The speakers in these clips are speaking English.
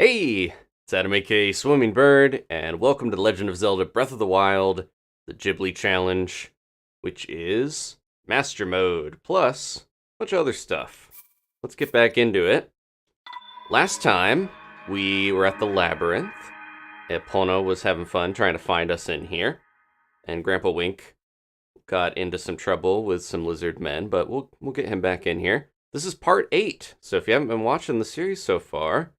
Hey, it's Adam aka Swimmingbird, and welcome to Legend of Zelda Breath of the Wild, the Ghibli Challenge, which is Master Mode, plus a bunch of other stuff. Let's get back into it. Last time, we were at the labyrinth. Epona was having fun trying to find us in here, and Grandpa Wink got into some trouble with some lizard men, but we'll get him back in here. This is part 8, so if you haven't been watching the series so far,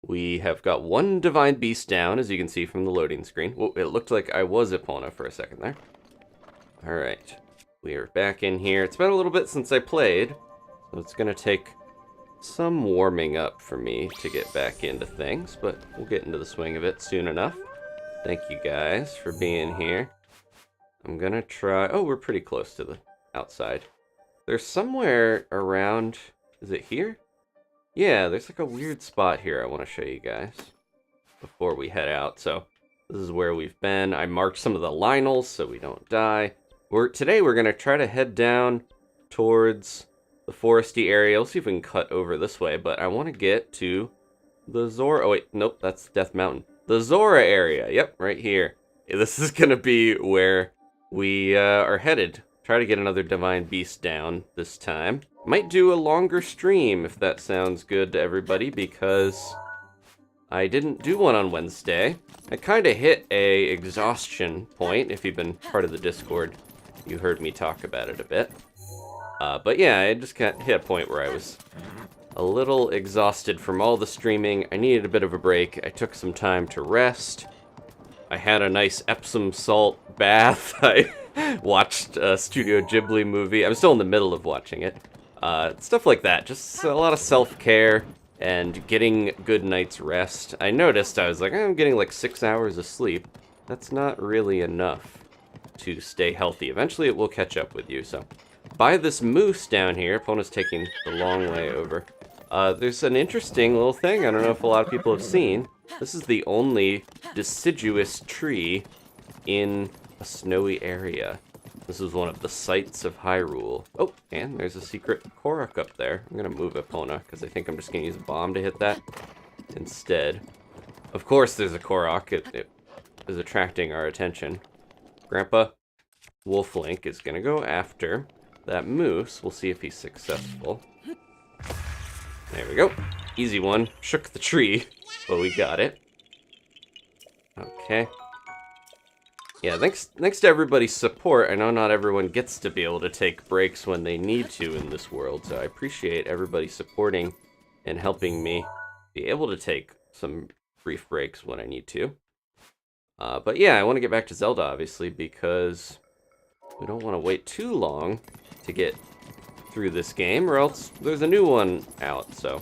we have got one divine beast down, as you can see from the loading screen. Whoa, it looked like I was Epona for a second there. Alright, we are back in here. It's been a little bit since I played, so it's going to take some warming up for me to get back into things, but we'll get into the swing of it soon enough. Thank you guys for being here. I'm going to try... Oh, we're pretty close to the outside. There's somewhere around... Is it here? Yeah, there's like a weird spot here I want to show you guys before we head out. So this is where we've been. I marked some of the linels so we don't die. Today we're going to try to head down towards the foresty area. We'll see if we can cut over this way, but I want to get to the Zora... Oh wait, nope, that's Death Mountain. The Zora area, yep, right here. This is going to be where we are headed. Try to get another divine beast down this time. Might do a longer stream if that sounds good to everybody, because I didn't do one on Wednesday. I kind of hit a exhaustion point. If you've been part of the Discord, you heard me talk about it a bit. But yeah, I just hit a point where I was a little exhausted from all the streaming. I needed a bit of a break. I took some time to rest. I had a nice Epsom salt bath. I watched a Studio Ghibli movie. I'm still in the middle of watching it. Stuff like that. Just a lot of self-care and getting good night's rest. I noticed, I was like, I'm getting like 6 hours of sleep. That's not really enough to stay healthy. Eventually it will catch up with you, so. By this moose down here, Epona's taking the long way over. There's an interesting little thing I don't know if a lot of people have seen. This is the only deciduous tree in a snowy area. This is one of the sights of Hyrule. Oh, and there's a secret Korok up there. I'm going to move Epona, because I think I'm just going to use a bomb to hit that instead. Of course there's a Korok. It is attracting our attention. Grandpa Wolf Link is going to go after that moose. We'll see if he's successful. There we go. Easy one. Shook the tree, but we got it. Okay. Yeah, thanks to everybody's support. I know not everyone gets to be able to take breaks when they need to in this world, so I appreciate everybody supporting and helping me be able to take some brief breaks when I need to. But yeah, I want to get back to Zelda, obviously, because we don't want to wait too long to get through this game, or else there's a new one out, so...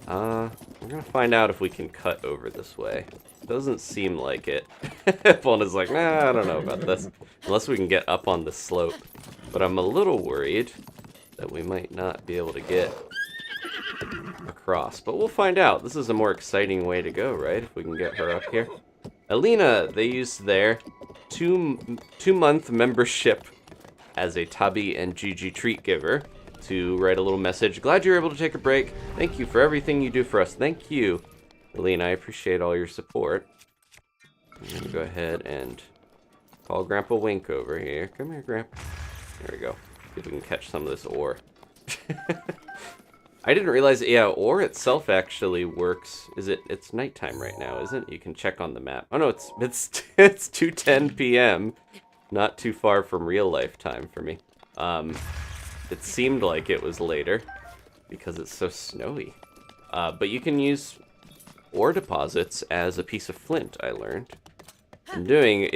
we're gonna find out if we can cut over this way. Doesn't seem like it. Epona's like, nah, I don't know about this. Unless we can get up on the slope. But I'm a little worried that we might not be able to get across. But we'll find out. This is a more exciting way to go, right? If we can get her up here. Alina, they used their two-month membership as a Tabi and Gigi treat giver to write a little message. Glad you're able to take a break. Thank you for everything you do for us. Thank you, Alina. I appreciate all your support. I'm going to go ahead and call Grandpa Wink over here. Come here, Grandpa. There we go. See if we can catch some of this ore. I didn't realize, yeah, ore itself actually works. It's nighttime right now, isn't it? You can check on the map. Oh no, it's 2:10 p.m. Not too far from real life time for me. It seemed like it was later because it's so snowy. But you can use ore deposits as a piece of flint, I learned. In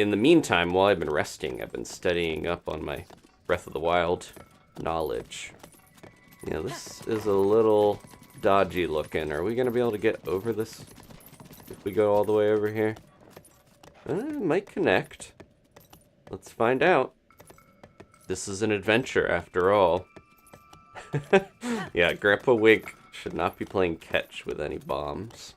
the meantime, while I've been resting, I've been studying up on my Breath of the Wild knowledge. Yeah, this is a little dodgy looking. Are we going to be able to get over this if we go all the way over here? It might connect. Let's find out. This is an adventure, after all. Yeah, Grandpa Wink should not be playing catch with any bombs.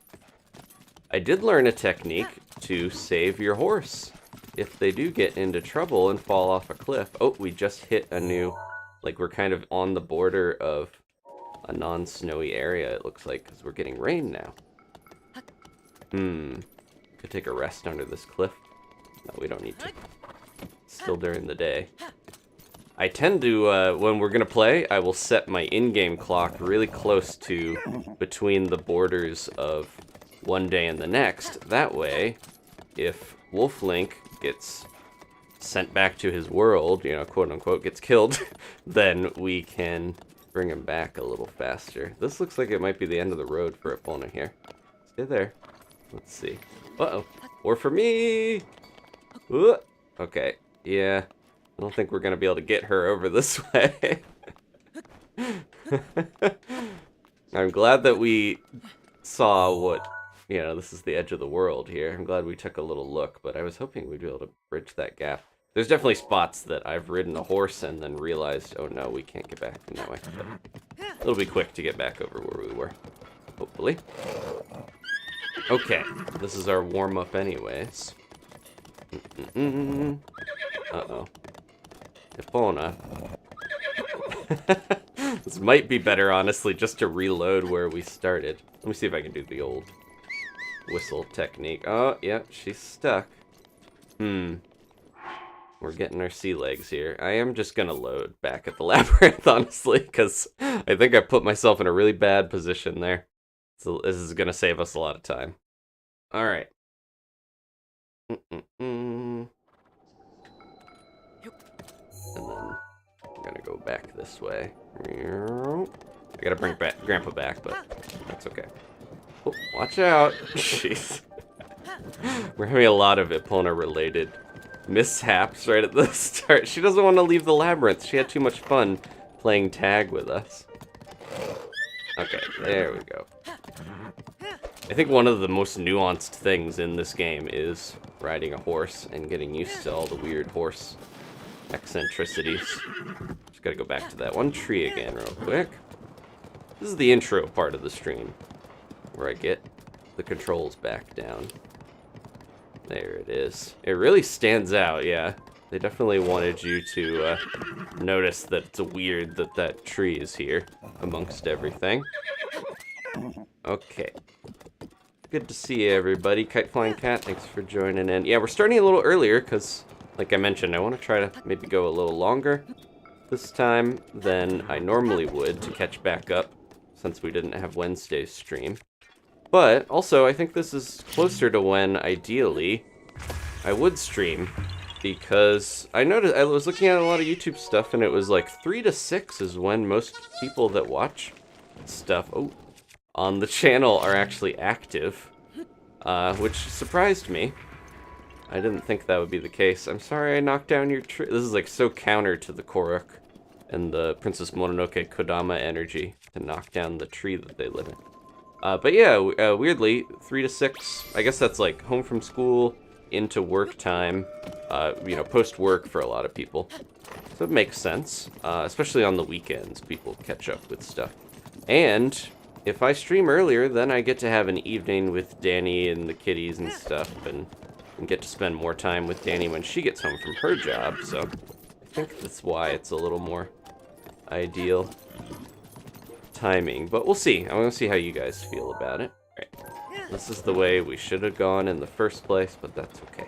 I did learn a technique to save your horse if they do get into trouble and fall off a cliff. Oh, we just hit a new... Like, we're kind of on the border of a non-snowy area, it looks like, because we're getting rain now. Could take a rest under this cliff. No, we don't need to. It's still during the day. I tend to, when we're gonna play, I will set my in-game clock really close to between the borders of one day and the next. That way, if Wolf Link gets sent back to his world, you know, quote unquote, gets killed, then we can bring him back a little faster. This looks like it might be the end of the road for Epona here. Stay there. Let's see. Uh-oh. Or for me! Okay. Yeah. I don't think we're gonna be able to get her over this way. I'm glad that we saw what, you know, this is the edge of the world here. I'm glad we took a little look, but I was hoping we'd be able to bridge that gap. There's definitely spots that I've ridden a horse and then realized, oh no, we can't get back from that way. But it'll be quick to get back over where we were, hopefully. Okay, this is our warm-up anyways. Uh-oh. Epona. This might be better, honestly, just to reload where we started. Let me see if I can do the old whistle technique. Oh, yeah, she's stuck. We're getting our sea legs here. I am just gonna load back at the labyrinth, honestly, because I think I put myself in a really bad position there. So this is gonna save us a lot of time. Alright. And then we're gonna go back this way. I gotta bring Grandpa back, but that's okay. Oh, watch out! Jeez. We're having a lot of Epona-related mishaps right at the start. She doesn't want to leave the labyrinth. She had too much fun playing tag with us. Okay, there we go. I think one of the most nuanced things in this game is riding a horse and getting used to all the weird horse eccentricities. Just gotta go back to that one tree again real quick. This is the intro part of the stream, where I get the controls back down. There it is. It really stands out, yeah. They definitely wanted you to notice that it's weird that that tree is here amongst everything. Okay. Good to see you, everybody. Kite Flying Cat, thanks for joining in. Yeah, we're starting a little earlier because, like I mentioned, I want to try to maybe go a little longer this time than I normally would to catch back up since we didn't have Wednesday's stream. But also, I think this is closer to when, ideally, I would stream, because I noticed, I was looking at a lot of YouTube stuff, and it was like 3 to 6 is when most people that watch stuff on the channel are actually active, which surprised me. I didn't think that would be the case. I'm sorry I knocked down your tree. This is like so counter to the Korok and the Princess Mononoke Kodama energy to knock down the tree that they live in. But yeah, weirdly, 3 to 6, I guess that's like home from school into work time, you know, post-work for a lot of people. So it makes sense, especially on the weekends, people catch up with stuff. And if I stream earlier, then I get to have an evening with Danny and the kitties and stuff, and get to spend more time with Danny when she gets home from her job, so I think that's why it's a little more ideal timing, but we'll see. I want to see how you guys feel about it. Right. This is the way we should have gone in the first place, but that's okay.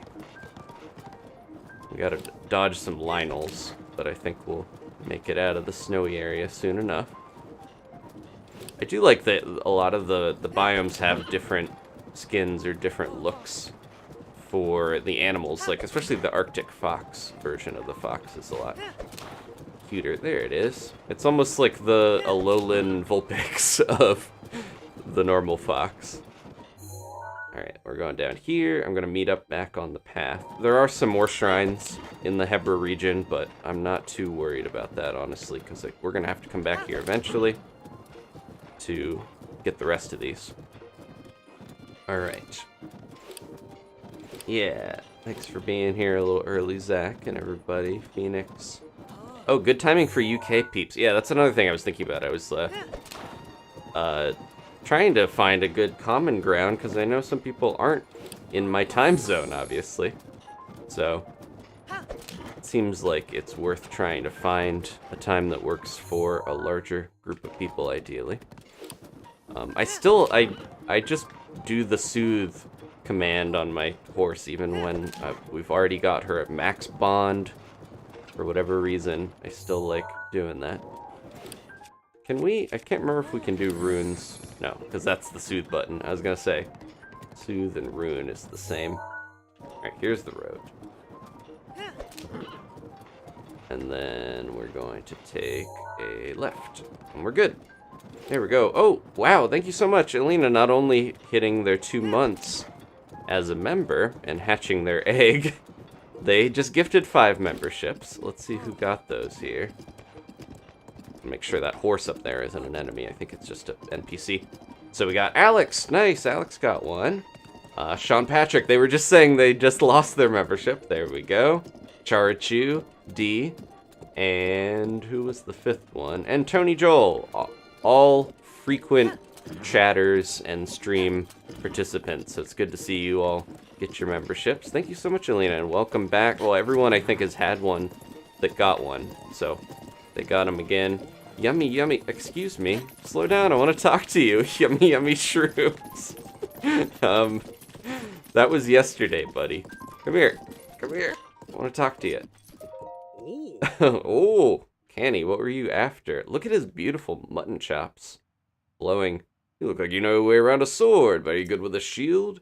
We gotta dodge some Lionels, but I think we'll make it out of the snowy area soon enough. I do like that a lot of the biomes have different skins or different looks for the animals, like especially the Arctic fox version of the fox is a lot cuter. There it is. It's almost like the Alolan Vulpix of the normal fox. Alright, we're going down here. I'm going to meet up back on the path. There are some more shrines in the Hebra region, but I'm not too worried about that, honestly, because like, we're going to have to come back here eventually to get the rest of these. Alright. Yeah, thanks for being here a little early, Zach, and everybody. Phoenix. Oh, good timing for UK peeps. Yeah, that's another thing I was thinking about. I was trying to find a good common ground, because I know some people aren't in my time zone, obviously. So, it seems like it's worth trying to find a time that works for a larger group of people, ideally. I just do the soothe command on my horse, even when we've already got her at max bond. For whatever reason, I still like doing that. Can we? I can't remember if we can do runes. No, because that's the soothe button. I was gonna say, soothe and rune is the same. Alright, here's the road. And then we're going to take a left. And we're good. There we go. Oh, wow, thank you so much, Alina. Not only hitting their 2 months as a member and hatching their egg, they just gifted 5 memberships. Let's see who got those here. Make sure that horse up there isn't an enemy. I think it's just an NPC. So we got Alex. Nice, Alex got one. Sean Patrick, they were just saying they just lost their membership. There we go. Charachu, D, and who was the 5th one? And Tony Joel. All frequent chatters and stream participants. So it's good to see you all get your memberships. Thank you so much, Alina, and welcome back. Well, everyone I think has had one that got one. So they got them again. Yummy, yummy. Excuse me. Slow down. I want to talk to you. Yummy, yummy shrooms. That was yesterday, buddy. Come here. Come here. I want to talk to you. Oh, Canny, what were you after? Look at his beautiful mutton chops. Blowing. You look like you know your way around a sword, but are you good with a shield?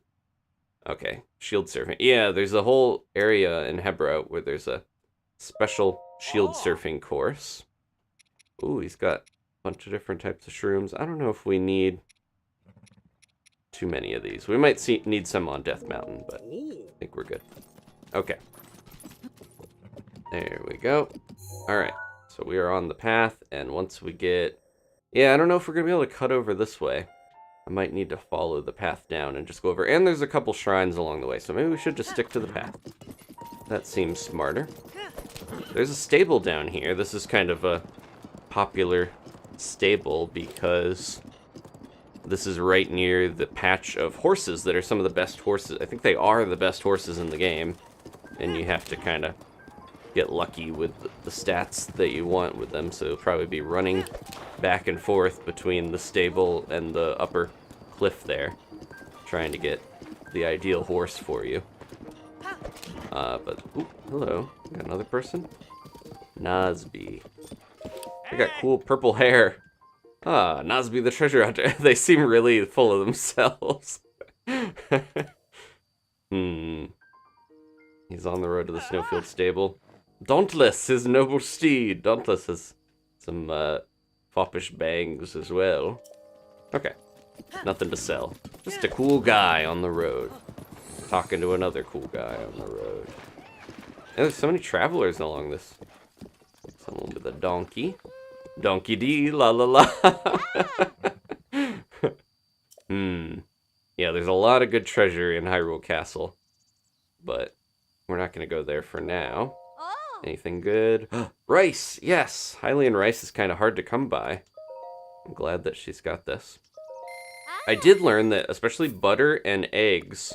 Okay, shield surfing. Yeah, there's a whole area in Hebra where there's a special shield surfing course. Ooh, he's got a bunch of different types of shrooms. I don't know if we need too many of these. We might need some on Death Mountain, but I think we're good. Okay. There we go. Alright, so we are on the path, and once we get... Yeah, I don't know if we're going to be able to cut over this way. I might need to follow the path down and just go over. And there's a couple shrines along the way, so maybe we should just stick to the path. That seems smarter. There's a stable down here. This is kind of a popular stable because this is right near the patch of horses that are some of the best horses. I think they are the best horses in the game. And you have to kind of get lucky with the stats that you want with them. So you'll probably be running back and forth between the stable and the upper cliff there, trying to get the ideal horse for you. But, ooh, hello. Got another person? Nazby. They got cool purple hair. Ah, Nazby the treasure hunter. They seem really full of themselves. He's on the road to the Snowfield stable. Dauntless, his noble steed. Dauntless has some foppish bangs as well. Okay, nothing to sell. Just a cool guy on the road. Talking to another cool guy on the road. And there's so many travelers along this. Someone with a donkey. Donkey D, la la la. Yeah, there's a lot of good treasure in Hyrule Castle. But we're not going to go there for now. Anything good? Rice! Yes! Hylian rice is kind of hard to come by. I'm glad that she's got this. I did learn that especially butter and eggs,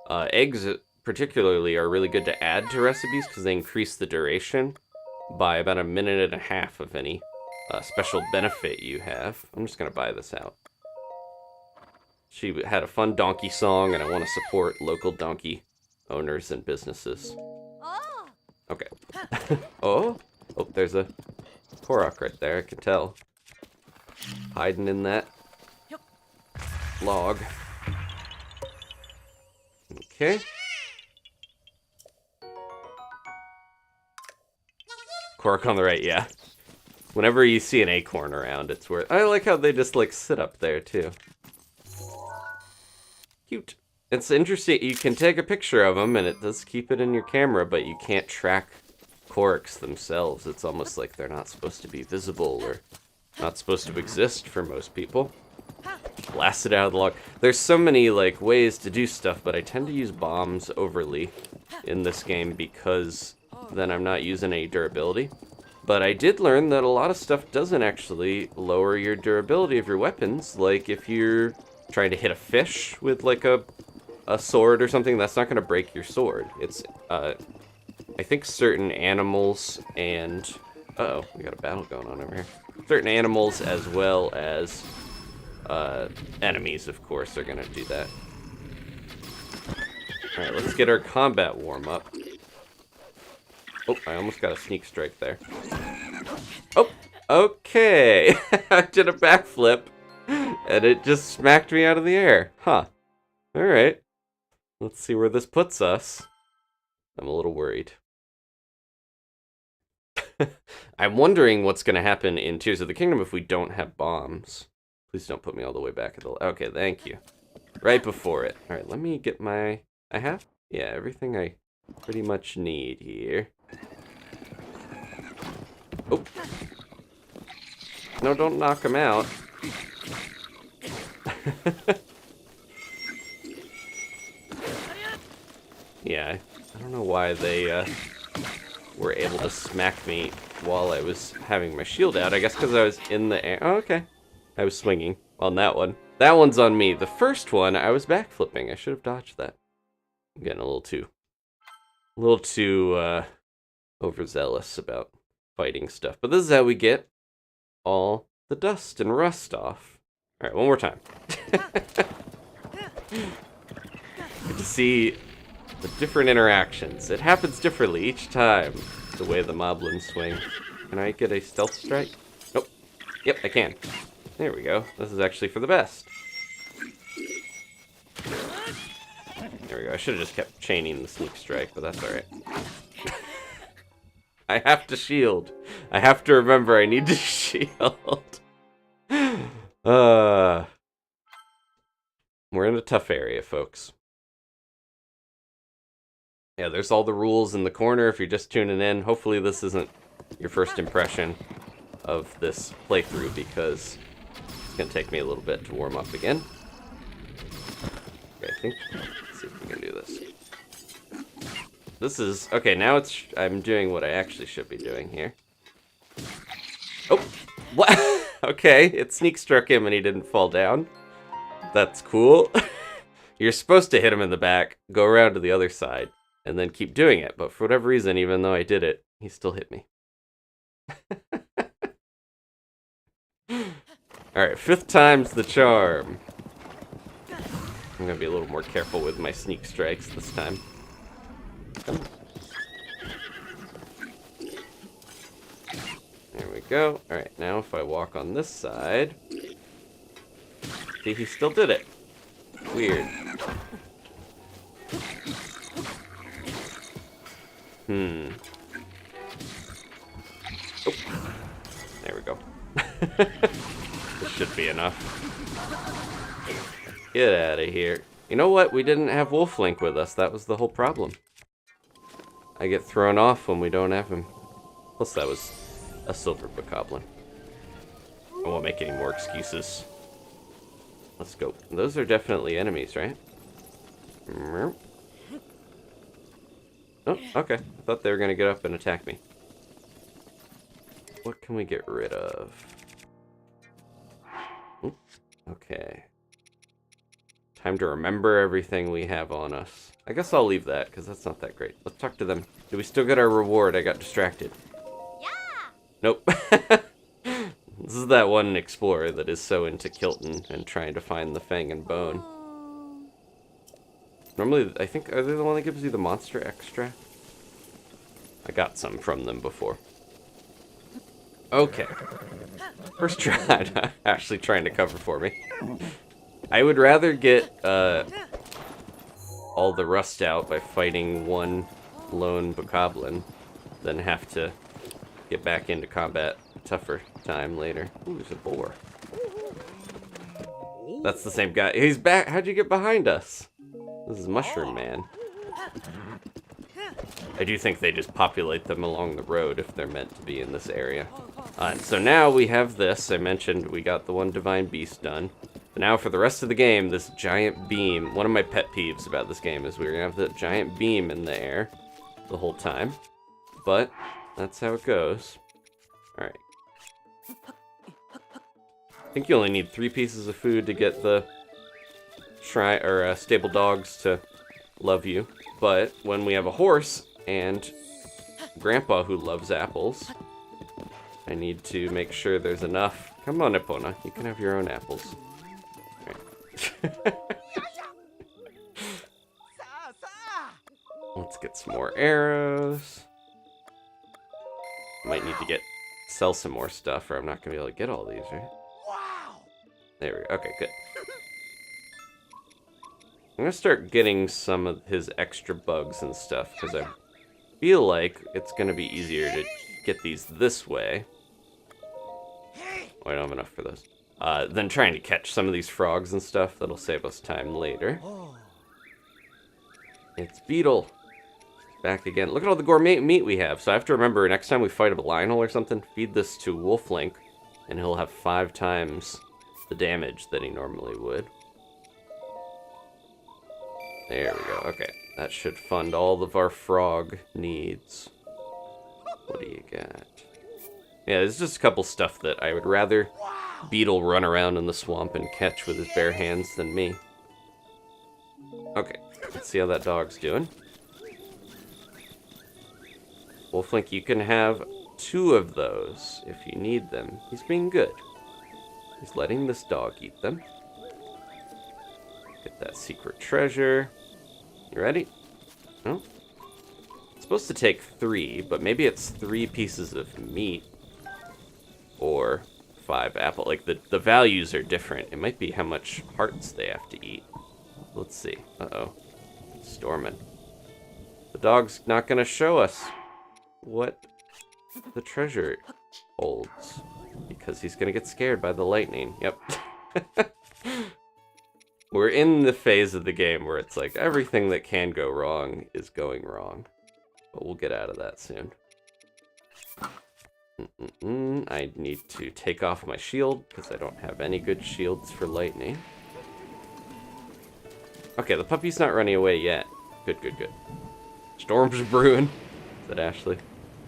eggs particularly are really good to add to recipes because they increase the duration by about 1.5 minutes of any special benefit you have. I'm just going to buy this out. She had a fun donkey song, and I want to support local donkey owners and businesses. Okay. Oh, there's a Korok right there, I can tell. Hiding in that log. Okay. Korok on the right, yeah. Whenever you see an acorn around, it's worth... I like how they just, like, sit up there, too. Cute. It's interesting, you can take a picture of them, and it does keep it in your camera, but you can't track Koroks themselves. It's almost like they're not supposed to be visible, or not supposed to exist for most people. Blast it out of the log. There's so many, like, ways to do stuff, but I tend to use bombs overly in this game because then I'm not using any durability. But I did learn that a lot of stuff doesn't actually lower your durability of your weapons. Like, if you're trying to hit a fish with, like, a sword or something, that's not going to break your sword. It's, I think certain animals and... Uh-oh, we got a battle going on over here. Certain animals as well as enemies, of course, are going to do that. Alright, let's get our combat warm-up. Oh, I almost got a sneak strike there. Oh, okay. I did a backflip, and it just smacked me out of the air. Huh. Alright. Let's see where this puts us. I'm a little worried. I'm wondering what's going to happen in Tears of the Kingdom if we don't have bombs. Please don't put me all the way back at the... Okay, thank you. Right before it. Alright, let me get my... I have? Yeah, everything I pretty much need here. Oh. No, don't knock him out. Yeah, I don't know why they were able to smack me while I was having my shield out. I guess because I was in the air. Oh, okay. I was swinging on that one. That one's on me. The first one, I was backflipping. I should have dodged that. I'm getting a little too overzealous about fighting stuff. But this is how we get all the dust and rust off. All right, one more time. Good to see the different interactions. It happens differently each time, the way the moblins swing. Can I get a stealth strike? Nope. Yep, I can. There we go. This is actually for the best. There we go. I should have just kept chaining the sneak strike, but that's alright. I have to shield. I have to remember I need to shield. We're in a tough area, folks. Yeah, there's all the rules in the corner if you're just tuning in. Hopefully this isn't your first impression of this playthrough, because it's going to take me a little bit to warm up again. Okay, I think... Let's see if we can do this. This is... Okay, now it's... I'm doing what I actually should be doing here. Oh! What? Okay, it sneak struck him and he didn't fall down. That's cool. You're supposed to hit him in the back, go around to the other side, and then keep doing it. But for whatever reason, even though I did it, he still hit me. Alright, 5th time's the charm. I'm gonna be a little more careful with my sneak strikes this time. There we go. Alright, now if I walk on this side... See, he still did it. Weird. Oh. There we go. This should be enough. Get out of here. You know what? We didn't have Wolf Link with us. That was the whole problem. I get thrown off when we don't have him. Plus that was a silver bokoblin. I won't make any more excuses. Let's go. Those are definitely enemies, right? Oh, okay. I thought they were going to get up and attack me. What can we get rid of? Ooh, okay. Time to remember everything we have on us. I guess I'll leave that, because that's not that great. Let's talk to them. Do we still get our reward? I got distracted. Yeah. Nope. This is that one explorer that is so into Kilton and trying to find the Fang and Bone. Normally, I think, are they the one that gives you the monster extra? I got some from them before. Okay. First try. Actually trying to cover for me. I would rather get all the rust out by fighting one lone bokoblin than have to get back into combat a tougher time later. Ooh, there's a boar. That's the same guy. He's back. How'd you get behind us? This is Mushroom Man. I do think they just populate them along the road if they're meant to be in this area. So now we have this. I mentioned we got the one Divine Beast done. But now for the rest of the game, this giant beam. One of my pet peeves about this game is we're going to have the giant beam in the air the whole time. But that's how it goes. Alright. I think you only need 3 pieces of food to get the stable dogs to love you. But when we have a horse and Grandpa who loves apples, I need to make sure there's enough. Come on, Epona. You can have your own apples. Right. some more arrows. Might need to sell some more stuff, or I'm not gonna be able to get all these, right? Wow. There we go. Okay, good. I'm gonna start getting some of his extra bugs and stuff, because I feel like it's gonna be easier to get these this way. Oh, I don't have enough for those. Than trying to catch some of these frogs and stuff. That'll save us time later. It's Beetle. Back again. Look at all the gourmet meat we have. So I have to remember, next time we fight a Lionel or something, feed this to Wolf Link, and he'll have 5 times the damage that he normally would. There we go. Okay. That should fund all of our frog needs. What do you got? Yeah, there's just a couple stuff that I would rather Beetle run around in the swamp and catch with his bare hands than me. Okay. Let's see how that dog's doing. Wolf Link, you can have 2 of those if you need them. He's being good. He's letting this dog eat them. Get that secret treasure. You ready? No? It's supposed to take 3, but maybe it's 3 pieces of meat or 5 apple. Like, the values are different. It might be how much hearts they have to eat. Let's see. Uh-oh. Storming. The dog's not going to show us what the treasure holds, because he's gonna get scared by the lightning. Yep. We're in the phase of the game where it's like everything that can go wrong is going wrong, but we'll get out of that soon. I need to take off my shield because I don't have any good shields for lightning. Okay, the puppy's not running away yet. Good, good, good. Storm's brewing, said Ashley.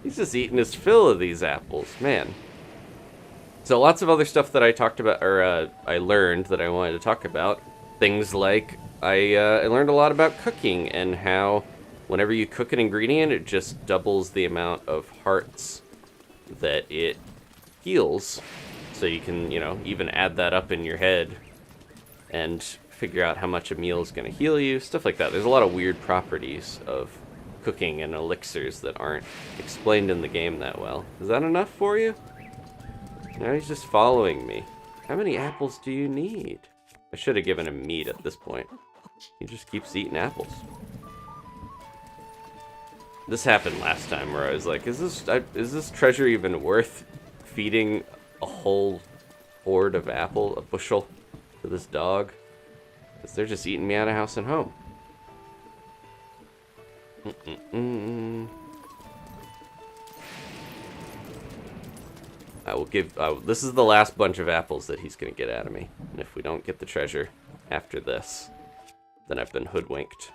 He's just eating his fill of these apples, man. So lots of other stuff that I talked about, or I learned that I wanted to talk about. Things like, I learned a lot about cooking and how whenever you cook an ingredient, it just doubles the amount of hearts that it heals. So you can, you know, even add that up in your head and figure out how much a meal is going to heal you, stuff like that. There's a lot of weird properties of cooking and elixirs that aren't explained in the game that well. Is that enough for you? Now he's just following me. How many apples do you need? I should have given him meat at this point. He just keeps eating apples. This happened last time where I was like, is this treasure even worth feeding a whole horde of a bushel to this dog? Because they're just eating me out of house and home. I will give... this is the last bunch of apples that he's going to get out of me. And if we don't get the treasure after this, then I've been hoodwinked.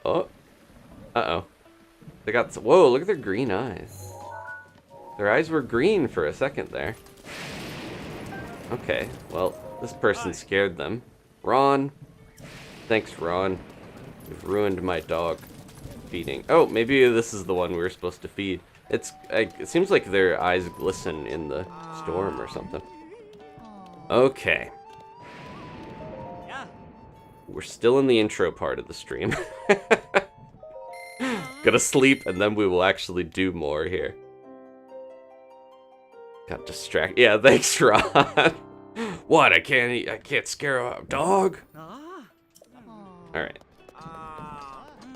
Oh. Uh-oh. They got... Whoa, look at their green eyes. Their eyes were green for a second there. Okay, well, this person scared them. Ron. Thanks, Ron. You've ruined my dog feeding. Oh, maybe this is the one we were supposed to feed. It seems like their eyes glisten in the storm or something. Okay. We're still in the intro part of the stream. Gonna sleep, and then we will actually do more here. Got distracted. Yeah, thanks, Ron. What? I can't scare a dog? Alright.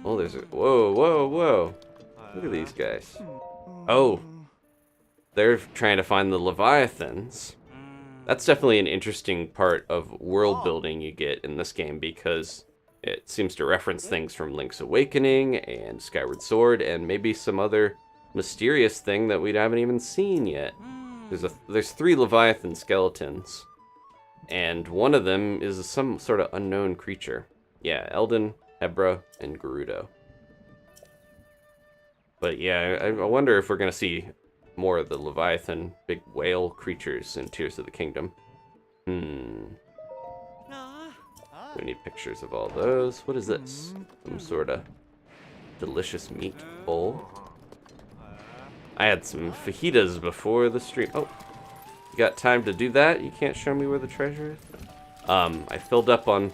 Oh, there's a... Whoa, whoa, whoa. Look at these guys. Oh. They're trying to find the Leviathans. That's definitely an interesting part of world building you get in this game, because it seems to reference things from Link's Awakening and Skyward Sword and maybe some other mysterious thing that we haven't even seen yet. There's 3 Leviathan skeletons, and one of them is some sort of unknown creature. Yeah, Eldin, Hebra, and Gerudo. But yeah, I wonder if we're gonna see more of the Leviathan big whale creatures in Tears of the Kingdom. We need pictures of all those. What is this? Some sort of delicious meat bowl. I had some fajitas before the stream. Oh, you got time to do that? You can't show me where the treasure is? I filled up on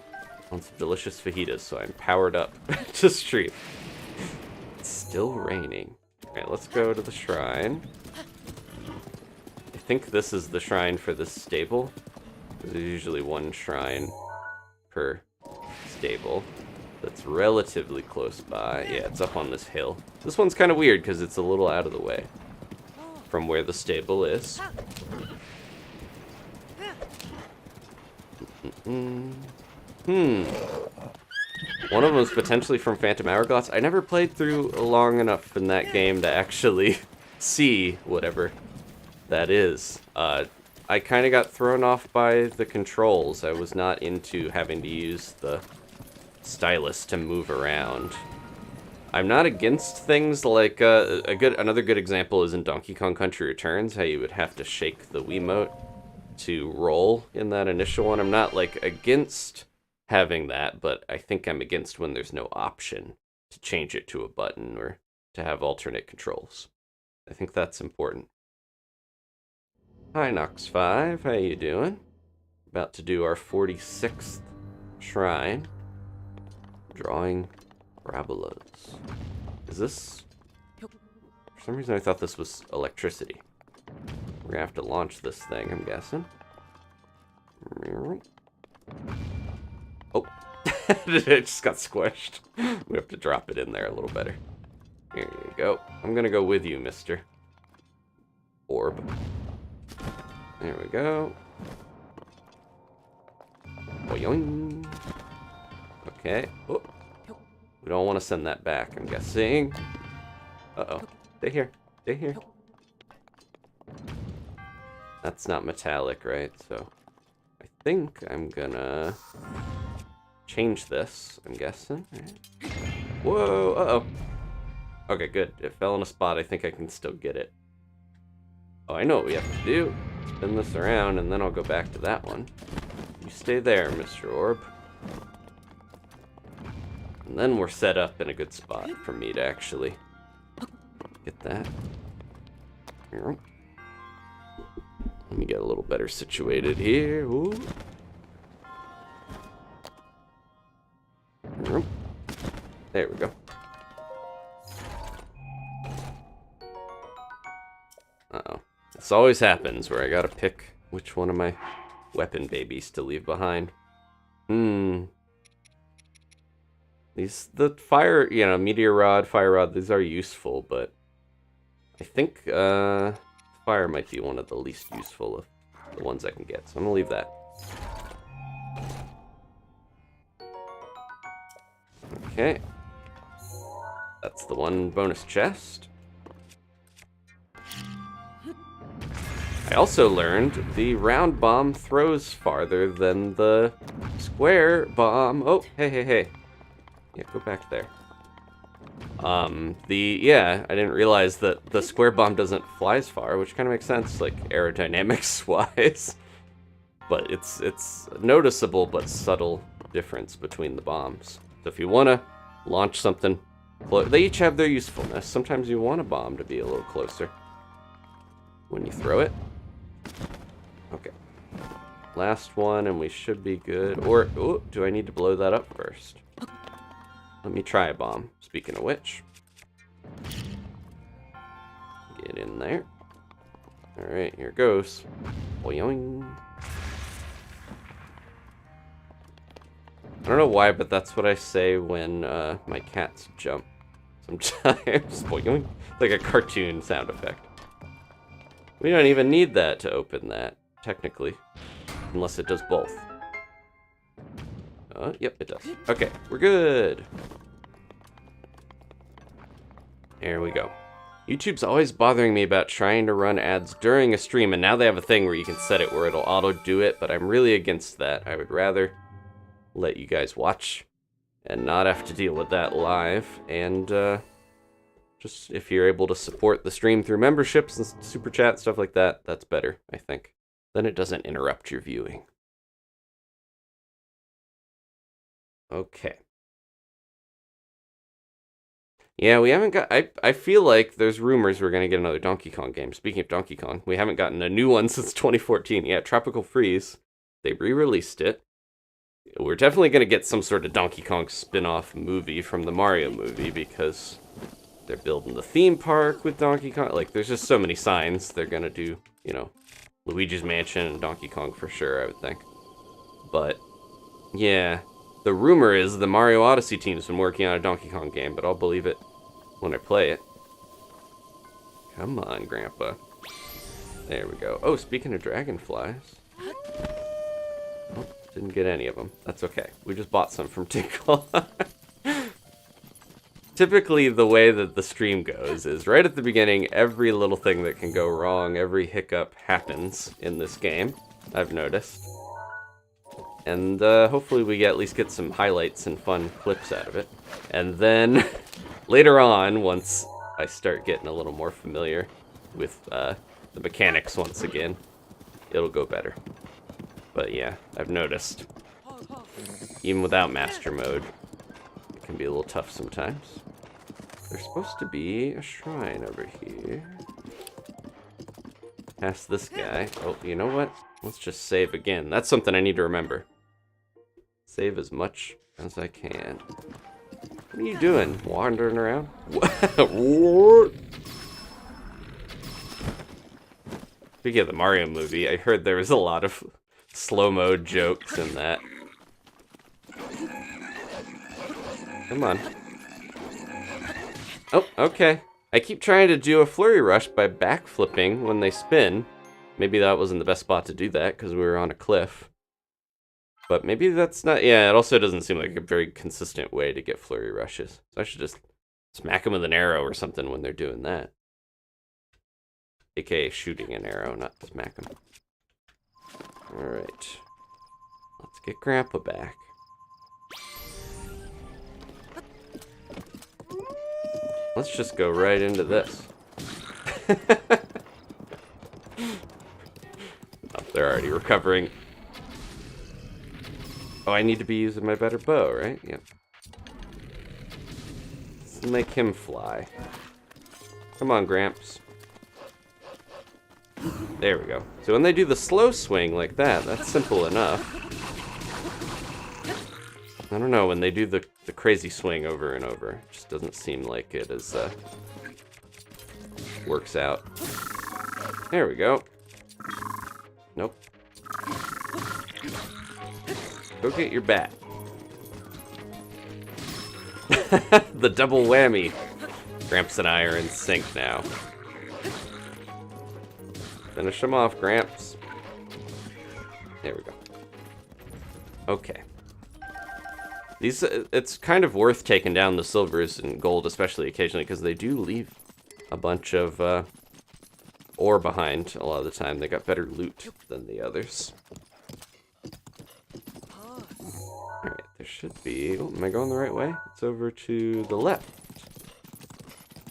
some delicious fajitas, so I'm powered up to stream. It's still raining. Alright, let's go to the shrine. I think this is the shrine for this stable. There's usually one shrine per stable that's relatively close by. Yeah, it's up on this hill. This one's kind of weird because it's a little out of the way from where the stable is. One of them is potentially from Phantom Hourglass. I never played through long enough in that game to actually see whatever that is. I kind of got thrown off by the controls. I was not into having to use the stylus to move around. I'm not against things like another good example is in Donkey Kong Country Returns, how you would have to shake the Wiimote to roll in that initial one. I'm not like against having that, but I think I'm against when there's no option to change it to a button or to have alternate controls. I think that's important. Hi Nox5, how you doing? About to do our 46th shrine. Drawing parabolas. Is this... For some reason I thought this was electricity. We're gonna have to launch this thing, I'm guessing. Oh, it just got squished. We have to drop it in there a little better. Here you go. I'm gonna go with you, Mr. Orb. There we go. Boing. Okay. Oh. We don't want to send that back, I'm guessing. Uh-oh. Stay here. Stay here. That's not metallic, right? So I think I'm gonna change this, I'm guessing. Right. Whoa, uh-oh. Okay, good. It fell in a spot. I think I can still get it. Oh, I know what we have to do. Spin this around, and then I'll go back to that one. You stay there, Mr. Orb. And then we're set up in a good spot for me to actually get that. Let me get a little better situated here. Ooh. There we go. Uh-oh. This always happens where I gotta pick which one of my weapon babies to leave behind. The fire, meteor rod, fire rod, these are useful, but I think fire might be one of the least useful of the ones I can get, so I'm gonna leave that. Okay. That's the one bonus chest. I also learned the round bomb throws farther than the square bomb. Oh, hey. Yeah, go back there. I didn't realize that the square bomb doesn't fly as far, which kind of makes sense, like aerodynamics-wise. But it's noticeable but subtle difference between the bombs. So if you want to launch something close, they each have their usefulness. Sometimes you want a bomb to be a little closer when you throw it. Okay. Last one, and we should be good. Or, oh, do I need to blow that up first? Let me try a bomb, speaking of which. Get in there. Alright, here goes. Boing. I don't know why, but that's what I say when my cats jump. Sometimes. Boing. It's like a cartoon sound effect. We don't even need that to open that, technically. Unless it does both. Yep, it does. Okay, we're good. There we go. YouTube's always bothering me about trying to run ads during a stream, and now they have a thing where you can set it where it'll auto-do it, but I'm really against that. I would rather let you guys watch and not have to deal with that live, and just if you're able to support the stream through memberships and super chat, stuff like that, that's better, I think. Then it doesn't interrupt your viewing. Okay. Yeah, we haven't got... I feel like there's rumors we're going to get another Donkey Kong game. Speaking of Donkey Kong, we haven't gotten a new one since 2014. Yeah, Tropical Freeze. They re-released it. We're definitely going to get some sort of Donkey Kong spin-off movie from the Mario movie because they're building the theme park with Donkey Kong. Like, there's just so many signs they're going to do, you know, Luigi's Mansion and Donkey Kong for sure, I would think. But, yeah, the rumor is the Mario Odyssey team's been working on a Donkey Kong game, but I'll believe it when I play it. Come on, Grandpa. There we go. Oh, speaking of dragonflies. Oh, didn't get any of them. That's okay. We just bought some from Tinkle. Typically, the way that the stream goes is right at the beginning, every little thing that can go wrong, every hiccup happens in this game, I've noticed. And hopefully we at least get some highlights and fun clips out of it. And then later on, once I start getting a little more familiar with the mechanics once again, it'll go better. But yeah, I've noticed, even without Master Mode, it can be a little tough sometimes. There's supposed to be a shrine over here. Past this guy. Oh, you know what? Let's just save again. That's something I need to remember. Save as much as I can. What are you doing? Wandering around? What? Speaking of the Mario movie, I heard there was a lot of slow-mo jokes in that. Come on. Oh, okay. I keep trying to do a flurry rush by backflipping when they spin. Maybe that wasn't the best spot to do that because we were on a cliff. But maybe that's not... Yeah, it also doesn't seem like a very consistent way to get flurry rushes. So I should just smack them with an arrow or something when they're doing that. AKA shooting an arrow, not smack them. Alright. Let's get Grandpa back. Let's just go right into this. Oh, they're already recovering. Oh, I need to be using my better bow, right? Yep. Let's make him fly. Come on, Gramps. There we go. So when they do the slow swing like that, that's simple enough. I don't know, when they do the crazy swing over and over, it just doesn't seem like it is, works out. There we go. Nope. Go get your bat. The double whammy. Gramps and I are in sync now. Finish him off, Gramps. There we go. Okay. These, it's kind of worth taking down the silvers and gold, especially occasionally, because they do leave a bunch of ore behind a lot of the time. They got better loot than the others. Alright, there should be... Oh, am I going the right way? It's over to the left.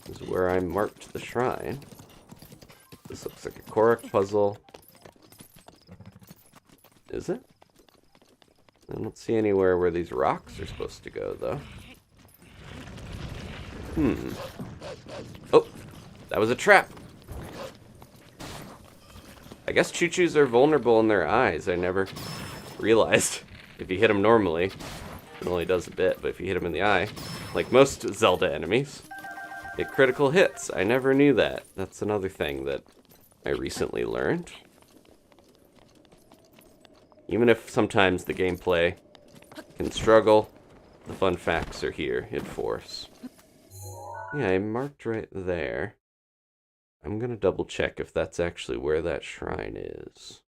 This is where I marked the shrine. This looks like a Korok puzzle. Is it? I don't see anywhere where these rocks are supposed to go, though. Oh, that was a trap. I guess choo-choos are vulnerable in their eyes. I never realized. If you hit them normally, it only does a bit, but if you hit them in the eye, like most Zelda enemies, it critical hits. I never knew that. That's another thing that I recently learned. Even if sometimes the gameplay can struggle, the fun facts are here in force. Yeah, I marked right there. I'm gonna double check if that's actually where that shrine is.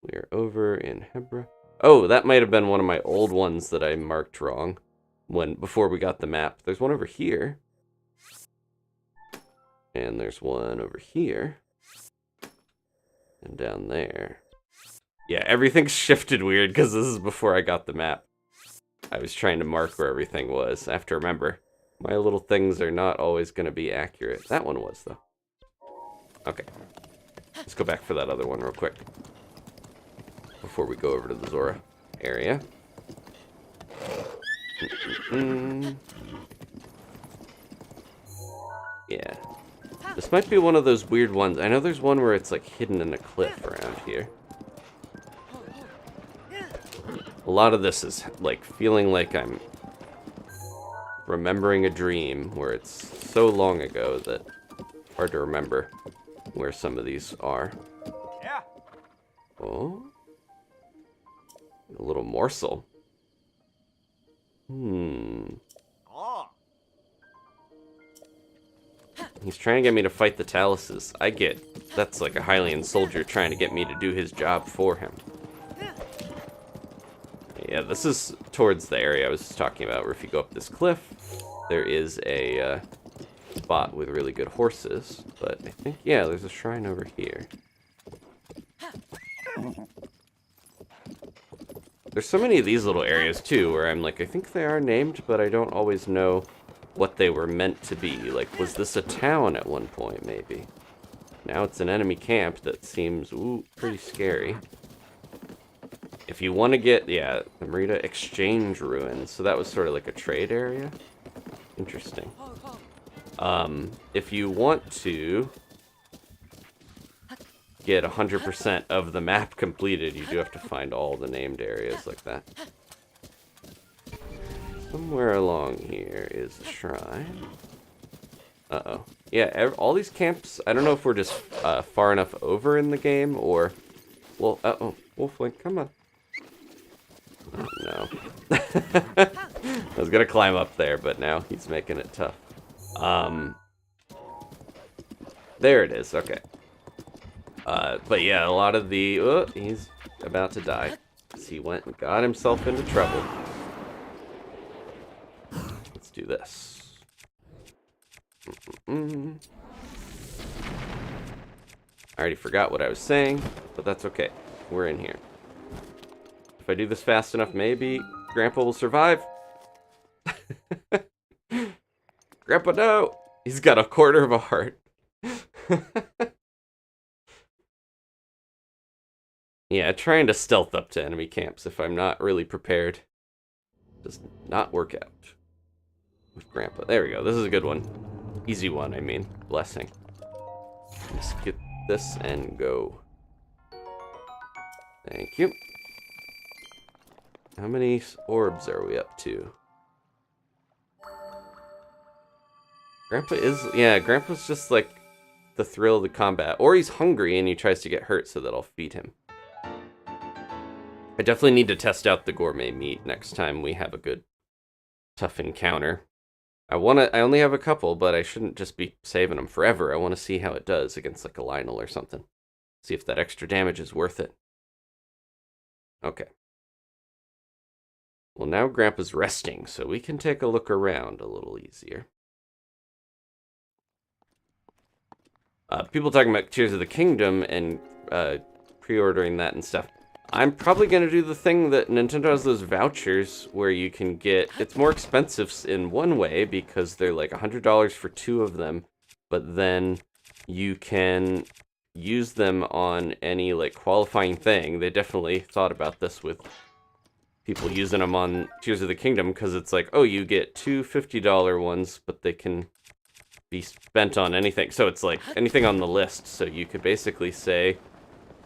We are over in Hebra. Oh, that might have been one of my old ones that I marked wrong before we got the map. There's one over here. And there's one over here. And down there. Yeah, everything's shifted weird because this is before I got the map. I was trying to mark where everything was. I have to remember, my little things are not always going to be accurate. That one was, though. Okay. Let's go back for that other one real quick. Before we go over to the Zora area. Yeah. This might be one of those weird ones. I know there's one where it's like hidden in a cliff around here. A lot of this is like feeling like I'm remembering a dream where it's so long ago that hard to remember where some of these are. Yeah. Oh. A little morsel. Oh. He's trying to get me to fight the Taluses. I get that's like a Hylian soldier trying to get me to do his job for him. Yeah, this is towards the area I was talking about, where if you go up this cliff, there is a spot with really good horses. But I think, yeah, there's a shrine over here. There's so many of these little areas, too, where I'm like, I think they are named, but I don't always know what they were meant to be. Like, was this a town at one point, maybe? Now it's an enemy camp that seems, ooh, pretty scary. If you want to get, yeah, the Merida Exchange Ruins, so that was sort of like a trade area. Interesting. If you want to get 100% of the map completed, you do have to find all the named areas like that. Somewhere along here is a shrine. Uh-oh. Yeah, all these camps, I don't know if we're just far enough over in the game, or... Well, uh-oh, Wolf Link, come on. Oh, no. I was gonna climb up there, but now he's making it tough. There it is, okay. But yeah, a lot of the... he's about to die. He went and got himself into trouble. Let's do this. I already forgot what I was saying, but that's okay. We're in here. If I do this fast enough, maybe Grandpa will survive. Grandpa, no! He's got a quarter of a heart. Yeah, trying to stealth up to enemy camps if I'm not really prepared does not work out with Grandpa. There we go. This is a good one. Easy one, I mean. Blessing. Let's get this and go. Thank you. How many orbs are we up to? Grandpa is... Yeah, Grandpa's just like the thrill of the combat. Or he's hungry and he tries to get hurt so that I'll feed him. I definitely need to test out the gourmet meat next time we have a good, tough encounter. I only have a couple, but I shouldn't just be saving them forever. I want to see how it does against like a Lionel or something. See if that extra damage is worth it. Okay. Well, now Grandpa's resting, so we can take a look around a little easier. People talking about Tears of the Kingdom and pre-ordering that and stuff. I'm probably going to do the thing that Nintendo has, those vouchers where you can get... It's more expensive in one way because they're like $100 for 2 of them, but then you can use them on any like qualifying thing. They definitely thought about this with people using them on Tears of the Kingdom because it's like, oh, you get 2 $50 ones, but they can be spent on anything. So it's like anything on the list. So you could basically say...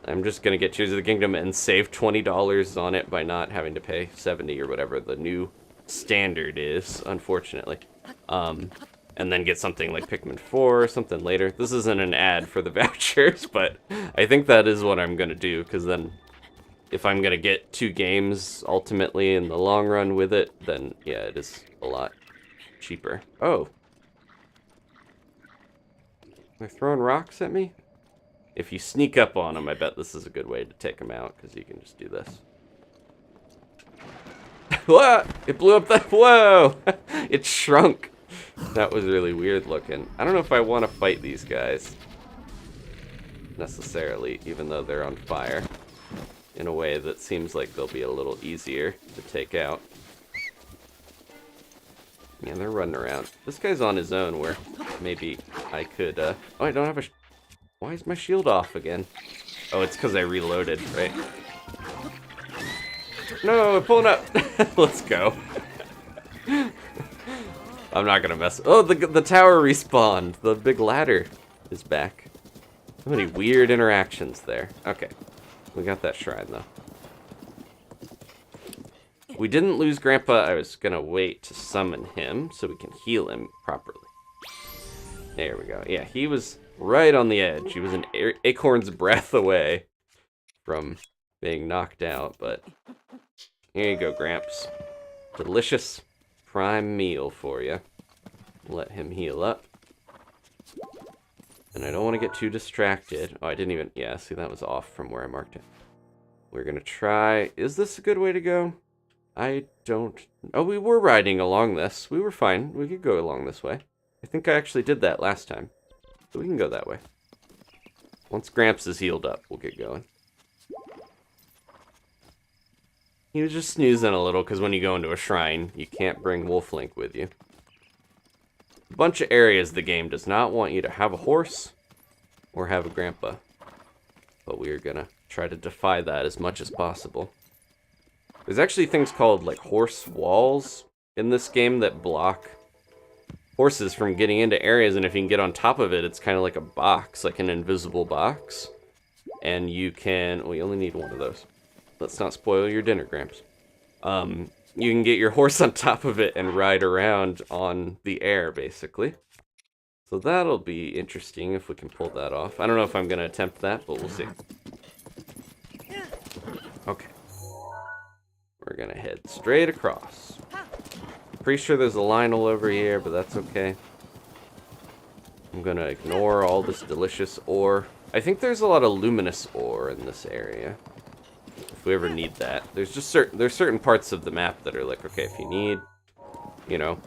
I'm just going to get Tears of the Kingdom and save $20 on it by not having to pay $70 or whatever the new standard is, unfortunately. And then get something like Pikmin 4 or something later. This isn't an ad for the vouchers, but I think that is what I'm going to do, because then if I'm going to get 2 games ultimately in the long run with it, then yeah, it is a lot cheaper. Oh. They're throwing rocks at me? If you sneak up on them, I bet this is a good way to take them out, because you can just do this. What? It blew up that... Whoa! It shrunk. That was really weird looking. I don't know if I want to fight these guys. Necessarily, even though they're on fire. In a way that seems like they'll be a little easier to take out. Yeah, they're running around. This guy's on his own, where maybe I could... Oh, I don't have a... Why is my shield off again? Oh, it's because I reloaded, right? No, pulling up. Let's go. I'm not gonna mess. Oh, the tower respawned. The big ladder is back. So many weird interactions there. Okay, we got that shrine though. We didn't lose Grandpa. I was gonna wait to summon him so we can heal him properly. There we go. Yeah, he was right on the edge. He was an acorn's breath away from being knocked out, but here you go, Gramps. Delicious prime meal for you. Let him heal up. And I don't want to get too distracted. Oh, I didn't even... Yeah, see, that was off from where I marked it. We're going to try... Is this a good way to go? I don't... Oh, we were riding along this. We were fine. We could go along this way. I think I actually did that last time. So we can go that way. Once Gramps is healed up, we'll get going. He was just snoozing a little, because when you go into a shrine, you can't bring Wolf Link with you. A bunch of areas the game does not want you to have a horse or have a grandpa. But we are going to try to defy that as much as possible. There's actually things called like horse walls in this game that block horses from getting into areas, and if you can get on top of it, it's kind of like a box, like an invisible box. And you can... We only need one of those. Let's not spoil your dinner, Gramps. You can get your horse on top of it and ride around on the air, basically. So that'll be interesting if we can pull that off. I don't know if I'm going to attempt that, but we'll see. Okay. We're going to head straight across. Pretty sure there's a Lionel over here, but that's okay. I'm going to ignore all this delicious ore. I think there's a lot of luminous ore in this area. If we ever need that. There's just there's certain parts of the map that are like, okay, if you need, you know,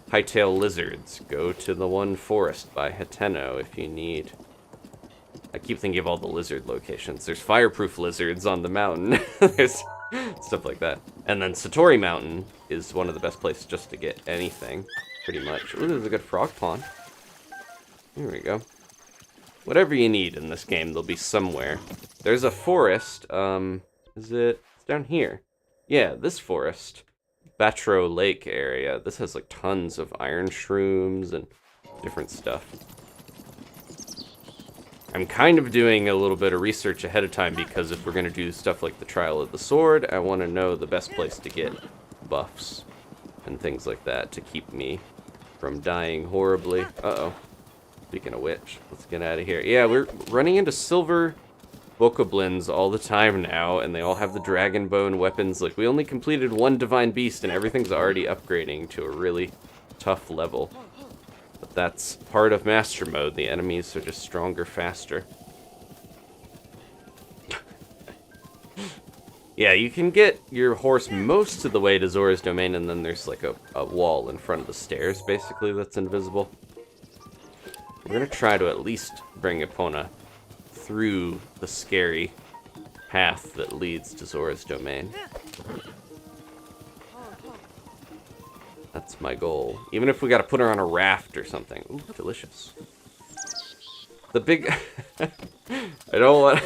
hightail lizards, go to the one forest by Hateno. If you need... I keep thinking of all the lizard locations. There's fireproof lizards on the mountain. There's stuff like that. And then Satori Mountain is one of the best places just to get anything, pretty much. Ooh, there's a good frog pond. Here we go. Whatever you need in this game, there'll be somewhere. There's a forest, is it? It's down here. Yeah, this forest. Batro Lake area. This has like tons of iron shrooms and different stuff. I'm kind of doing a little bit of research ahead of time because if we're going to do stuff like the Trial of the Sword, I want to know the best place to get buffs and things like that to keep me from dying horribly. Uh-oh. Speaking of which, let's get out of here. Yeah, we're running into silver bokoblins all the time now, and they all have the dragon bone weapons. Like, we only completed one divine beast, and everything's already upgrading to a really tough level. But that's part of master mode. The enemies are just stronger, faster. Yeah, you can get your horse most of the way to Zora's domain, and then there's like a wall in front of the stairs, basically, that's invisible. We're going to try to at least bring Epona through the scary path that leads to Zora's domain. That's my goal. Even if we got to put her on a raft or something. Ooh, delicious. The big... I don't want...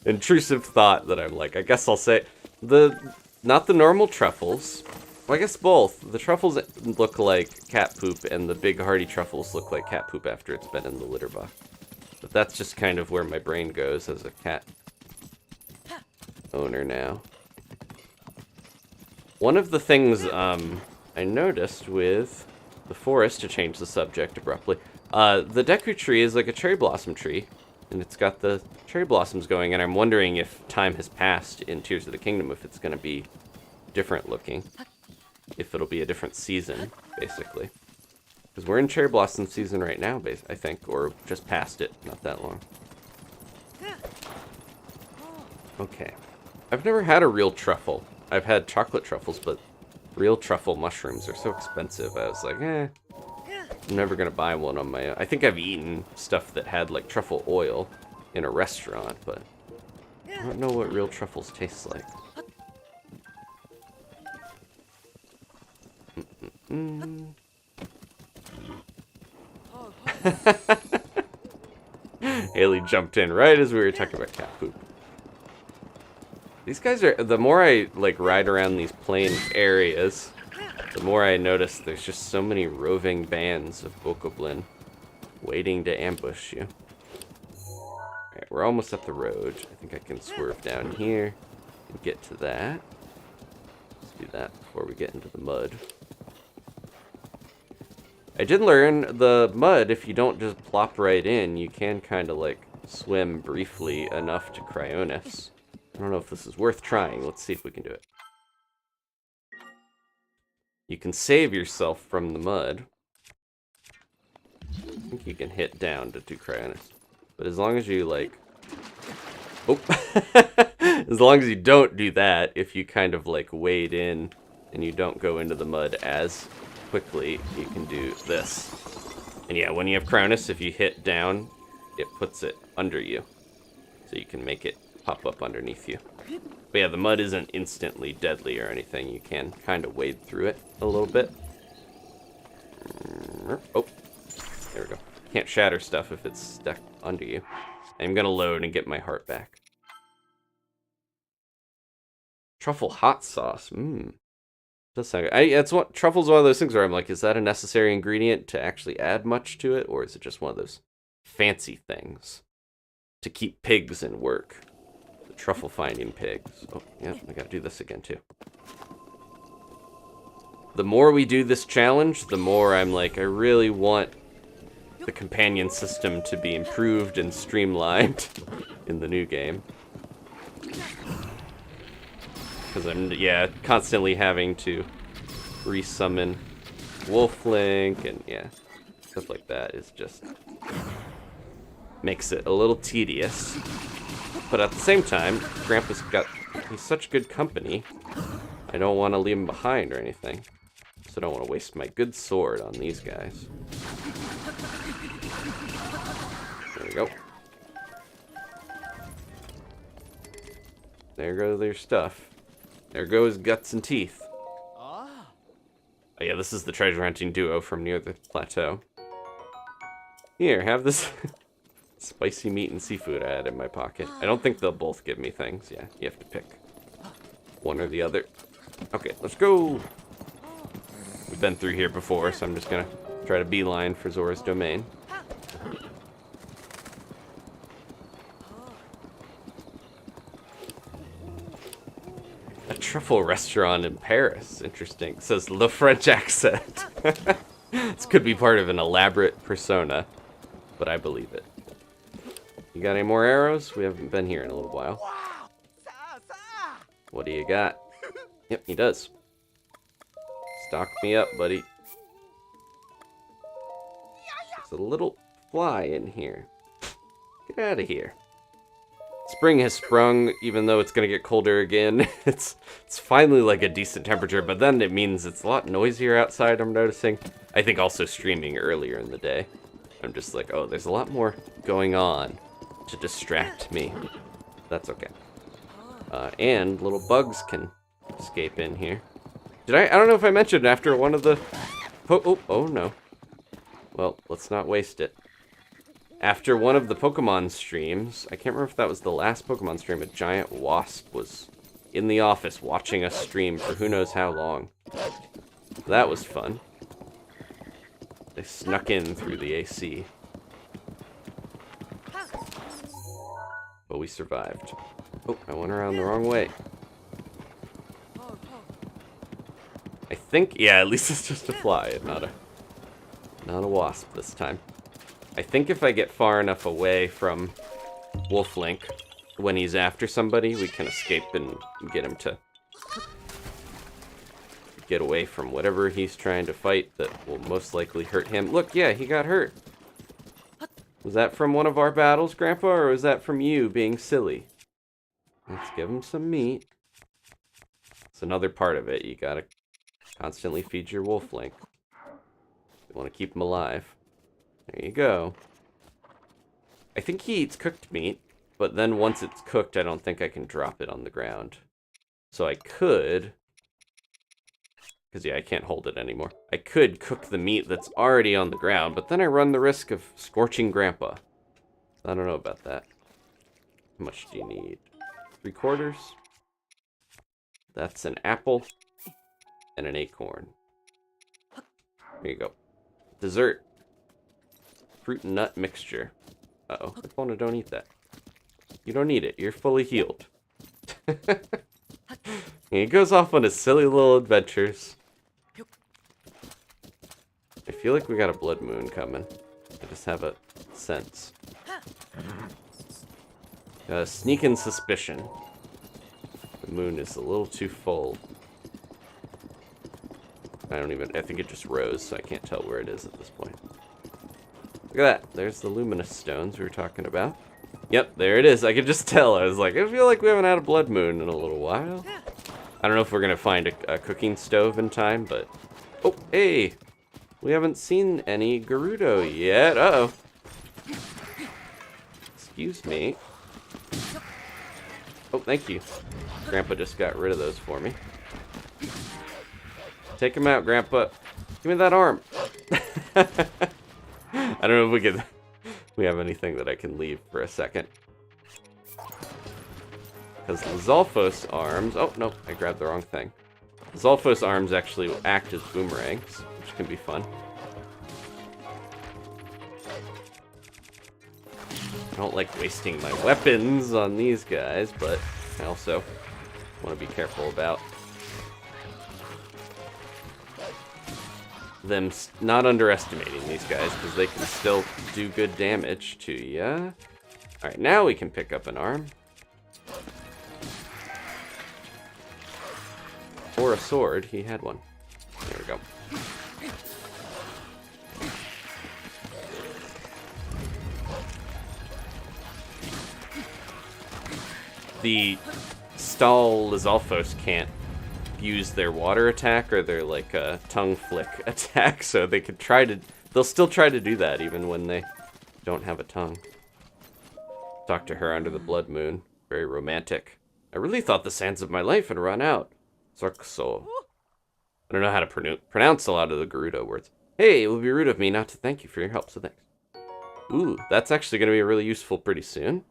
intrusive thought that I'm like, I guess I'll say... Not the normal truffles. Well, I guess both. The truffles look like cat poop, and the big hearty truffles look like cat poop after it's been in the litter box. But that's just kind of where my brain goes as a cat owner now. One of the things I noticed with the forest, to change the subject abruptly, the Deku tree is like a cherry blossom tree, and it's got the cherry blossoms going, and I'm wondering if time has passed in Tears of the Kingdom, if it's going to be different looking. If it'll be a different season, basically. Because we're in cherry blossom season right now, I think, or just past it, not that long. Okay. I've never had a real truffle. I've had chocolate truffles, but real truffle mushrooms are so expensive. I was like, I'm never going to buy one on my own. I think I've eaten stuff that had, like, truffle oil in a restaurant, but I don't know what real truffles taste like. Haley jumped in right as we were talking about cat poop. These guys are, the more I like ride around these plain areas, the more I notice there's just so many roving bands of bokoblin waiting to ambush you. Alright, we're almost at the road. I think I can swerve down here and get to that. do that before we get into the mud. I did learn the mud, if you don't just plop right in, you can kind of like swim briefly enough to Cryonis. I don't know if this is worth trying. Let's see if we can do it. You can save yourself from the mud. I think you can hit down to do Cryonis. But as long as you like... Oh! As long as you don't do that, if you kind of like wade in and you don't go into the mud as quickly, you can do this. And yeah, when you have Cryonis, if you hit down, it puts it under you. So you can make it pop up underneath you. But yeah, the mud isn't instantly deadly or anything. You can kind of wade through it a little bit. Oh, there we go. Can't shatter stuff if it's stuck under you. I'm gonna load and get my heart back. Truffle hot sauce. Does sound good. Truffle's one of those things where I'm like, is that a necessary ingredient to actually add much to it, or is it just one of those fancy things to keep pigs in work? The truffle finding pigs. Oh, yeah, I gotta do this again too. The more we do this challenge, the more I'm like, I really want the companion system to be improved and streamlined in the new game. Because I'm, yeah, constantly having to resummon Wolf Link and, yeah, stuff like that is just... makes it a little tedious. But at the same time, Grandpa's he's such good company. I don't want to leave him behind or anything. So I don't want to waste my good sword on these guys. There we go. There goes their stuff. There goes guts and teeth. Oh yeah, this is the treasure hunting duo from near the plateau. Here, have this spicy meat and seafood I had in my pocket. I don't think they'll both give me things. Yeah, you have to pick one or the other. Okay, let's go. We've been through here before, so I'm just gonna try to beeline for Zora's domain. A truffle restaurant in Paris. Interesting. It says Le French accent. This could be part of an elaborate persona, but I believe it. You got any more arrows? We haven't been here in a little while. What do you got? Yep, he does. Stock me up, buddy. There's a little fly in here. Get out of here. Spring has sprung, even though it's gonna get colder again. It's finally like a decent temperature, but then it means it's a lot noisier outside, I'm noticing. I think also streaming earlier in the day. I'm just like, oh, there's a lot more going on to distract me. That's okay. And little bugs can escape in here. I don't know if I mentioned after one of the... Oh no. Well, let's not waste it. After one of the Pokemon streams, I can't remember if that was the last Pokemon stream, a giant wasp was in the office watching us stream for who knows how long. That was fun. They snuck in through the AC. But we survived. Oh, I went around the wrong way. I think, yeah, at least it's just a fly and not a wasp this time. I think if I get far enough away from Wolf Link when he's after somebody, we can escape and get him to get away from whatever he's trying to fight that will most likely hurt him. Look, yeah, he got hurt. Was that from one of our battles, Grandpa, or was that from you being silly? Let's give him some meat. It's another part of it. You gotta constantly feed your Wolf Link. You want to keep him alive. There you go. I think he eats cooked meat, but then once it's cooked, I don't think I can drop it on the ground. So I could... Because, yeah, I can't hold it anymore. I could cook the meat that's already on the ground, but then I run the risk of scorching Grandpa. I don't know about that. How much do you need? 3/4? That's an apple and an acorn. There you go. Dessert. Fruit and nut mixture. Uh-oh. Epona, don't eat that. You don't need it. You're fully healed. He goes off on his silly little adventures. I feel like we got a blood moon coming. I just have a sense. A sneaking suspicion. The moon is a little too full. I think it just rose, so I can't tell where it is at this point. Look at that. There's the luminous stones we were talking about. Yep, there it is. I could just tell. I was like, I feel like we haven't had a blood moon in a little while. I don't know if we're going to find a cooking stove in time, but... Oh, hey! We haven't seen any Gerudo yet. Uh-oh. Excuse me. Oh, thank you. Grandpa just got rid of those for me. Take him out, Grandpa. Give me that arm. I don't know if we have anything that I can leave for a second. Because Lizalfos arms... Oh, no, I grabbed the wrong thing. Lizalfos arms actually act as boomerangs, which can be fun. I don't like wasting my weapons on these guys, but I also want to be careful about them not underestimating these guys, because they can still do good damage to ya. Alright, now we can pick up an arm. Or a sword. He had one. There we go. The stall Lizalfos can't use their water attack or their like tongue flick attack, so they could try to. They'll still try to do that even when they don't have a tongue. Talk to her under the blood moon. Very romantic. I really thought the sands of my life had run out. Zorkso. I don't know how to pronounce a lot of the Gerudo words. Hey, it would be rude of me not to thank you for your help, so thanks. Ooh, that's actually going to be really useful pretty soon.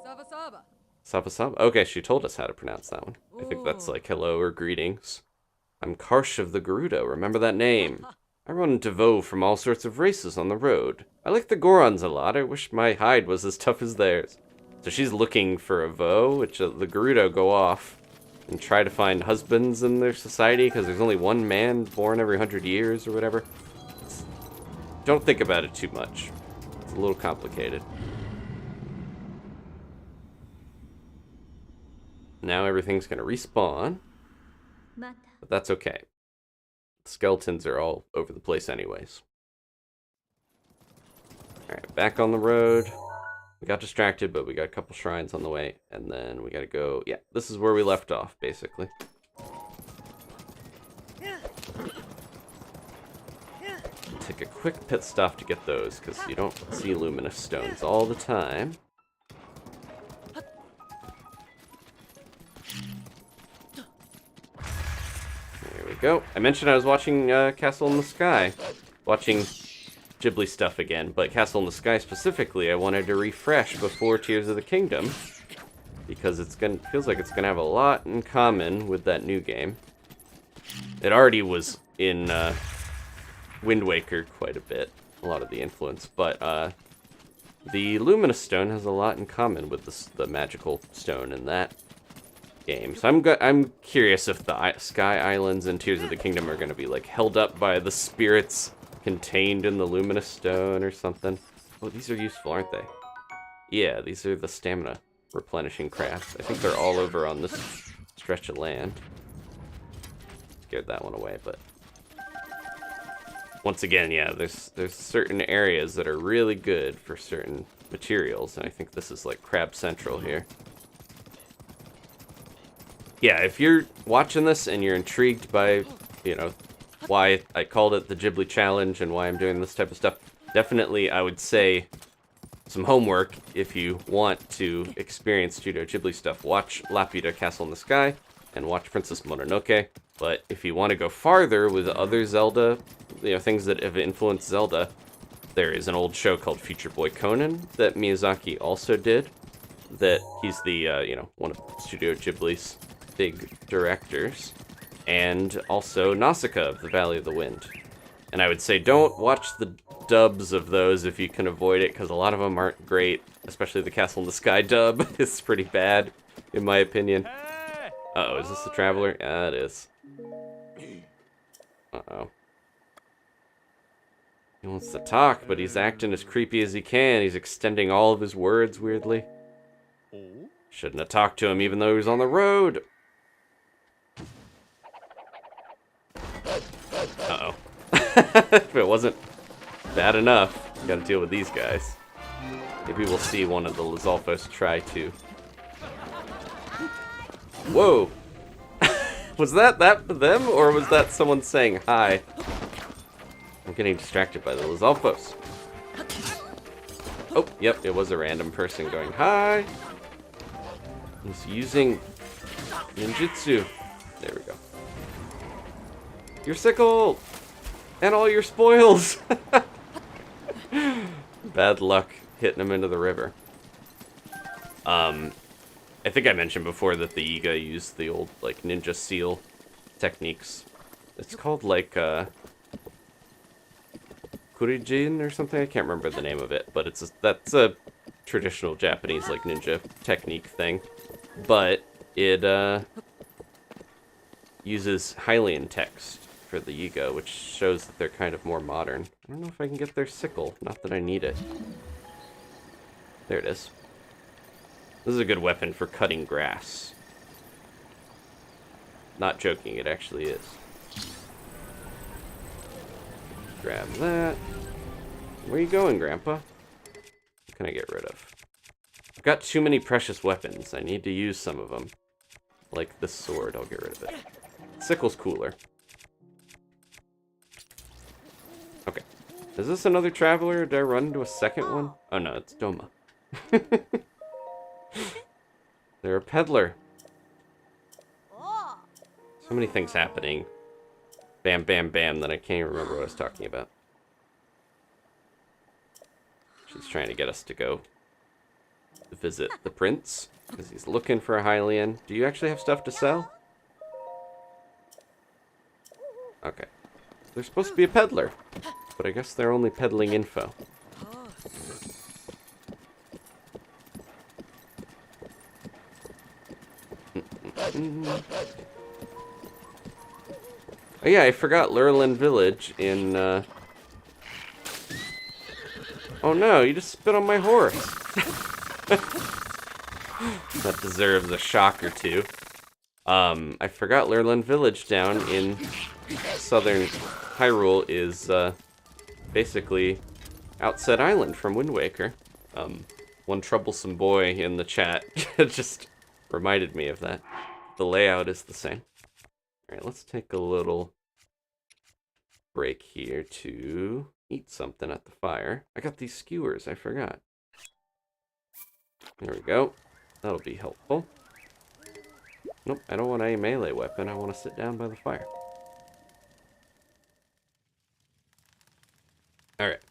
Saba Saba. Saba Saba. Okay, she told us how to pronounce that one. I think that's like hello or greetings. I'm Karsh of the Gerudo. Remember that name? I run into Vo from all sorts of races on the road. I like the Gorons a lot. I wish my hide was as tough as theirs. So she's looking for a Vo, which the Gerudo go off and try to find husbands in their society because there's only one man born every 100 years or whatever. Don't think about it too much. It's a little complicated. Now everything's going to respawn, but that's okay. The skeletons are all over the place anyways. Alright, back on the road. We got distracted, but we got a couple shrines on the way, and then we gotta go... Yeah, this is where we left off, basically. Take a quick pit stop to get those, because you don't see luminous stones all the time. There we go. I mentioned I was watching Castle in the Sky. Watching Ghibli stuff again, but Castle in the Sky specifically, I wanted to refresh before Tears of the Kingdom, because feels like it's gonna have a lot in common with that new game. It already was in Wind Waker quite a bit, a lot of the influence, but the Luminous Stone has a lot in common with the magical stone in that game. So I'm curious if the Sky Islands and Tears of the Kingdom are gonna be like held up by the spirits contained in the luminous stone or something. Oh, these are useful, aren't they? Yeah, these are the stamina replenishing crafts. I think they're all over on this stretch of land. Scared that one away, but once again, yeah, there's certain areas that are really good for certain materials, and I think this is like Crab Central here. Yeah, if you're watching this and you're intrigued by, you know, why I called it the Ghibli Challenge and why I'm doing this type of stuff, definitely I would say some homework if you want to experience Studio Ghibli stuff. Watch Laputa Castle in the Sky and watch Princess Mononoke. But if you want to go farther with other Zelda, you know, things that have influenced Zelda, there is an old show called Future Boy Conan that Miyazaki also did. That he's the, you know, one of Studio Ghibli's big directors. And also Nausicaa of the Valley of the Wind. And I would say don't watch the dubs of those if you can avoid it, because a lot of them aren't great, especially the Castle in the Sky dub is pretty bad, in my opinion. Uh-oh, is this the traveler? Yeah, it is. Uh-oh. He wants to talk, but he's acting as creepy as he can. He's extending all of his words weirdly. Shouldn't have talked to him even though he was on the road. Uh-oh. If it wasn't bad enough, you gotta deal with these guys. Maybe we'll see one of the Lizalfos try to. Whoa! Was that them, or was that someone saying hi? I'm getting distracted by the Lizalfos. Oh, yep, it was a random person going hi. He's using ninjutsu. There we go. Your sickle! And all your spoils! Bad luck hitting him into the river. I think I mentioned before that the Iga used the old, like, ninja seal techniques. It's called, like, Kurijin or something? I can't remember the name of it, but that's a traditional Japanese, like, ninja technique thing. But it, uses Hylian text for the Iga, which shows that they're kind of more modern. I don't know if I can get their sickle. Not that I need it. There it is. This is a good weapon for cutting grass. Not joking, it actually is. Grab that. Where are you going, Grandpa? What can I get rid of? I've got too many precious weapons. I need to use some of them. Like this sword, I'll get rid of it. Sickle's cooler. Okay. Is this another traveler? Did I run into a second one? Oh no, it's Doma. They're a peddler. So many things happening. Bam, bam, bam, that I can't even remember what I was talking about. She's trying to get us to go visit the prince, because he's looking for a Hylian. Do you actually have stuff to sell? Okay. They're supposed to be a peddler, but I guess they're only peddling info. Oh yeah, I forgot Lurelin Village in, Oh no, you just spit on my horse. That deserves a shock or two. I forgot Lurelin Village down in southern Hyrule is, basically Outset Island from Wind Waker. One troublesome boy in the chat just reminded me of that. The layout is the same. Alright, let's take a little break here to eat something at the fire. I got these skewers, I forgot. There we go. That'll be helpful. Nope, I don't want a melee weapon. I want to sit down by the fire. Alright.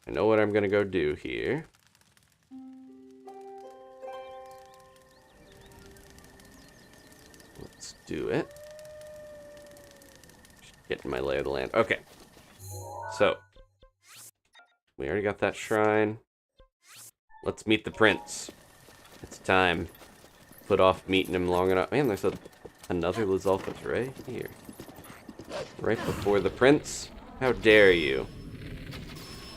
I know what I'm going to go do here. Let's do it. Getting my lay of the land. Okay. So, we already got that shrine. Let's meet the prince. It's time. Put off meeting him long enough. Man, there's another Lizalfos right here. Right before the prince. How dare you?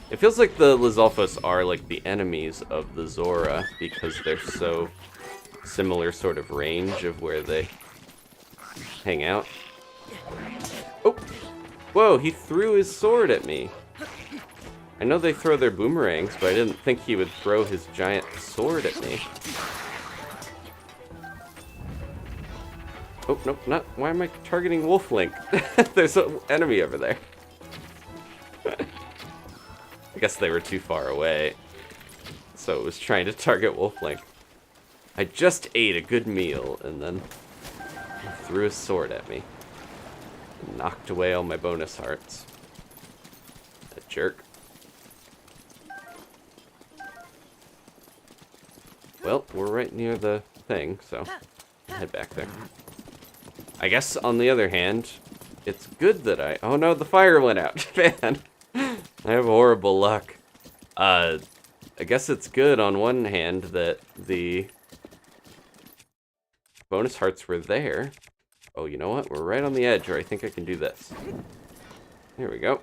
It feels like the Lizalfos are like the enemies of the Zora because they're so similar sort of range of where they hang out. Oh! Whoa, he threw his sword at me. I know they throw their boomerangs, but I didn't think he would throw his giant sword at me. Oh, nope, not. Why am I targeting Wolf Link? There's an enemy over there. I guess they were too far away, so it was trying to target Wolf Link. I just ate a good meal, and then he threw his sword at me. Knocked away all my bonus hearts. That jerk. Well, we're right near the thing, so I'll head back there. I guess, on the other hand, it's good that oh no, the fire went out. Man, I have horrible luck. I guess it's good on one hand that the bonus hearts were there. Oh, you know what? We're right on the edge, or I think I can do this. There we go.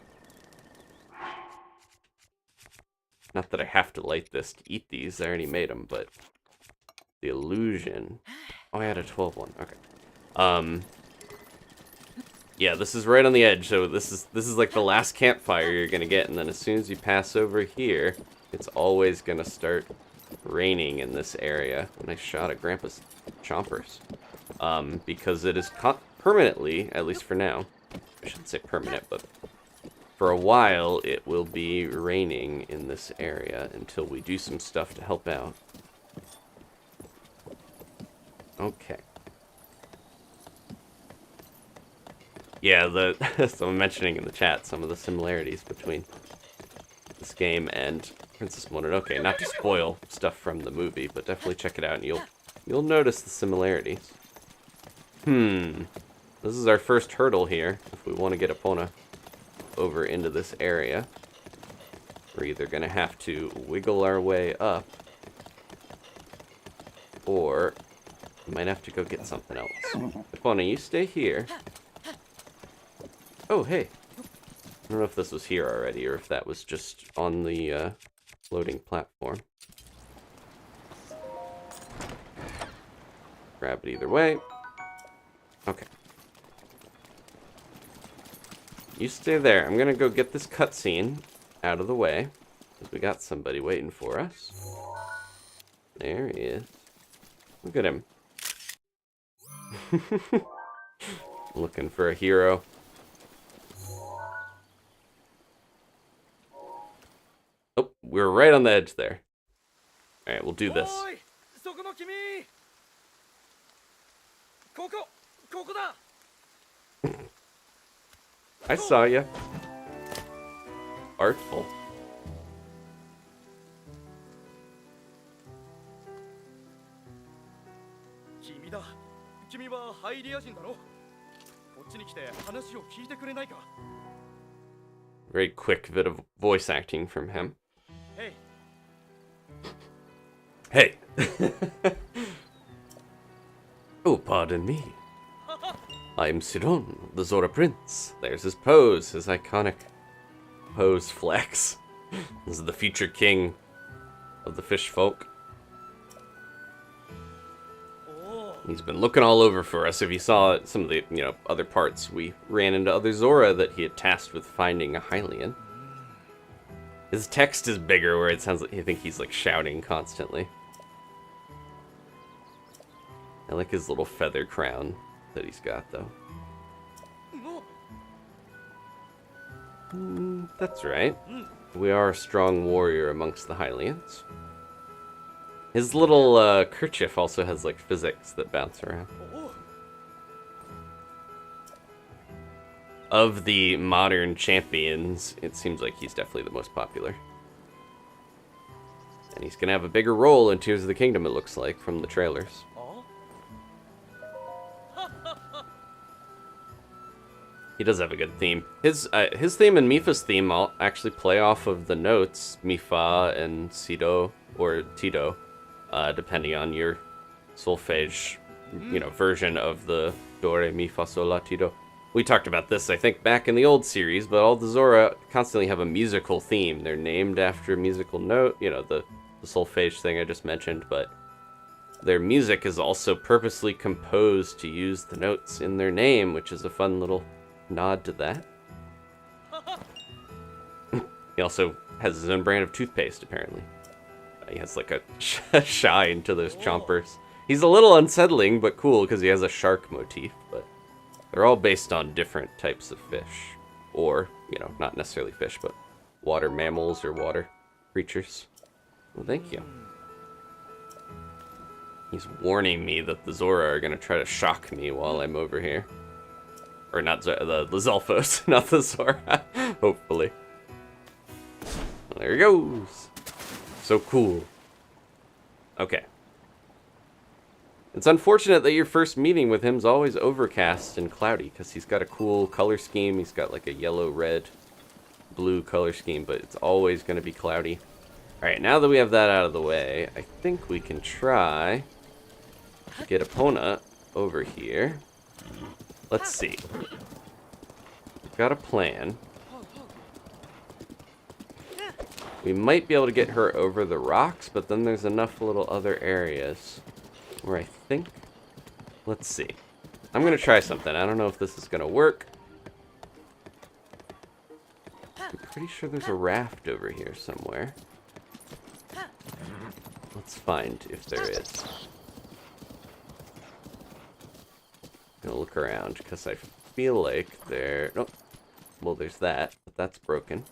Not that I have to light this to eat these. I already made them, but the illusion. Oh, I had a 12 one. Okay. Yeah, this is right on the edge. So this is like the last campfire you're gonna get, and then as soon as you pass over here, it's always gonna start raining in this area. Nice shot at Grandpa's chompers. Because it is permanently, at least for now. I shouldn't say permanent, but for a while it will be raining in this area until we do some stuff to help out. Okay. Yeah, someone mentioning in the chat some of the similarities between this game and Princess Mononoke. Not to spoil stuff from the movie, but definitely check it out and you'll notice the similarities. This is our first hurdle here. If we want to get Epona over into this area, we're either going to have to wiggle our way up, or we might have to go get something else. Epona, you stay here. Oh, hey. I don't know if this was here already, or if that was just on the floating platform. Grab it either way. Okay. You stay there. I'm gonna go get this cutscene out of the way, because we got somebody waiting for us. There he is. Look at him. Looking for a hero. Oh, we're right on the edge there. Alright, we'll do this. I saw ya. Artful. Very quick bit of voice acting from him. Hey. Oh, pardon me. I'm Sidon, the Zora Prince. There's his pose, his iconic pose flex. This is the future king of the fish folk. He's been looking all over for us. If you saw some of the, other parts, we ran into other Zora that he had tasked with finding a Hylian. His text is bigger, where it sounds like I think he's like shouting constantly. I like his little feather crown that he's got, though. That's right. We are a strong warrior amongst the Hylians. His little kerchief also has like physics that bounce around. Of the modern champions, it seems like he's definitely the most popular. And he's gonna have a bigger role in Tears of the Kingdom, it looks like, from the trailers. He does have a good theme. His theme and Mifa's theme all actually play off of the notes, Mifa and Sido, or Tido, depending on your solfege, version of the Do, Re, Mi, Fa, Sol, La, Ti, Do. We talked about this, I think, back in the old series, but all the Zora constantly have a musical theme. They're named after a musical note, the solfege thing I just mentioned, but their music is also purposely composed to use the notes in their name, which is a fun little nod to that. He also has his own brand of toothpaste, apparently. He has like a shine to those chompers. He's a little unsettling, but cool, because he has a shark motif, but they're all based on different types of fish. Or, not necessarily fish, but water mammals or water creatures. Well, thank you. He's warning me that the Zora are going to try to shock me while I'm over here. Or not the Zelfos, not the Zora, hopefully. Well, there he goes. So cool. Okay. It's unfortunate that your first meeting with him is always overcast and cloudy, because he's got a cool color scheme. He's got like a yellow, red, blue color scheme, but it's always going to be cloudy. Alright, now that we have that out of the way, I think we can try to get Epona over here. Let's see. We've got a plan. We might be able to get her over the rocks, but then there's enough little other areas where I think... Let's see. I'm going to try something. I don't know if this is going to work. I'm pretty sure there's a raft over here somewhere. Let's find if there is. I'm gonna look around because I feel like there... Oh, well, there's that, but that's broken.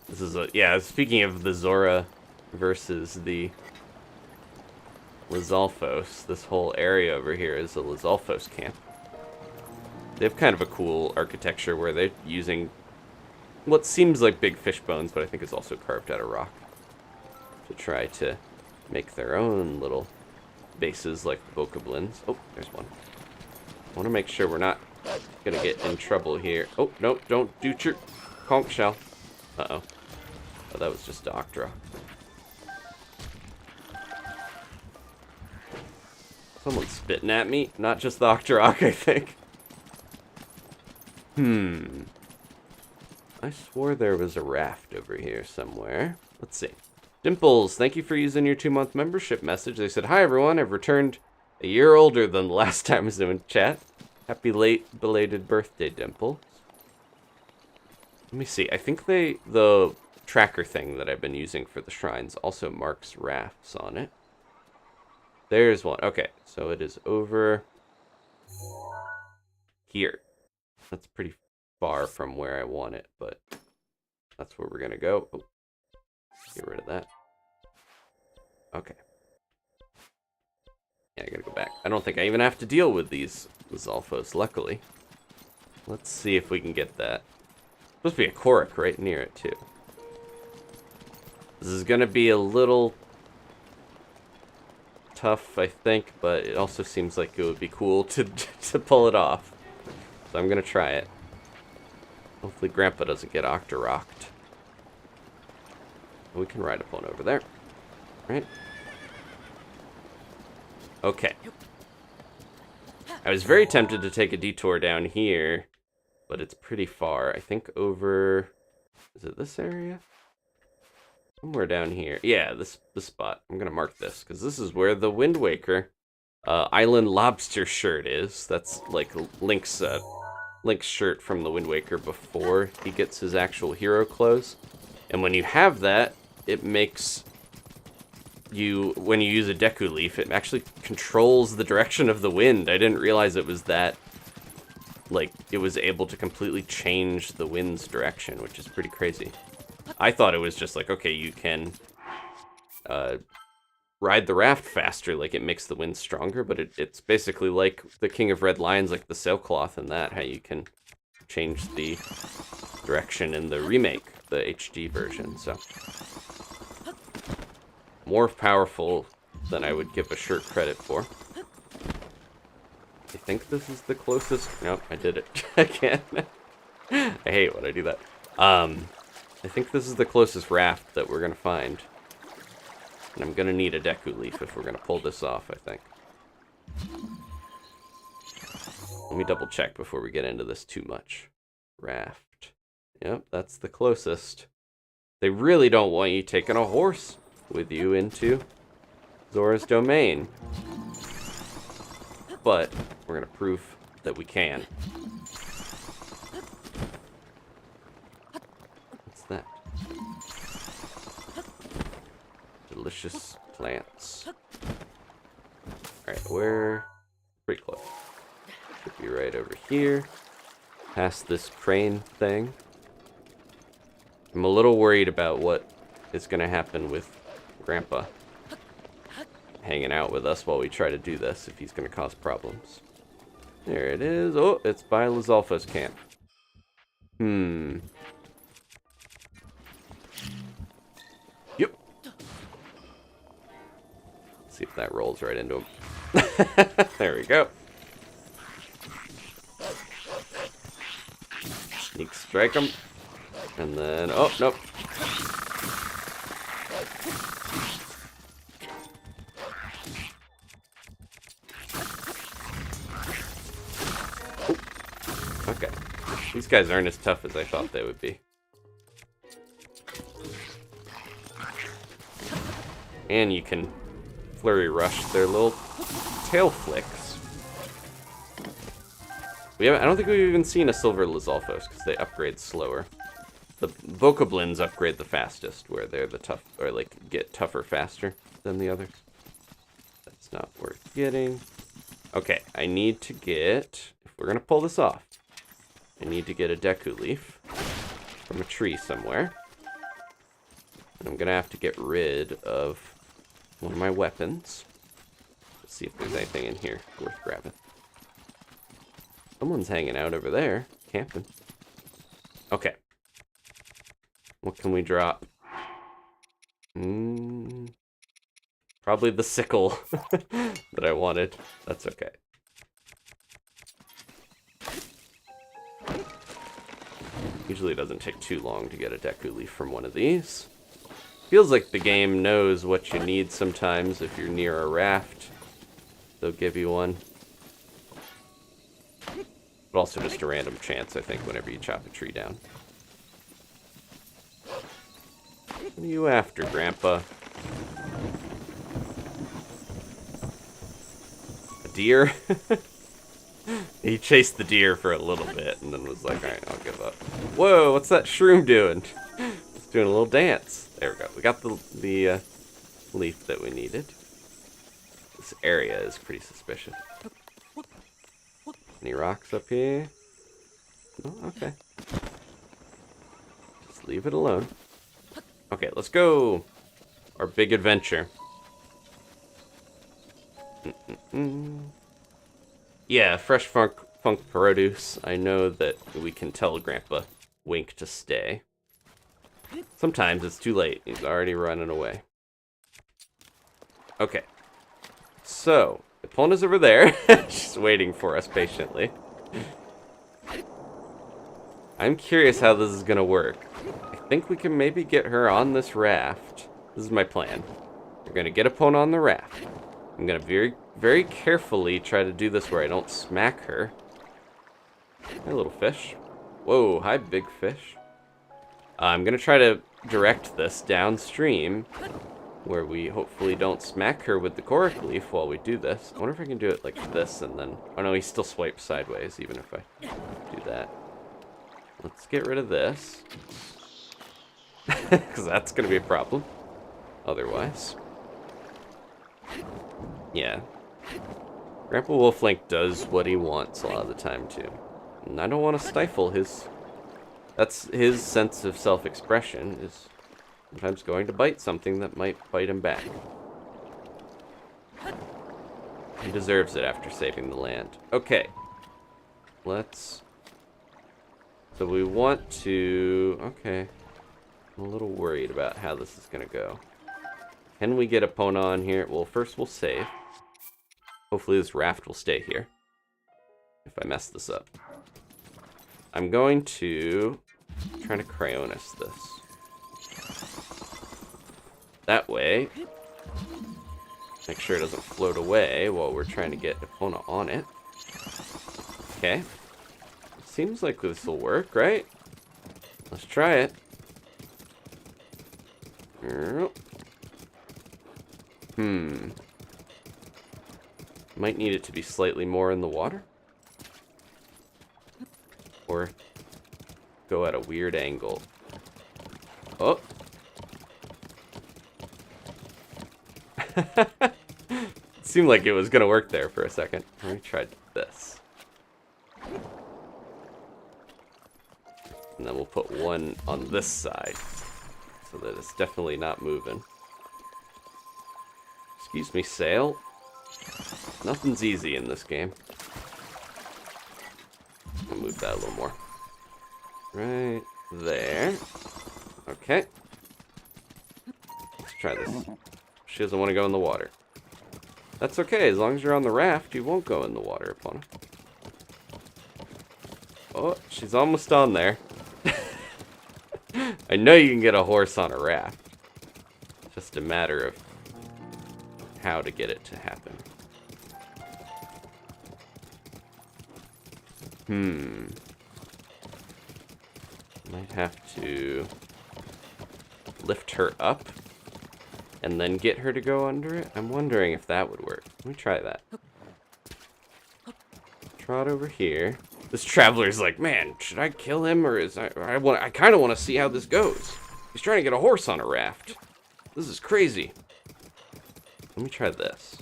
This is a... Yeah, speaking of the Zora versus the Lizalfos, this whole area over here is a Lizalfos camp. They have kind of a cool architecture where they're using what seems like big fish bones, but I think is also carved out of rock, to try to make their own little bases like the bokoblins. Oh, there's one. I want to make sure we're not going to get in trouble here. Oh, no, don't do your conch shell. Uh-oh. Oh, that was just Octorock. Someone's spitting at me. Not just the Octorock, I think. I swore there was a raft over here somewhere. Let's see. Dimples, thank you for using your 2-month membership message. They said, hi everyone, I've returned a year older than the last time I was in chat. Happy late belated birthday, Dimples. Let me see. I think the tracker thing that I've been using for the shrines also marks rafts on it. There's one. Okay, so it is over here. That's pretty far from where I want it, but that's where we're gonna go. Oh, get rid of that. Okay. Yeah, I gotta go back. I don't think I even have to deal with these Lizalfos, luckily. Let's see if we can get that. Supposed to be a Korok right near it, too. This is gonna be a little tough, I think, but it also seems like it would be cool to pull it off. So I'm gonna try it. Hopefully Grandpa doesn't get Octorocked. We can ride up on over there. Right? Okay. I was very tempted to take a detour down here, but it's pretty far. I think over... Is it this area? Somewhere down here. Yeah, this spot. I'm gonna mark this, because this is where the Wind Waker Island Lobster shirt is. That's like Link's shirt from the Wind Waker before he gets his actual hero clothes. And when you have that, it makes you, when you use a Deku Leaf, it actually controls the direction of the wind. I didn't realize it was that, like, it was able to completely change the wind's direction, which is pretty crazy. I thought it was just like, okay, you can ride the raft faster, like it makes the wind stronger, but it's basically like the King of Red Lions, like the sailcloth and that, how you can change the direction in the remake, the HD version, so. More powerful than I would give a shirt credit for. I think this is the closest... Nope, I did it again. I hate when I do that. I think this is the closest raft that we're going to find. And I'm going to need a Deku Leaf if we're going to pull this off, I think. Let me double check before we get into this too much. Raft. Yep, that's the closest. They really don't want you taking a horse with you into Zora's domain. But we're going to prove that we can. What's that? Delicious plants. Alright, we're pretty close. Should be right over here. Past this crane thing. I'm a little worried about what is going to happen with Grandpa hanging out with us while we try to do this, if he's going to cause problems. There it is. Oh, it's by Lizalfos camp. Yep. Let's see if that rolls right into him. There we go. Sneak strike him. And then, oh, nope. Okay. These guys aren't as tough as I thought they would be. And you can flurry rush their little tail flicks. I don't think we've even seen a silver Lizalfos because they upgrade slower. The Vocablins upgrade the fastest, where they're the tough, or like get tougher faster than the others. That's not worth getting. Okay, I need to get, if we're gonna pull this off, I need to get a Deku Leaf from a tree somewhere. And I'm gonna have to get rid of one of my weapons. Let's see if there's anything in here worth grabbing. Someone's hanging out over there, camping. Okay. What can we drop? Probably the sickle that I wanted. That's okay. Usually it doesn't take too long to get a Deku Leaf from one of these. Feels like the game knows what you need sometimes. If you're near a raft, they'll give you one. But also just a random chance, I think, whenever you chop a tree down. What are you after, Grandpa? A deer? He chased the deer for a little bit and then was like, alright, I'll give up. Whoa, what's that shroom doing? It's doing a little dance. There we go. We got the leaf that we needed. This area is pretty suspicious. Any rocks up here? Oh, okay. Just leave it alone. Okay, let's go. Our big adventure. Yeah, fresh funk produce. I know that we can tell Grandpa Wink to stay. Sometimes it's too late. He's already running away. Okay. So, Epona's over there. She's waiting for us patiently. I'm curious how this is going to work. I think we can maybe get her on this raft. This is my plan. We're going to get Epona on the raft. I'm going to very, very carefully try to do this where I don't smack her. Hi, little fish. Whoa, hi, big fish. I'm going to try to direct this downstream where we hopefully don't smack her with the Korok Leaf while we do this. I wonder if I can do it like this and then... Oh no, he still swipes sideways even if I do that. Let's get rid of this. Because that's going to be a problem. Otherwise. Yeah. Grandpa Wolf Link does what he wants a lot of the time too. And I don't want to stifle his... That's his sense of self-expression, is sometimes going to bite something that might bite him back. He deserves it after saving the land. Okay. Let's... So we want to... Okay. I'm a little worried about how this is going to go. Can we get Epona on here? Well, first we'll save. Hopefully this raft will stay here. If I mess this up. I'm going to... try to Crayonus this. That way, make sure it doesn't float away while we're trying to get Epona on it. Okay. Seems like this will work, right? Let's try it. Might need it to be slightly more in the water. Or go at a weird angle. Oh! It seemed like it was gonna work there for a second. Let me try this. And then we'll put one on this side. So that it's definitely not moving. Excuse me, sail. Nothing's easy in this game. I'll move that a little more. Right there. Okay. Let's try this. She doesn't want to go in the water. That's okay, as long as you're on the raft, you won't go in the water, Epona. Oh, she's almost on there. I know you can get a horse on a raft. It's just a matter of how to get it to happen. Might have to lift her up and then get her to go under it. I'm wondering if that would work. Let me try that. Trot over here. This traveler's like, man, should I kill him or is I kind of want to see how this goes. He's trying to get a horse on a raft. This is crazy. Let me try this.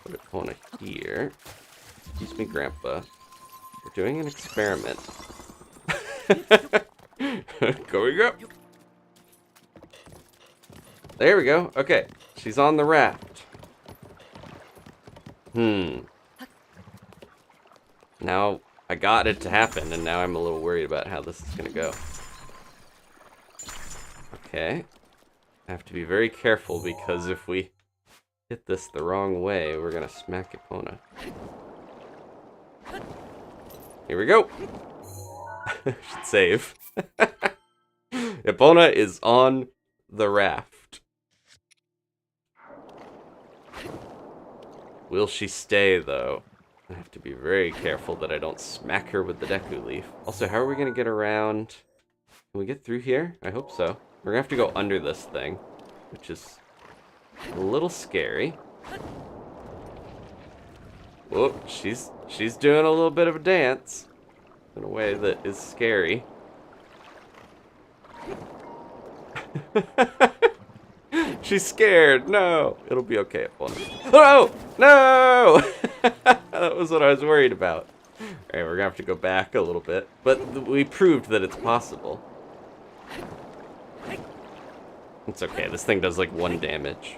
Put Epona here. Excuse me, Grandpa. We're doing an experiment. Going up. There we go. Okay, she's on the raft. Now I got it to happen, and now I'm a little worried about how this is gonna go. Okay. I have to be very careful because if we hit this the wrong way, we're gonna smack Epona. Here we go. Should save. Epona is on the raft. Will she stay, though? I have to be very careful that I don't smack her with the Deku Leaf. Also, how are we gonna get around? Can we get through here? I hope so. We're gonna have to go under this thing, which is a little scary. Whoop, she's doing a little bit of a dance in a way that is scary. She's scared. No, it'll be okay. Oh no! That was what I was worried about. All right, we're gonna have to go back a little bit, but we proved that it's possible. It's okay. This thing does like 1 damage.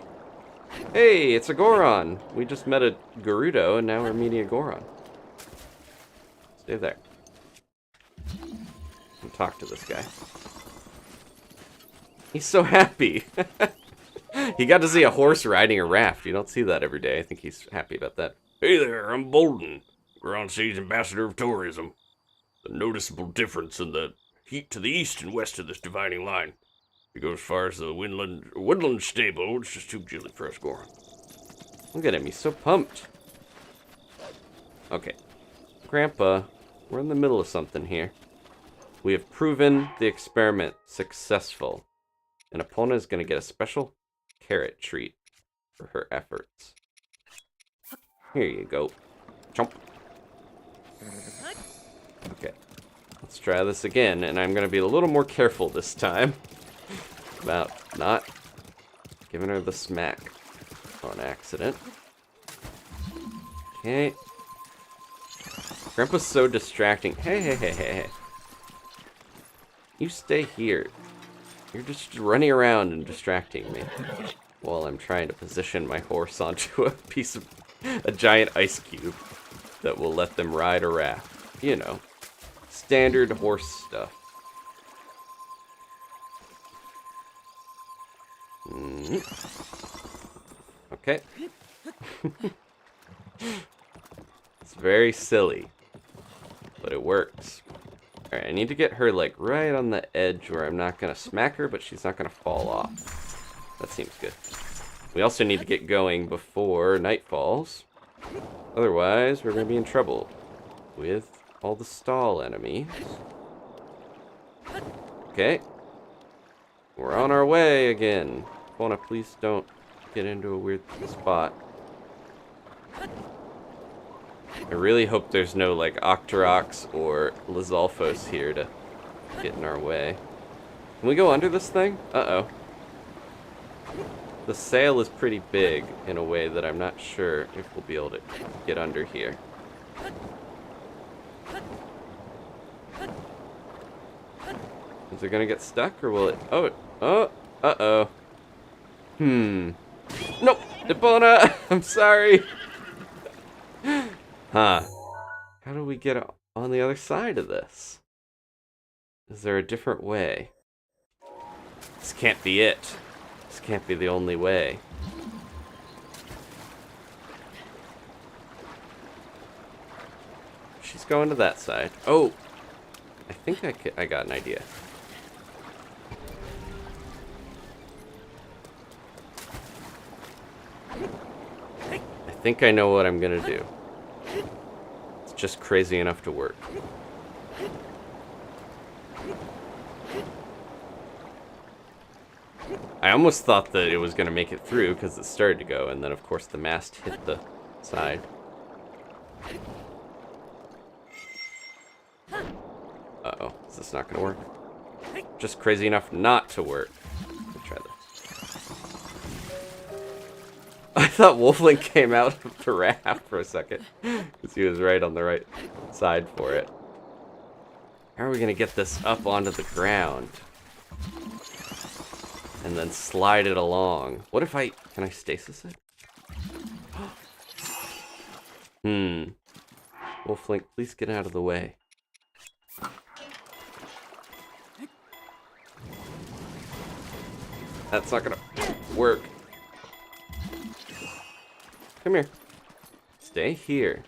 Hey, it's a Goron. We just met a Gerudo, and now we're meeting a Goron. Stay there. And talk to this guy. He's so happy. He got to see a horse riding a raft. You don't see that every day. I think he's happy about that. Hey there, I'm Bolden, Grand Sea's ambassador of tourism. The noticeable difference in the heat to the east and west of this dividing line. If you go as far as the woodland stable, it's just too chilly for us, Goron. Look at him, he's so pumped. Okay. Grandpa, we're in the middle of something here. We have proven the experiment successful. And Epona is going to get a special carrot treat for her efforts. Here you go. Chomp. Okay. Let's try this again, and I'm going to be a little more careful this time about not giving her the smack on accident. Okay. Grandpa's so distracting. Hey. You stay here. You're just running around and distracting me while I'm trying to position my horse onto a giant ice cube that will let them ride a raft. You know, standard horse stuff. Okay. It's very silly, but it works. Alright, I need to get her, like, right on the edge where I'm not going to smack her, but she's not going to fall off. That seems good. We also need to get going before night falls. Otherwise, we're going to be in trouble with all the stall enemies. Okay. We're on our way again. Epona, please don't get into a weird spot. I really hope there's no, like, Octoroks or Lizalfos here to get in our way. Can we go under this thing? Uh-oh. The sail is pretty big in a way that I'm not sure if we'll be able to get under here. Is it gonna get stuck, or will it... Oh, uh-oh. Nope, Epona, I'm sorry. Huh. How do we get on the other side of this? Is there a different way? This can't be it. This can't be the only way. She's going to that side. Oh! I think I got an idea. I think I know what I'm gonna do. It's just crazy enough to work. I almost thought that it was going to make it through because it started to go, and then of course the mast hit the side. Uh-oh, is this not going to work? Just crazy enough not to work. Let me try this. I thought Wolf Link came out of the raft for a second, because he was right on the right side for it. How are we going to get this up onto the ground? And then slide it along. What if can I stasis it? Wolf Link, please get out of the way. That's not gonna work. Come here. Stay here.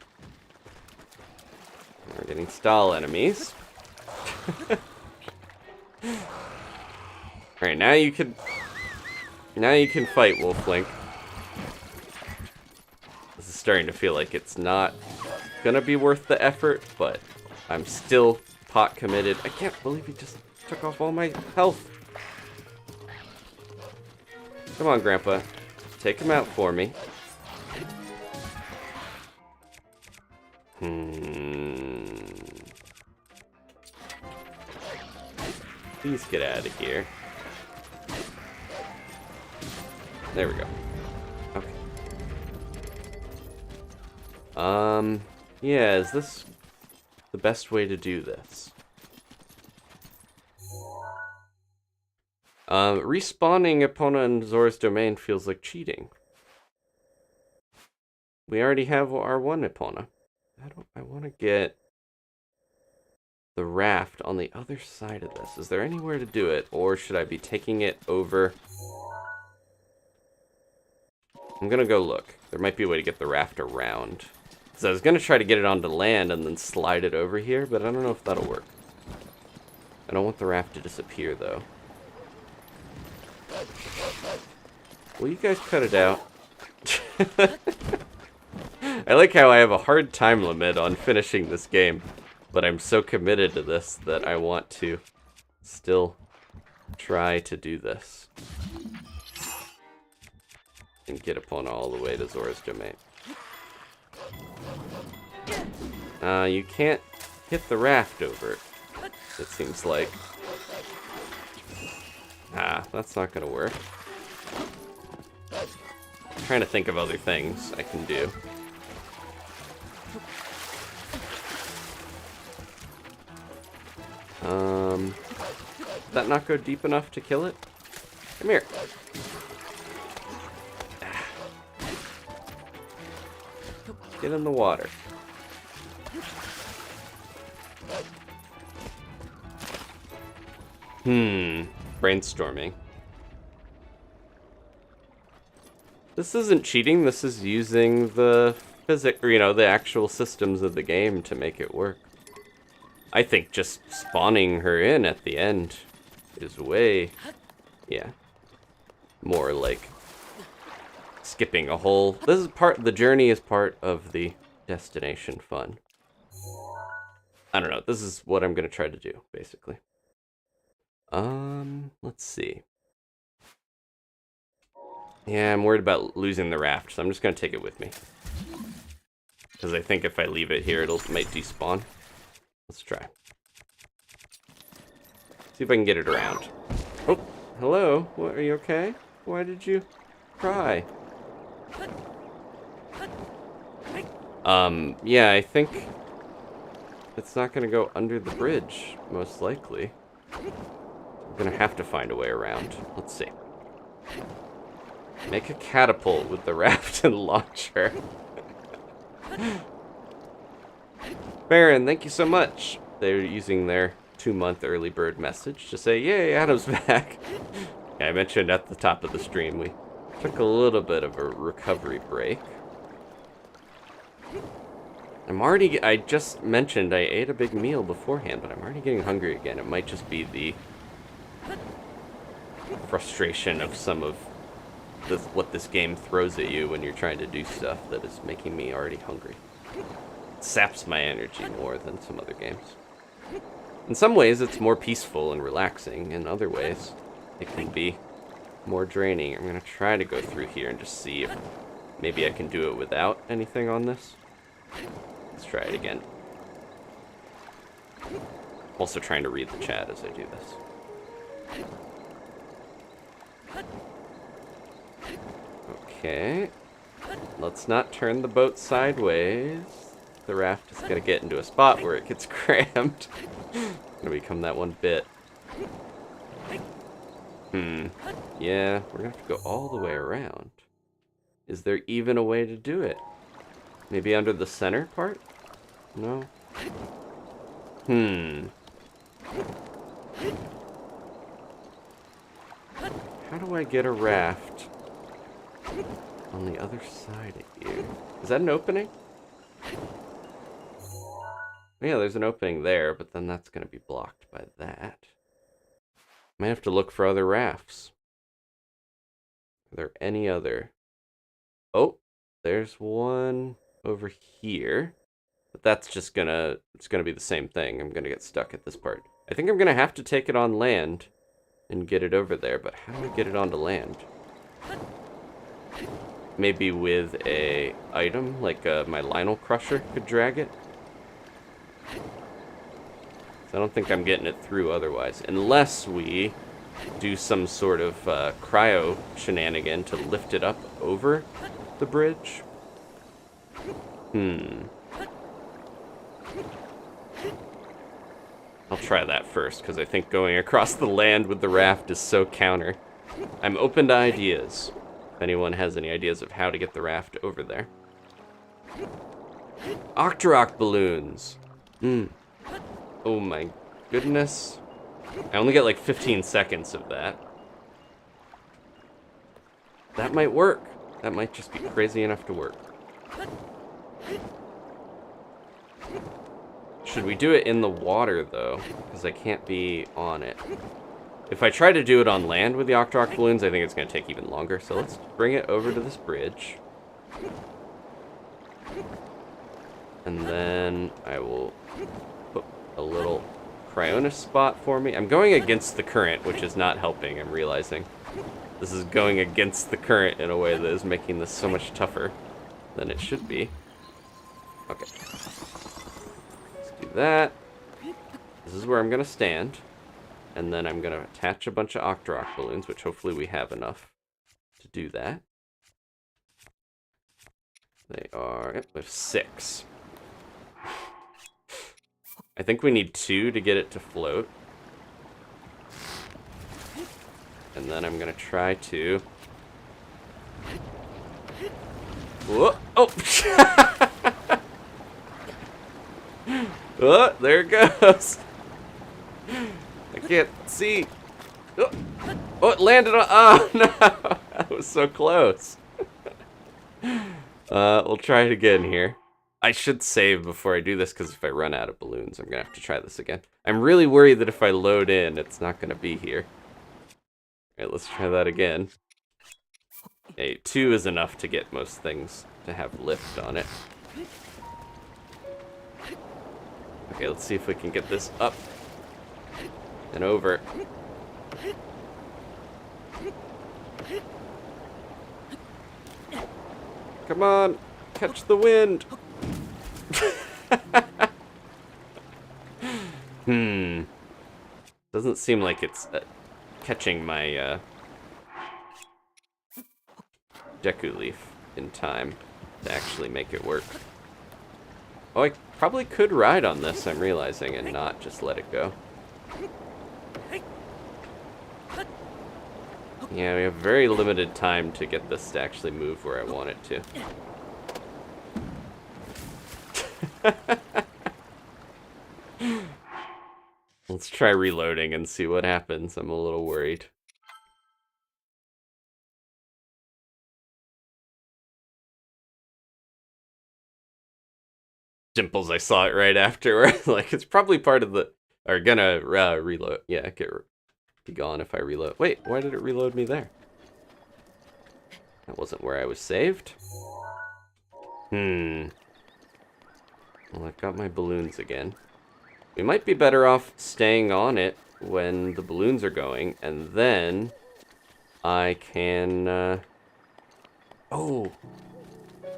We're getting stall enemies. Alright, now you can fight, Wolf Link. This is starting to feel like it's not gonna be worth the effort, but I'm still pot committed. I can't believe he just took off all my health. Come on, Grandpa. Take him out for me. Please get out of here. There we go. Okay. Yeah, is this the best way to do this? Respawning Epona in Zora's domain feels like cheating. We already have our one Epona. I want to get the raft on the other side of this. Is there anywhere to do it, or should I be taking it over? I'm gonna go look. There might be a way to get the raft around. So I was gonna try to get it onto land and then slide it over here, but I don't know if that'll work. I don't want the raft to disappear, though. Will you guys cut it out? I like how I have a hard time limit on finishing this game, but I'm so committed to this that I want to still try to do this. And get Epona all the way to Zora's domain. You can't hit the raft over it seems like. That's not gonna work. I'm trying to think of other things I can do. Did that not go deep enough to kill it? Come here. Get in the water. Brainstorming. This isn't cheating, this is using the the actual systems of the game to make it work. I think just spawning her in at the end is way, more like skipping a whole. The journey is part of the destination fun. I don't know, this is what I'm gonna try to do, basically. Let's see. Yeah, I'm worried about losing the raft, so I'm just gonna take it with me. Because I think if I leave it here, might despawn. Let's try. See if I can get it around. Oh, hello. What, are you okay? Why did you cry? Yeah, I think it's not gonna go under the bridge, most likely. I'm gonna have to find a way around. Let's see. Make a catapult with the raft and launch her. Baron, thank you so much. They're using their 2-month early bird message to say, yay, Adam's back. I mentioned at the top of the stream, we took a little bit of a recovery break. I just mentioned I ate a big meal beforehand, but I'm already getting hungry again. It might just be the frustration of some of what this game throws at you when you're trying to do stuff that is making me already hungry. It saps my energy more than some other games. In some ways, it's more peaceful and relaxing. In other ways, it can be more draining. I'm going to try to go through here and just see if maybe I can do it without anything on this. Let's try it again. Also trying to read the chat as I do this. Okay. Let's not turn the boat sideways. The raft is going to get into a spot where it gets crammed. Going to become that one bit. Yeah, we're going to have to go all the way around. Is there even a way to do it? Maybe under the center part? No? How do I get a raft on the other side of here? Is that an opening? Yeah, there's an opening there, but then that's going to be blocked by that. Might have to look for other rafts. Are there any other? Oh, there's one over here. But that's just it's gonna be the same thing. I'm gonna get stuck at this part. I think I'm gonna have to take it on land and get it over there, but how do I get it onto land? Maybe with a item, like my Lionel Crusher could drag it? So I don't think I'm getting it through otherwise, unless we do some sort of cryo shenanigan to lift it up over the bridge. I'll try that first, because I think going across the land with the raft is so counter. I'm open to ideas. If anyone has any ideas of how to get the raft over there. Octorok balloons. Oh my goodness. I only get like 15 seconds of that. That might work. That might just be crazy enough to work. Should we do it in the water, though? Because I can't be on it. If I try to do it on land with the Octorok balloons, I think it's going to take even longer. So let's bring it over to this bridge. And then I will put a little Cryonis spot for me. I'm going against the current, which is not helping, I'm realizing. This is going against the current in a way that is making this so much tougher than it should be. Okay. That. This is where I'm gonna stand, and then I'm gonna attach a bunch of Octorok balloons, which hopefully we have enough to do that. They are, yep, we have 6. I think we need 2 to get it to float. And then I'm gonna try to. Whoa! Oh! Oh, there it goes. I can't see. Oh, it landed on. Oh, no. That was so close. We'll try it again here. I should save before I do this, because if I run out of balloons, I'm going to have to try this again. I'm really worried that if I load in, it's not going to be here. All right, let's try that again. Okay, 2 is enough to get most things to have lift on it. Okay, let's see if we can get this up and over. Come on, catch the wind. Doesn't seem like it's catching my Deku Leaf in time to actually make it work. Oh, I probably could ride on this, I'm realizing, and not just let it go. Yeah, we have very limited time to get this to actually move where I want it to. Let's try reloading and see what happens. I'm a little worried. Dimples, I saw it right after. Like, it's probably part of the... Or gonna reload. Yeah, be gone if I reload. Wait, why did it reload me there? That wasn't where I was saved. Well, I've got my balloons again. We might be better off staying on it when the balloons are going, and then I can, oh.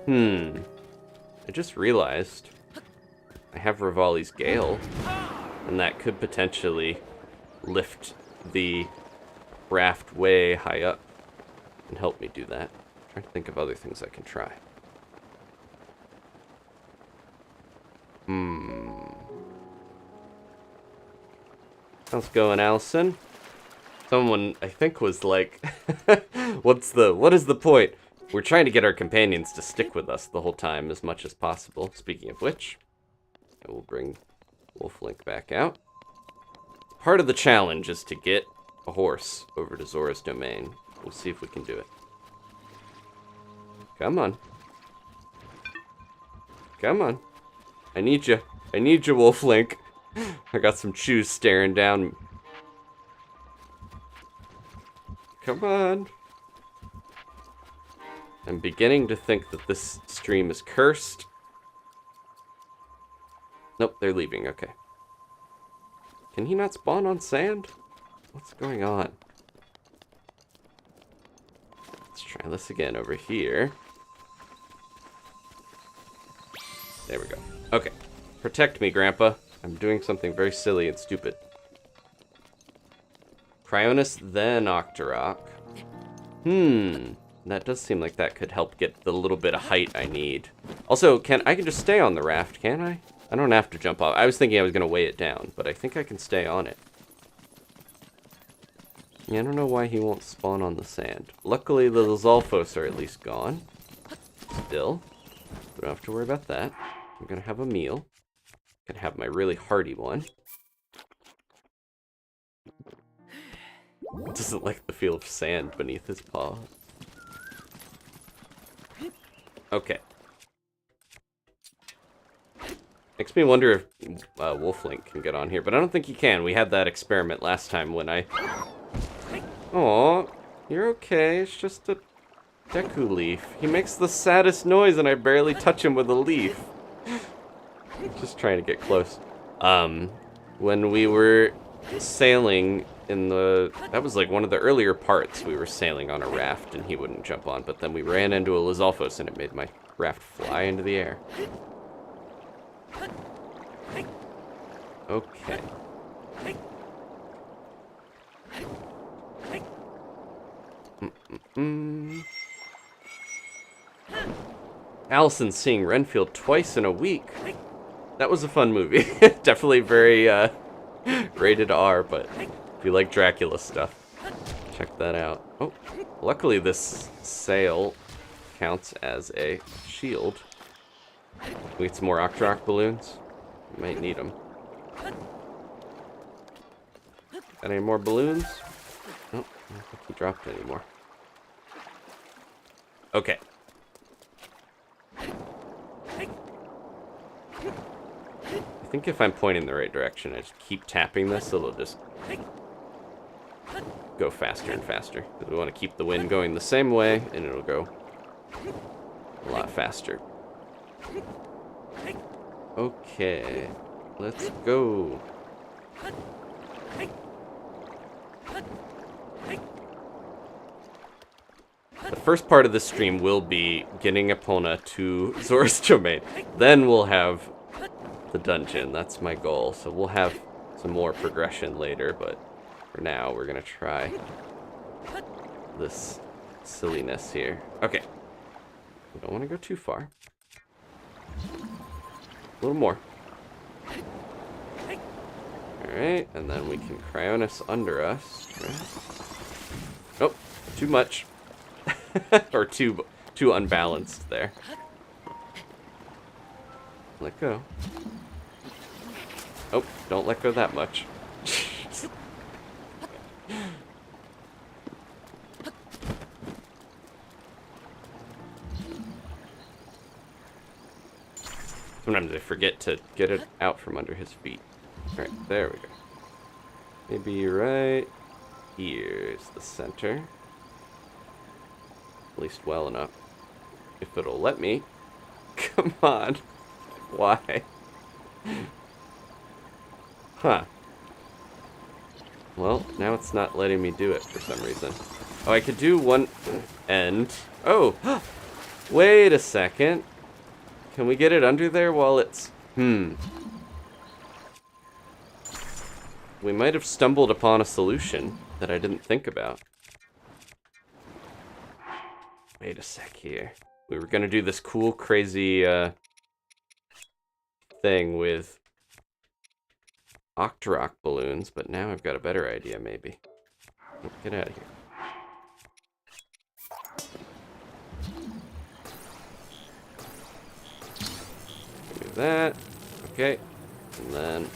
I just realized I have Rivali's Gale, and that could potentially lift the raft way high up and help me do that. I'm trying to think of other things I can try. How's it going, Allison? Someone, I think, was like, what is the point? We're trying to get our companions to stick with us the whole time as much as possible. Speaking of which, I will bring Wolf Link back out. Part of the challenge is to get a horse over to Zora's domain. We'll see if we can do it. Come on. Come on. I need you. I need you, Wolf Link. I got some chews staring down. Come on. I'm beginning to think that this stream is cursed. Nope, they're leaving. Okay. Can he not spawn on sand? What's going on? Let's try this again over here. There we go. Okay. Protect me, Grandpa. I'm doing something very silly and stupid. Cryonis, then Octorok. That does seem like that could help get the little bit of height I need. Also, I can just stay on the raft, can't I? I don't have to jump off. I was thinking I was going to weigh it down, but I think I can stay on it. Yeah, I don't know why he won't spawn on the sand. Luckily, the Lizalfos are at least gone. Still. We don't have to worry about that. I'm going to have a meal. I'm going to have my really hearty one. Doesn't like the feel of sand beneath his paw. Okay. Makes me wonder if Wolf Link can get on here, but I don't think he can. We had that experiment last time when I... Aw, you're okay. It's just a Deku leaf. He makes the saddest noise and I barely touch him with a leaf. Just trying to get close. When we were sailing in the... That was like one of the earlier parts. We were sailing on a raft and he wouldn't jump on, but then we ran into a Lizalfos and it made my raft fly into the air. Okay. Allison's seeing Renfield twice in a week. That was a fun movie. Definitely very rated R, but if you like Dracula stuff, check that out. Oh, luckily this sail counts as a shield. We get some more Octorok balloons. We might need them. Got any more balloons? Oh, I don't think he dropped any more. Okay. I think if I'm pointing the right direction, I just keep tapping this, it'll just go faster and faster. Because we want to keep the wind going the same way, and it'll go a lot faster. Okay, let's go. The first part of this stream will be getting Epona to Zora's domain. Then we'll have the dungeon. That's my goal. So we'll have some more progression later, but for now we're gonna try this silliness here. Okay. We don't want to go too far. A little more. Alright, and then we can Cryonis under us. Right? Oh, too much. Or too unbalanced there. Let go. Oh, don't let go that much. Sometimes I forget to get it out from under his feet. Alright, there we go. Maybe right here's the center. At least well enough. If it'll let me. Come on. Why? Huh. Well, now it's not letting me do it for some reason. Oh, I could do one end. Oh! Wait a second. Can we get it under there while it's... We might have stumbled upon a solution that I didn't think about. Wait a sec here. We were gonna do this cool, crazy, thing with Octorok balloons, but now I've got a better idea, maybe. Get out of here. Do that. Okay. And then...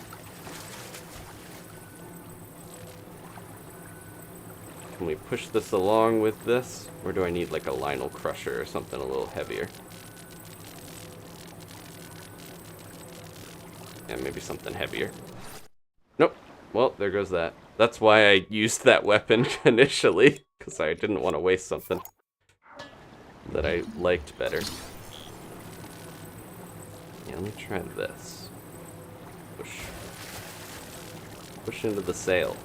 Can we push this along with this? Or do I need like a Lionel Crusher or something a little heavier? Yeah, maybe something heavier. Nope. Well, there goes that. That's why I used that weapon initially, because I didn't want to waste something that I liked better. Yeah, let me try this. Push. Push into the sail.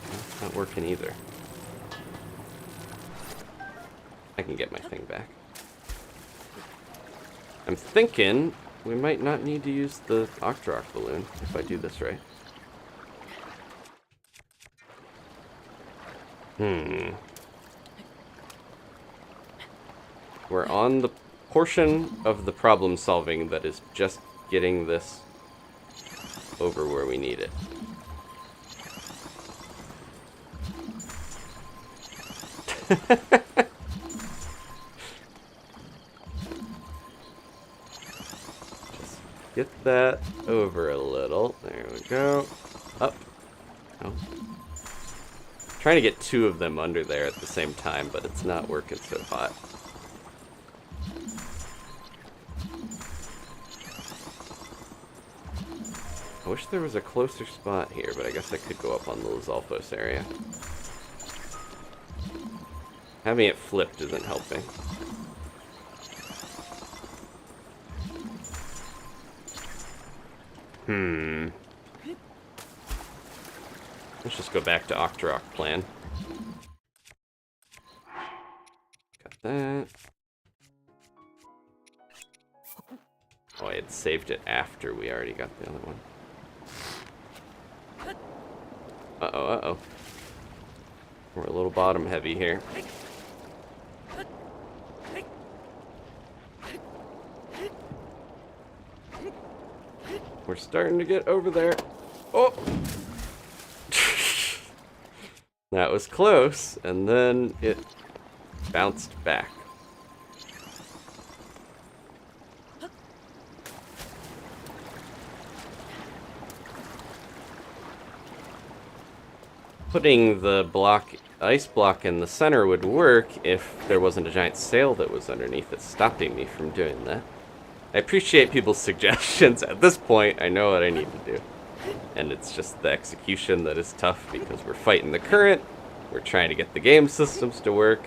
That's not working either. I can get my thing back. I'm thinking we might not need to use the Octorok balloon if I do this right. We're on the portion of the problem solving that is just getting this over where we need it. Just get that over a little. There we go. Up. Oh. Trying to get two of them under there at the same time, but it's not working so hot. I wish there was a closer spot here, but I guess I could go up on the Lizalfos area. Having it flipped isn't helping. Let's just go back to Octorok plan. Got that. Oh, I had saved it after we already got the other one. Uh-oh, uh-oh. We're a little bottom heavy here. We're starting to get over there. Oh! That was close, and then it bounced back. Putting the ice block in the center would work if there wasn't a giant sail that was underneath it stopping me from doing that. I appreciate people's suggestions. At this point, I know what I need to do. And it's just the execution that is tough because we're fighting the current. We're trying to get the game systems to work.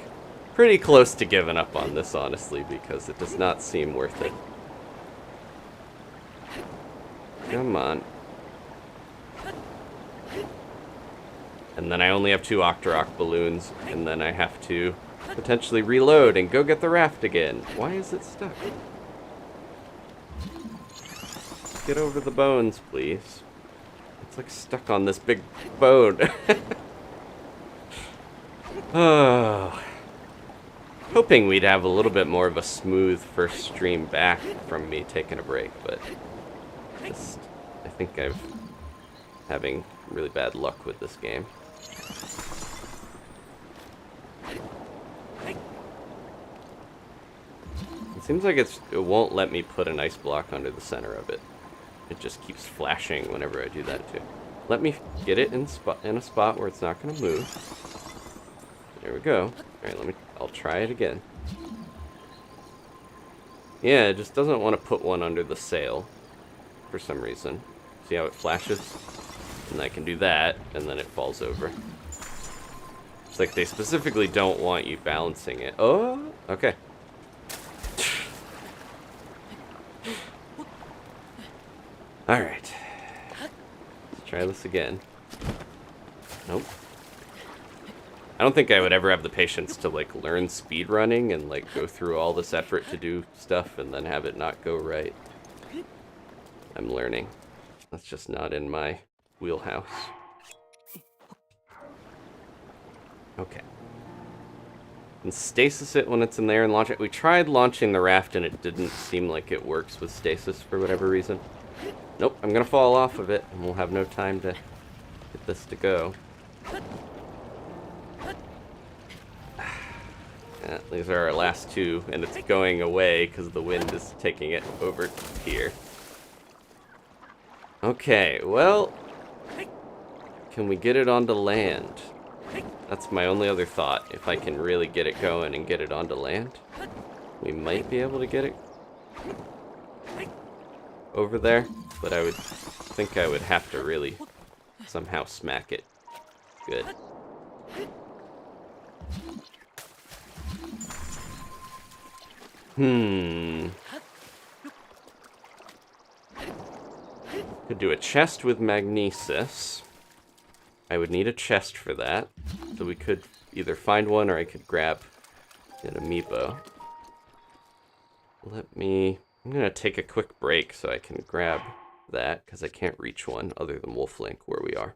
Pretty close to giving up on this, honestly, because it does not seem worth it. Come on. And then I only have 2 Octorok balloons, and then I have to potentially reload and go get the raft again. Why is it stuck? Get over the bones, please. It's like stuck on this big bone. Oh. Hoping we'd have a little bit more of a smooth first stream back from me taking a break, but just, I think I'm having really bad luck with this game. It seems like it won't let me put an ice block under the center of it. It just keeps flashing whenever I do that too. Let me get it in a spot where it's not going to move. There we go. Alright, I'll try it again. Yeah, it just doesn't want to put one under the sail for some reason. See how it flashes? And I can do that, and then it falls over. It's like they specifically don't want you balancing it. Oh, okay. Alright. Let's try this again. Nope. I don't think I would ever have the patience to, like, learn speedrunning and, like, go through all this effort to do stuff and then have it not go right. I'm learning. That's just not in my wheelhouse. Okay. And stasis it when it's in there and launch it. We tried launching the raft and it didn't seem like it works with stasis for whatever reason. Nope, I'm gonna fall off of it and we'll have no time to get this to go. Yeah, these are our last two, and it's going away because the wind is taking it over here. Okay, well, can we get it onto land? That's my only other thought. If I can really get it going and get it onto land, we might be able to get it over there, but I would think I would have to really somehow smack it good. Could do a chest with magnesis. I would need a chest for that. So we could either find one or I could grab an amiibo. I'm gonna take a quick break so I can grab that, because I can't reach one other than Wolf Link where we are.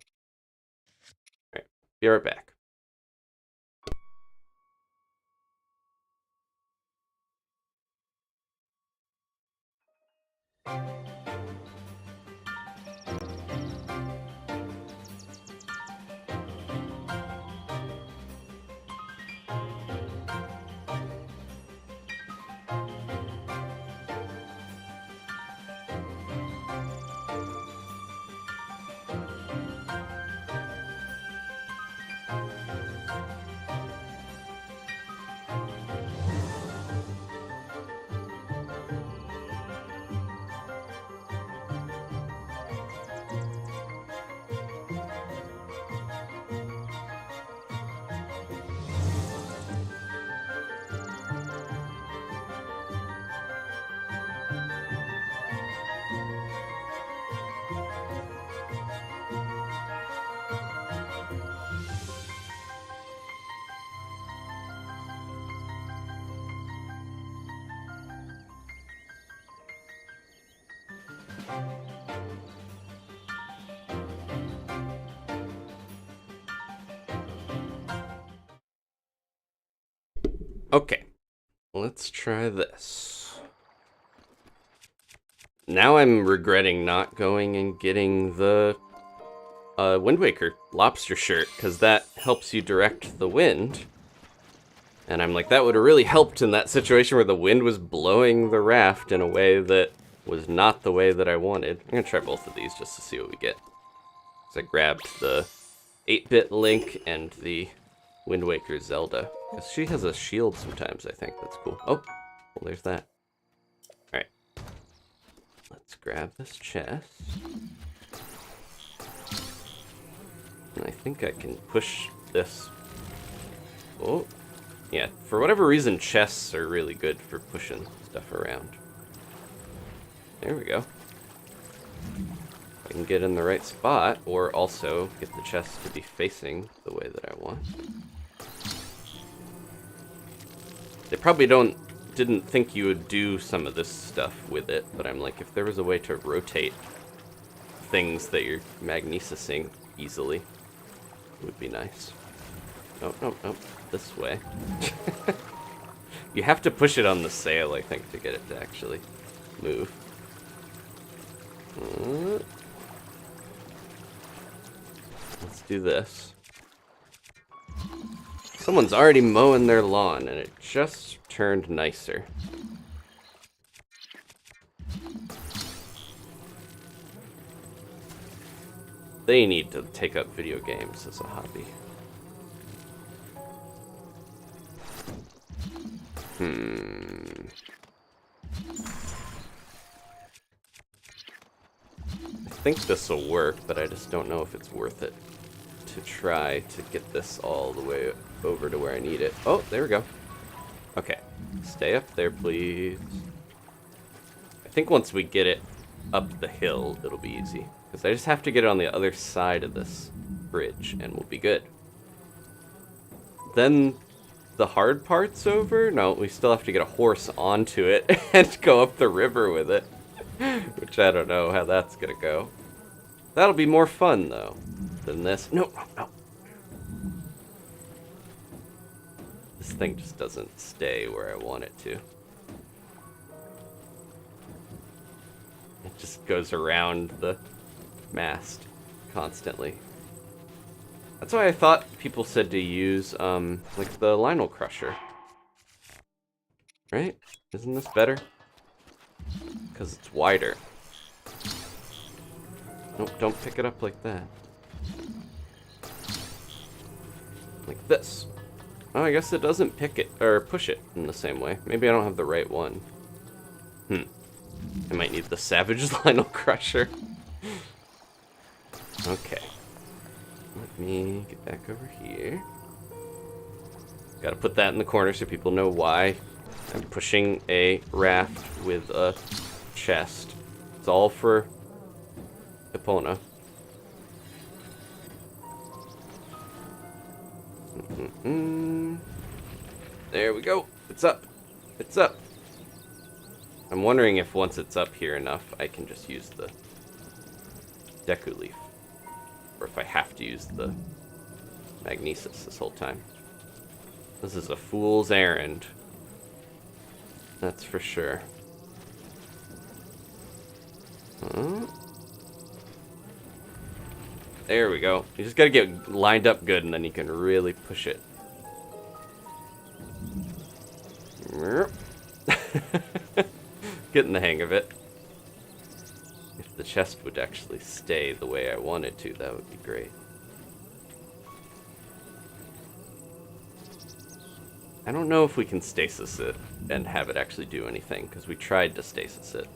Alright, be right back. Okay, let's try this. Now I'm regretting not going and getting the Wind Waker lobster shirt, because that helps you direct the wind. And I'm like, that would have really helped in that situation where the wind was blowing the raft in a way that was not the way that I wanted. I'm gonna try both of these just to see what we get. So I grabbed the 8-bit Link and the Wind Waker Zelda, because she has a shield sometimes, I think. That's cool. Oh, well, there's that. Alright. Let's grab this chest. And I think I can push this. Oh, yeah. For whatever reason, chests are really good for pushing stuff around. There we go. I can get in the right spot, or also get the chest to be facing the way that I want. They probably didn't think you would do some of this stuff with it, but I'm like, if there was a way to rotate things that you're magnesising easily, it would be nice. Nope, nope, nope. This way. You have to push it on the sail, I think, to get it to actually move. Let's do this. Someone's already mowing their lawn, and it just turned nicer. They need to take up video games as a hobby. I think this will work, but I just don't know if it's worth it to try to get this all the way over to where I need it. Oh, there we go. Okay, stay up there, please. I think once we get it up the hill, it'll be easy. Because I just have to get it on the other side of this bridge, and we'll be good. Then the hard part's over? No, we still have to get a horse onto it and go up the river with it. Which I don't know how that's gonna go. That'll be more fun, though, than this. No, no, no. This thing just doesn't stay where I want it to. It just goes around the mast constantly. That's why I thought people said to use, like the Lionel Crusher. Right? Isn't this better? Because it's wider. Nope, don't pick it up like that. Like this. Oh, I guess it doesn't pick it, or push it in the same way. Maybe I don't have the right one. I might need the Savage Lionel Crusher. Okay. Let me get back over here. Gotta put that in the corner so people know why I'm pushing a raft with a chest. It's all for Epona. There we go. It's up. It's up. I'm wondering if once it's up here enough, I can just use the Deku Leaf. Or if I have to use the Magnesis this whole time. This is a fool's errand. That's for sure. There we go. You just gotta get lined up good and then you can really push it. Getting the hang of it. If the chest would actually stay the way I wanted to, that would be great. I don't know if we can stasis it and have it actually do anything, because we tried to stasis it.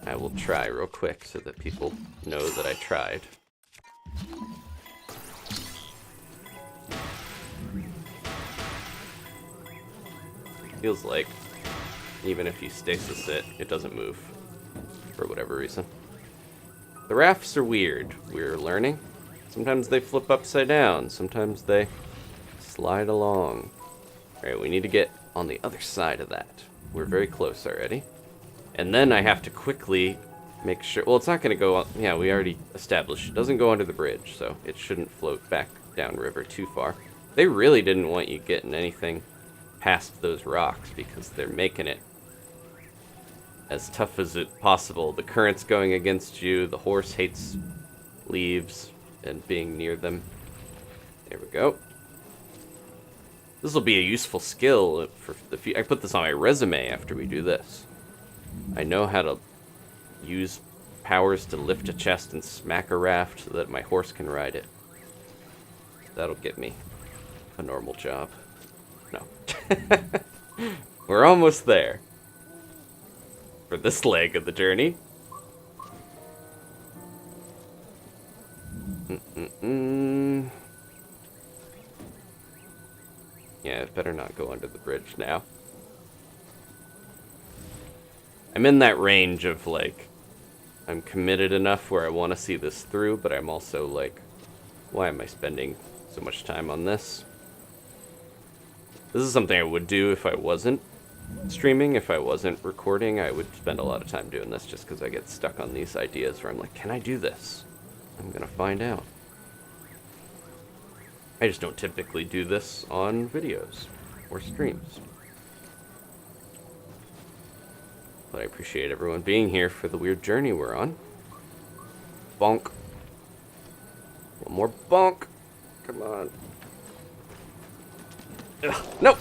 I will try real quick so that people know that I tried. Feels like even if you stasis it, it doesn't move for whatever reason. The rafts are weird. We're learning. Sometimes they flip upside down. Sometimes they slide along. Alright, we need to get on the other side of that. We're very close already. And then I have to quickly make sure... Well, it's not going to go... Yeah, we already established. It doesn't go under the bridge, so it shouldn't float back downriver too far. They really didn't want you getting anything past those rocks because they're making it as tough as it possible. The current's going against you. The horse hates leaves and being near them. There we go. This will be a useful skill for the future. I put this on my resume after we do this. I know how to use powers to lift a chest and smack a raft so that my horse can ride it. That'll get me a normal job. No. We're almost there. For this leg of the journey. Yeah, it better not go under the bridge now. I'm in that range of, like, I'm committed enough where I want to see this through, but I'm also like, why am I spending so much time on this? This is something I would do if I wasn't streaming. If I wasn't recording, I would spend a lot of time doing this just because I get stuck on these ideas where I'm like, can I do this? I'm gonna find out. I just don't typically do this on videos or streams. But I appreciate everyone being here for the weird journey we're on. Bonk. One more bonk. Come on. Ugh, nope.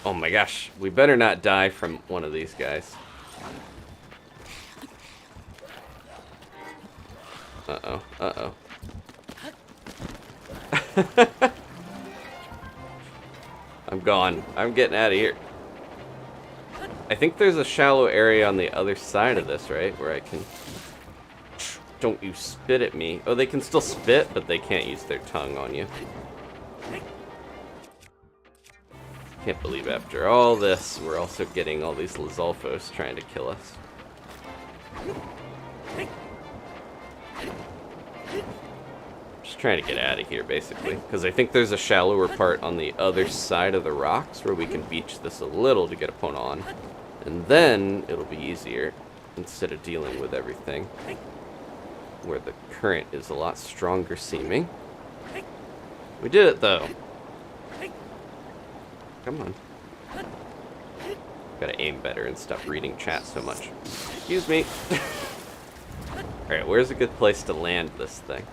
Oh my gosh. We better not die from one of these guys. Uh-oh. Uh-oh. I'm gone. I'm getting out of here. I think there's a shallow area on the other side of this, right? Where I can... Don't you spit at me. Oh, they can still spit, but they can't use their tongue on you. Can't believe after all this, we're also getting all these Lizalfos trying to kill us. Just trying to get out of here, basically. Because I think there's a shallower part on the other side of the rocks where we can beach this a little to get Epona on. And then it'll be easier, instead of dealing with everything. Where the current is a lot stronger seeming. We did it, though. Come on. Gotta aim better and stop reading chat so much. Excuse me. Alright, where's a good place to land this thing?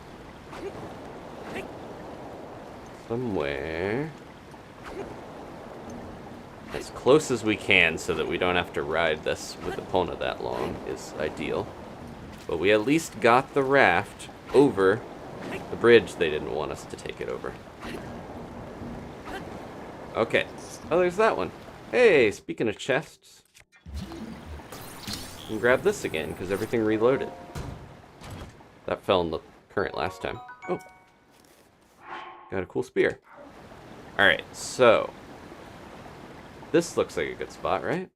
Somewhere. As close as we can so that we don't have to ride this with Epona that long is ideal. But we at least got the raft over the bridge they didn't want us to take it over. Okay. Oh, there's that one. Hey, speaking of chests, you can grab this again because everything reloaded. That fell in the current last time. Oh. Got a cool spear. Alright, so. This looks like a good spot, right?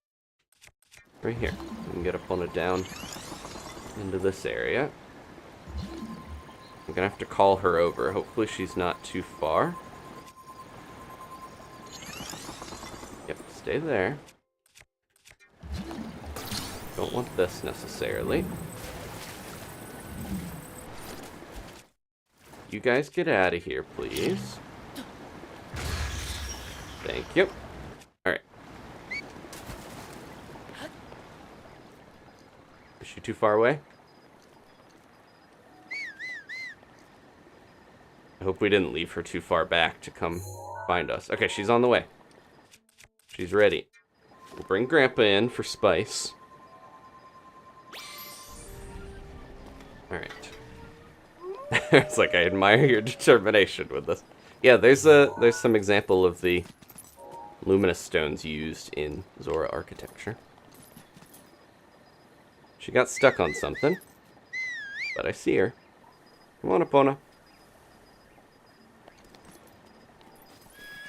Right here. We can get Epona down into this area. I'm gonna have to call her over. Hopefully she's not too far. Yep, stay there. Don't want this necessarily. You guys get out of here, please. Thank you. Alright. Is she too far away? I hope we didn't leave her too far back to come find us. Okay, she's on the way. She's ready. We'll bring Grandpa in for spice. Alright. It's like, I admire your determination with this. Yeah, there's some example of the luminous stones used in Zora architecture. She got stuck on something, but I see her. Come on, Epona.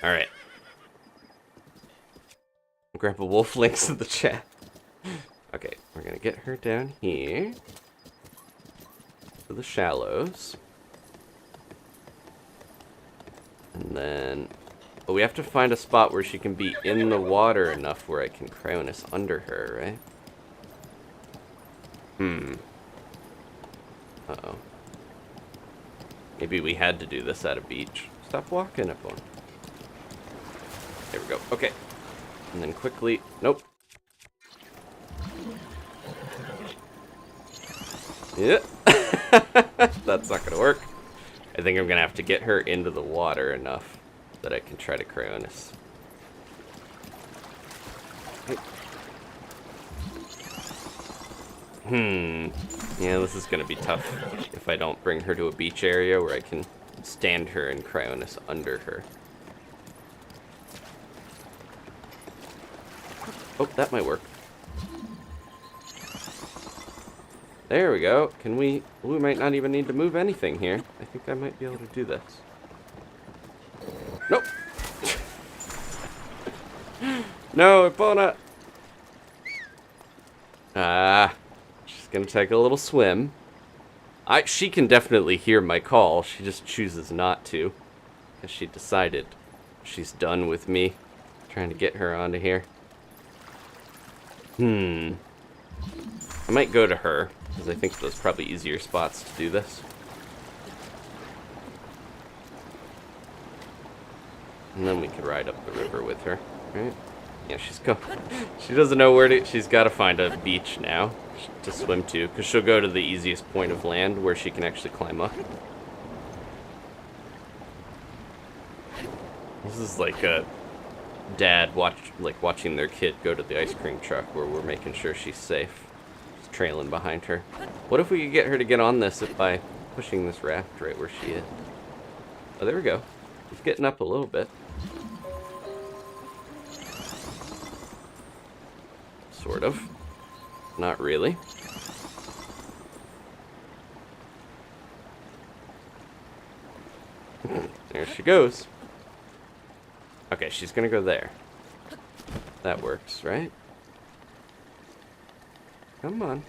Alright. Grandpa Wolf Link's in the chat. Okay, we're gonna get her down here to the shallows. And then... But we have to find a spot where she can be in the water enough where I can Cryonis under her, right? Uh-oh. Maybe we had to do this at a beach. Stop walking, Epona. There we go. Okay. And then quickly... Nope. Yeah. That's not gonna work. I think I'm gonna have to get her into the water enough that I can try to Cryonis. Yeah, this is gonna be tough if I don't bring her to a beach area where I can stand her and Cryonis under her. Oh, that might work. There we go. Can we... We might not even need to move anything here. I think I might be able to do this. Nope. No, Epona. She's gonna take a little swim. She can definitely hear my call. She just chooses not to. Because she decided she's done with me. Trying to get her onto here. I might go to her, because I think those are probably easier spots to do this. And then we could ride up the river with her, right? Yeah, she doesn't know where to... She's got to find a beach now to swim to, because she'll go to the easiest point of land where she can actually climb up. This is like a dad watching their kid go to the ice cream truck where we're making sure she's safe. Just trailing behind her. What if we could get her to get on this by pushing this raft right where she is? Oh, there we go. She's getting up a little bit. Sort of. Not really. There she goes. Okay, she's gonna go there. That works, right? Come on.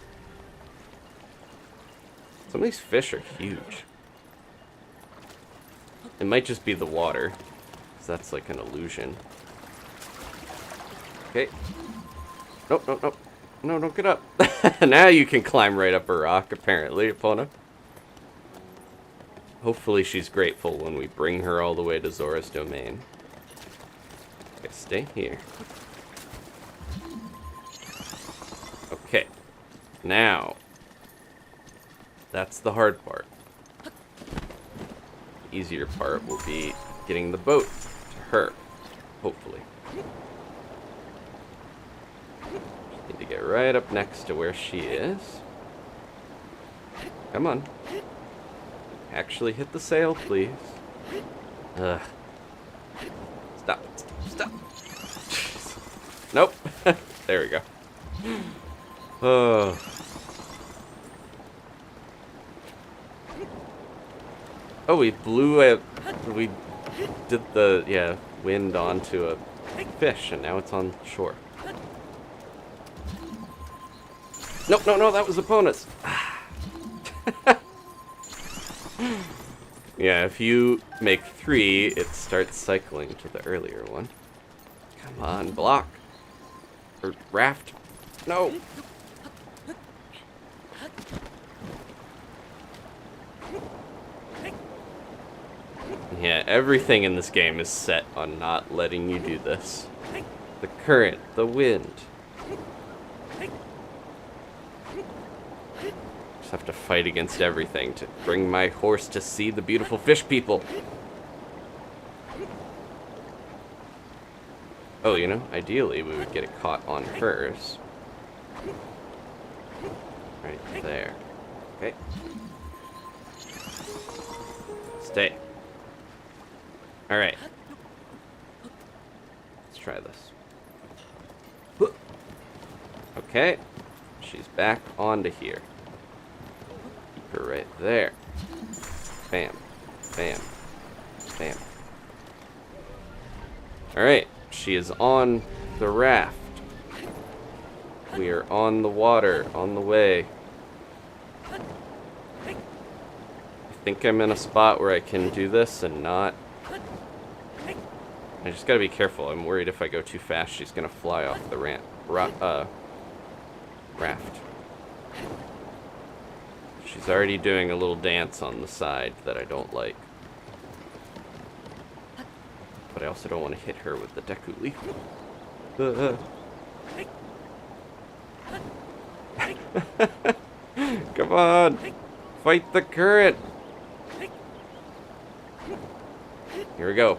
Some of these fish are huge. It might just be the water, 'cause that's like an illusion. Okay. Nope, nope, nope. No, don't get up. Now you can climb right up a rock, apparently, Epona. Hopefully she's grateful when we bring her all the way to Zora's domain. Okay, stay here. Okay. Now. That's the hard part. The easier part will be getting the boat to her. Hopefully. Need to get right up next to where she is. Come on. Actually hit the sail, please. Ugh. Stop. Stop. Nope. There we go. Oh. Oh, we blew a... We did the, yeah, wind onto a fish, and now it's on shore. Nope, no, no, that was Epona's. Yeah, if you make 3, it starts cycling to the earlier one. Come on, block. Or raft. No. Yeah, everything in this game is set on not letting you do this. The current, the wind. Just have to fight against everything to bring my horse to see the beautiful fish people. Oh, you know, ideally we would get it caught on hers. Right there. Okay. Stay. Alright. Let's try this. Okay. She's back onto here. Keep her right there. Bam. Bam. Bam. Alright. She is on the raft. We are on the water, on the way. I think I'm in a spot where I can do this and not... I just gotta be careful. I'm worried if I go too fast, she's gonna fly off the raft. She's already doing a little dance on the side that I don't like. But I also don't want to hit her with the Deku Leaf. Come on! Fight the current! Here we go.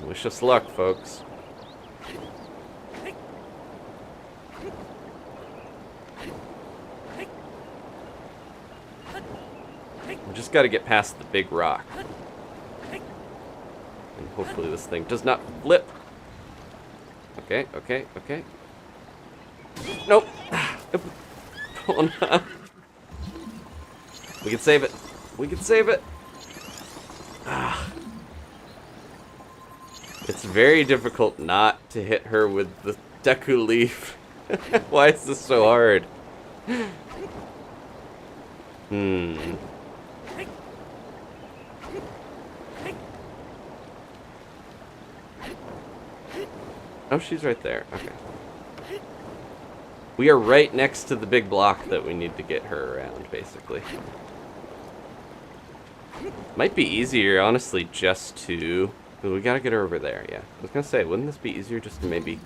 Wish us luck, folks. We just gotta get past the big rock. And hopefully this thing does not flip. Okay, okay, okay. Nope. Oh, no. We can save it. We can save it. Ah. It's very difficult not to hit her with the Deku Leaf. Why is this so hard? Oh, she's right there. Okay. We are right next to the big block that we need to get her around, basically. Might be easier, honestly, just to... We gotta get her over there, yeah. I was gonna say, wouldn't this be easier just to maybe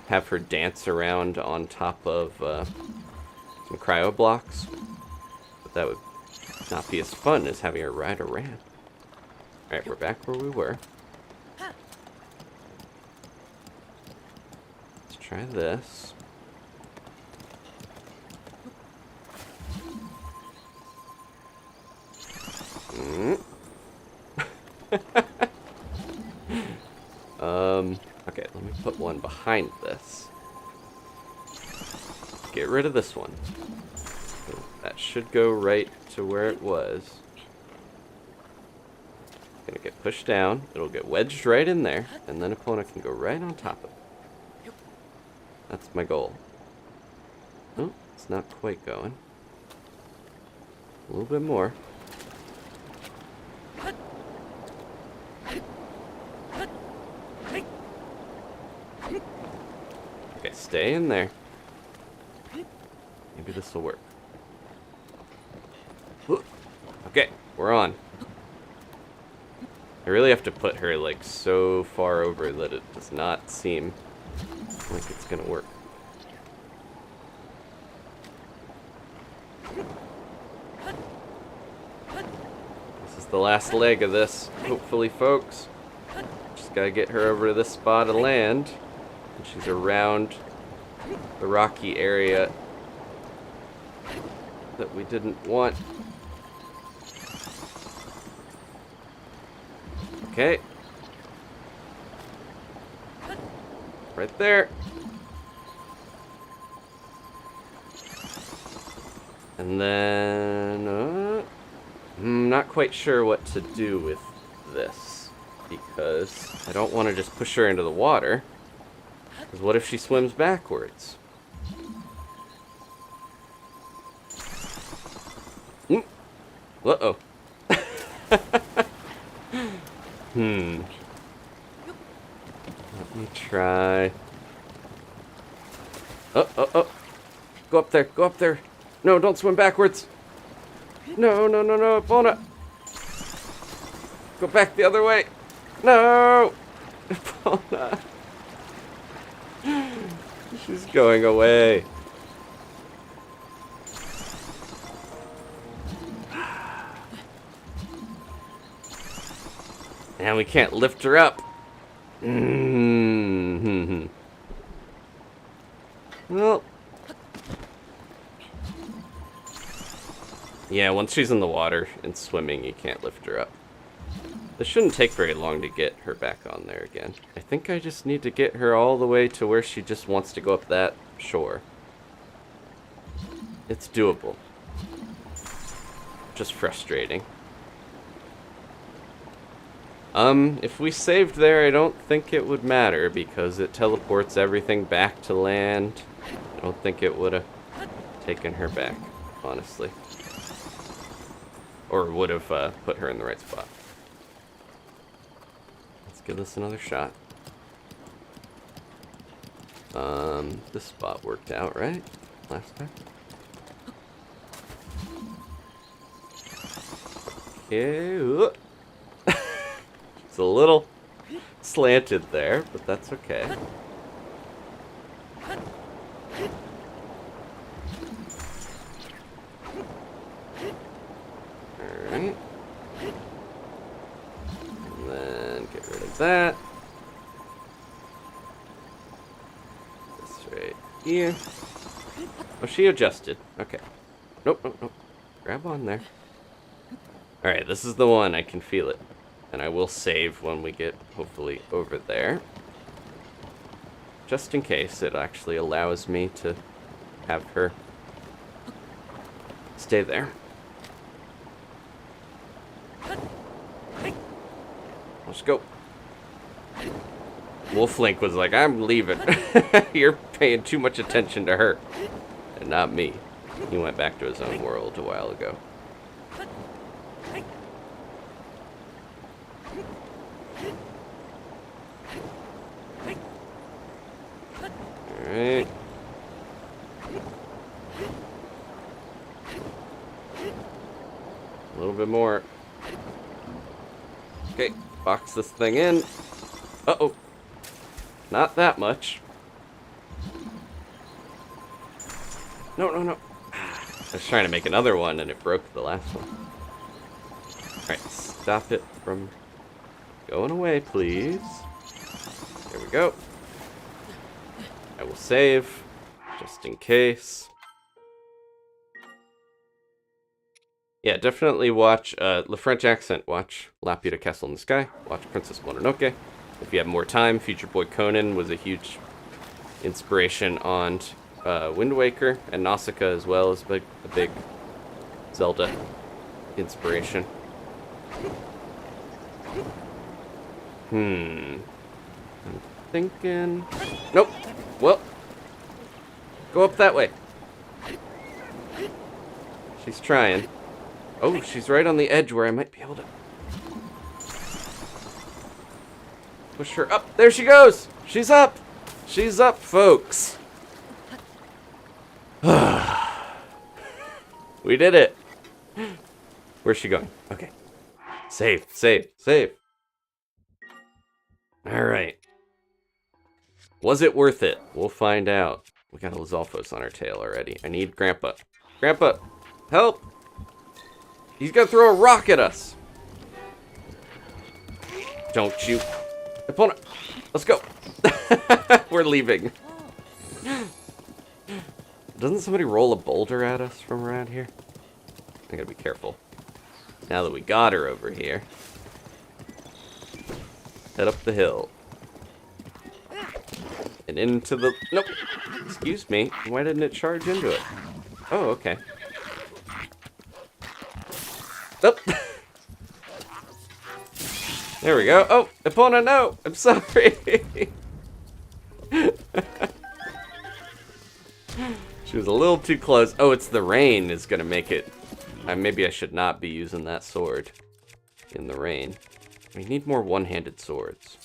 have her dance around on top of some cryo blocks? But that would not be as fun as having her ride around. Alright, we're back where we were. Let's try this. Okay, let me put one behind this. Get rid of this one. So that should go right to where it was. Gonna get pushed down. It'll get wedged right in there, and then Epona can go right on top of it. That's my goal. Oh, it's not quite going. A little bit more. Stay in there. Maybe this will work. Okay, we're on. I really have to put her like so far over that it does not seem like it's gonna work. This is the last leg of this, hopefully, folks. Just gotta get her over to this spot of land. And she's around the rocky area that we didn't want. Okay. Right there. And then, I'm not quite sure what to do with this, because I don't want to just push her into the water, because what if she swims backwards? Uh-oh. Let me try. Oh. Go up there, go up there. No, don't swim backwards. No, Epona. Go back the other way. No! Epona. She's going away. And we can't lift her up. Well. Yeah, once she's in the water and swimming, you can't lift her up. This shouldn't take very long to get her back on there again. I think I just need to get her all the way to where she just wants to go up that shore. It's doable. Just frustrating. If we saved there, I don't think it would matter because it teleports everything back to land. I don't think it would have taken her back, honestly. Or would have put her in the right spot. Let's give this another shot. This spot worked out, right? Last time? Okay. It's a little slanted there, but that's okay. Alright. And then get rid of that. This right here. Oh, she adjusted. Okay. Nope. Grab on there. Alright, this is the one. I can feel it. And I will save when we get, hopefully, over there. Just in case it actually allows me to have her stay there. Let's go. Wolf Link was like, I'm leaving. You're paying too much attention to her. And not me. He went back to his own world a while ago. Alright. A little bit more. Okay, box this thing in. Uh-oh. Not that much. No. I was trying to make another one and it broke the last one. Alright, stop it from going away, please. There we go. I will save, just in case. Yeah, definitely watch the French accent. Watch La Pied Castle in the Sky. Watch Princess Mononoke. If you have more time, Future Boy Conan was a huge inspiration on Wind Waker, and Nausicaa as well is a big Zelda inspiration. I'm thinking... Nope. Well, go up that way. She's trying. Oh, she's right on the edge where I might be able to push her up. There she goes. She's up. She's up, folks. We did it. Where's she going? Okay. Save, save, save. Alright. Was it worth it? We'll find out. We got a Lizalfos on our tail already. I need Grandpa. Grandpa, help! He's gonna throw a rock at us. Don't you. Epona, let's go. We're leaving. Doesn't somebody roll a boulder at us from around here? I gotta be careful. Now that we got her over here. Head up the hill. And into the... Nope. Excuse me. Why didn't it charge into it? Oh, okay. Nope. There we go. Oh, Epona, no! I'm sorry. She was a little too close. Oh, it's the rain is gonna make it... maybe I should not be using that sword in the rain. We need more one-handed swords.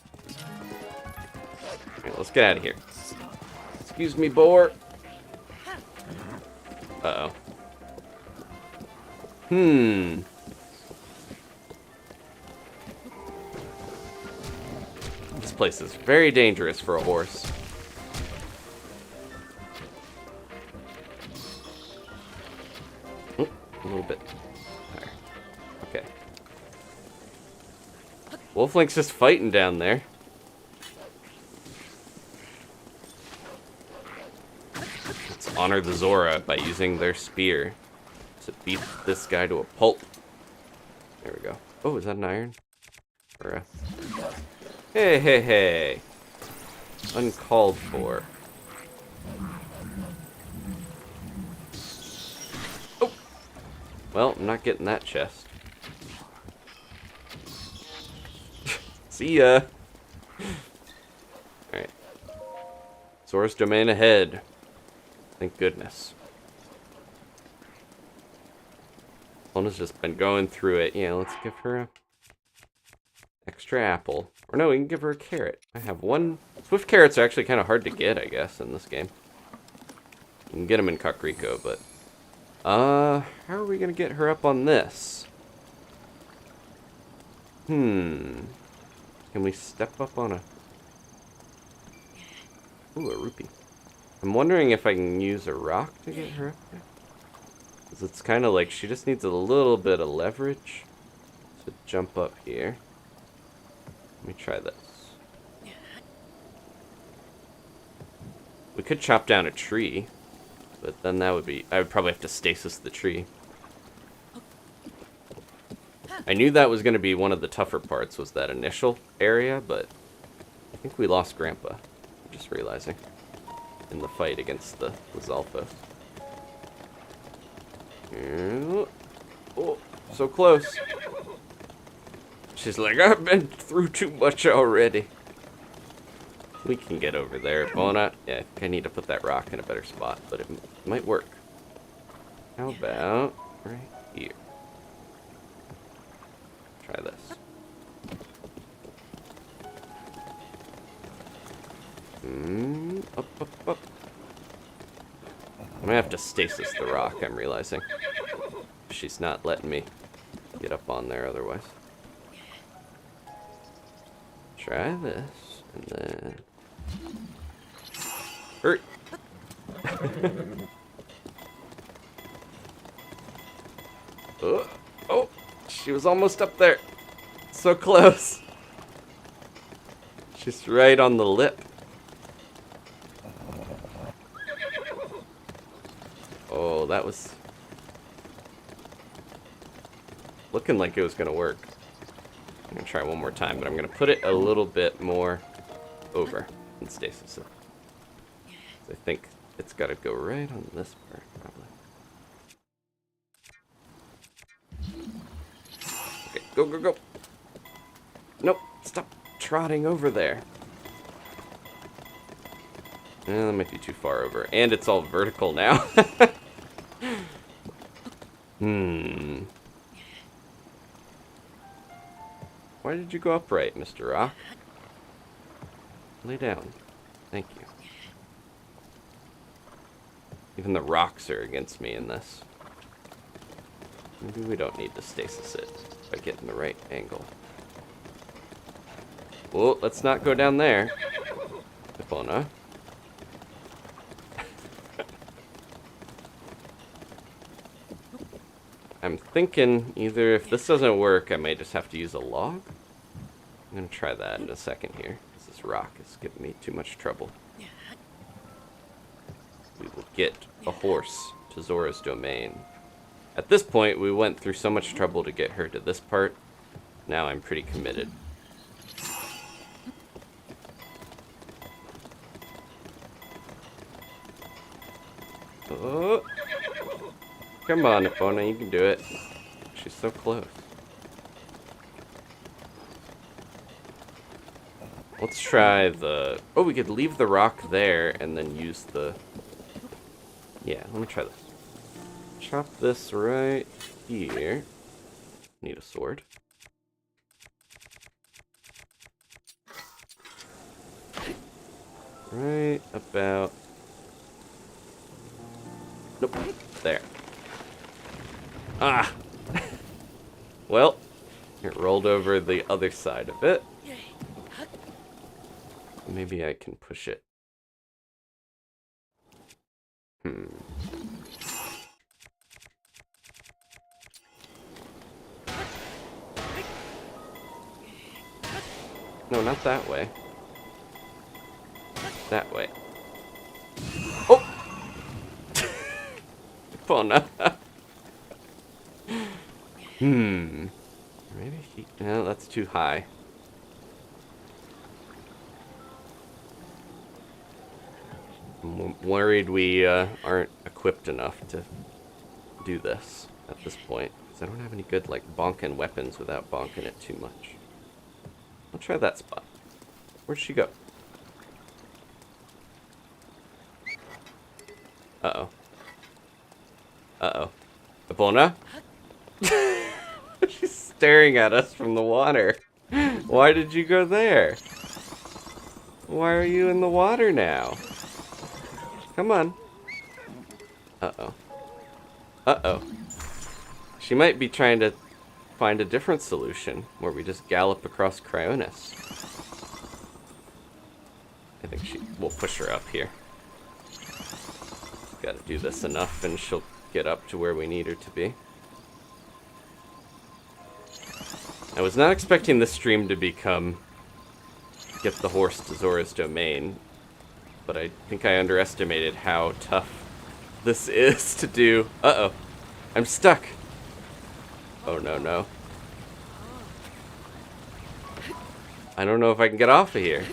Alright, let's get out of here. Excuse me, boar. Uh-oh. This place is very dangerous for a horse. Oh, a little bit higher. Okay. Wolf Link's just fighting down there. Let's honor the Zora by using their spear to beat this guy to a pulp. There we go. Oh, is that an iron? Or a... Hey, hey, hey. Uncalled for. Oh! Well, I'm not getting that chest. See ya! Alright. Zora's domain ahead. Thank goodness. Lona's just been going through it. Yeah, let's give her a extra apple. Or no, we can give her a carrot. I have one. Swift carrots are actually kind of hard to get, I guess, in this game. You can get them in Kakariko, but... how are we going to get her up on this? Can we step up on a... Ooh, a rupee. I'm wondering if I can use a rock to get her up there. Because it's kind of like she just needs a little bit of leverage to jump up here. Let me try this. We could chop down a tree, but then that would be... I would probably have to stasis the tree. I knew that was going to be one of the tougher parts, was that initial area, but I think we lost Grandpa. I'm just realizing. In the fight against the Lizalfos. Oh, so close. She's like, I've been through too much already. We can get over there, Epona. Yeah, I think I need to put that rock in a better spot, but it might work. How about right here? Try this. Up, up, up. I'm gonna have to stasis the rock, I'm realizing. She's not letting me get up on there otherwise. Try this, and then... Hurt! Oh! She was almost up there! So close! She's right on the lip. Oh, that was... looking like it was gonna work. I'm gonna try one more time, but I'm gonna put it a little bit more over and stasis it. I think it's gotta go right on this part, probably. Okay, go, go, go! Nope, stop trotting over there. That might be too far over. And it's all vertical now. Why did you go upright, Mr. Rock? Lay down. Thank you. Even the rocks are against me in this. Maybe we don't need to stasis it by getting the right angle. Well, let's not go down there. Epona. I'm thinking either if this doesn't work, I might just have to use a log. I'm gonna try that in a second here. This rock is giving me too much trouble. We will get a horse to Zora's domain. At this point, we went through so much trouble to get her to this part. Now I'm pretty committed. Oh. Come on, Epona, you can do it. She's so close. Let's try the... Oh, we could leave the rock there and then use the... Yeah, let me try this. Chop this right here. Need a sword. Right about... Nope. There. Ah! Well, it rolled over the other side of it. Maybe I can push it. No, not that way. That way. Oh! Epona. Maybe he... No, that's too high. I'm worried we aren't equipped enough to do this at this point. Because I don't have any good, like, bonking weapons without bonking it too much. I'll try that spot. Where'd she go? Uh-oh. Uh-oh. Epona? She's staring at us from the water. Why did you go there? Why are you in the water now? Come on. Uh-oh. Uh-oh. She might be trying to find a different solution, where we just gallop across Cryonis. I think we'll push her up here. Gotta do this enough and she'll get up to where we need her to be. I was not expecting this stream to become get the horse to Zora's domain, but I think I underestimated how tough this is to do. Uh-oh. I'm stuck. Oh, no, no. I don't know if I can get off of here.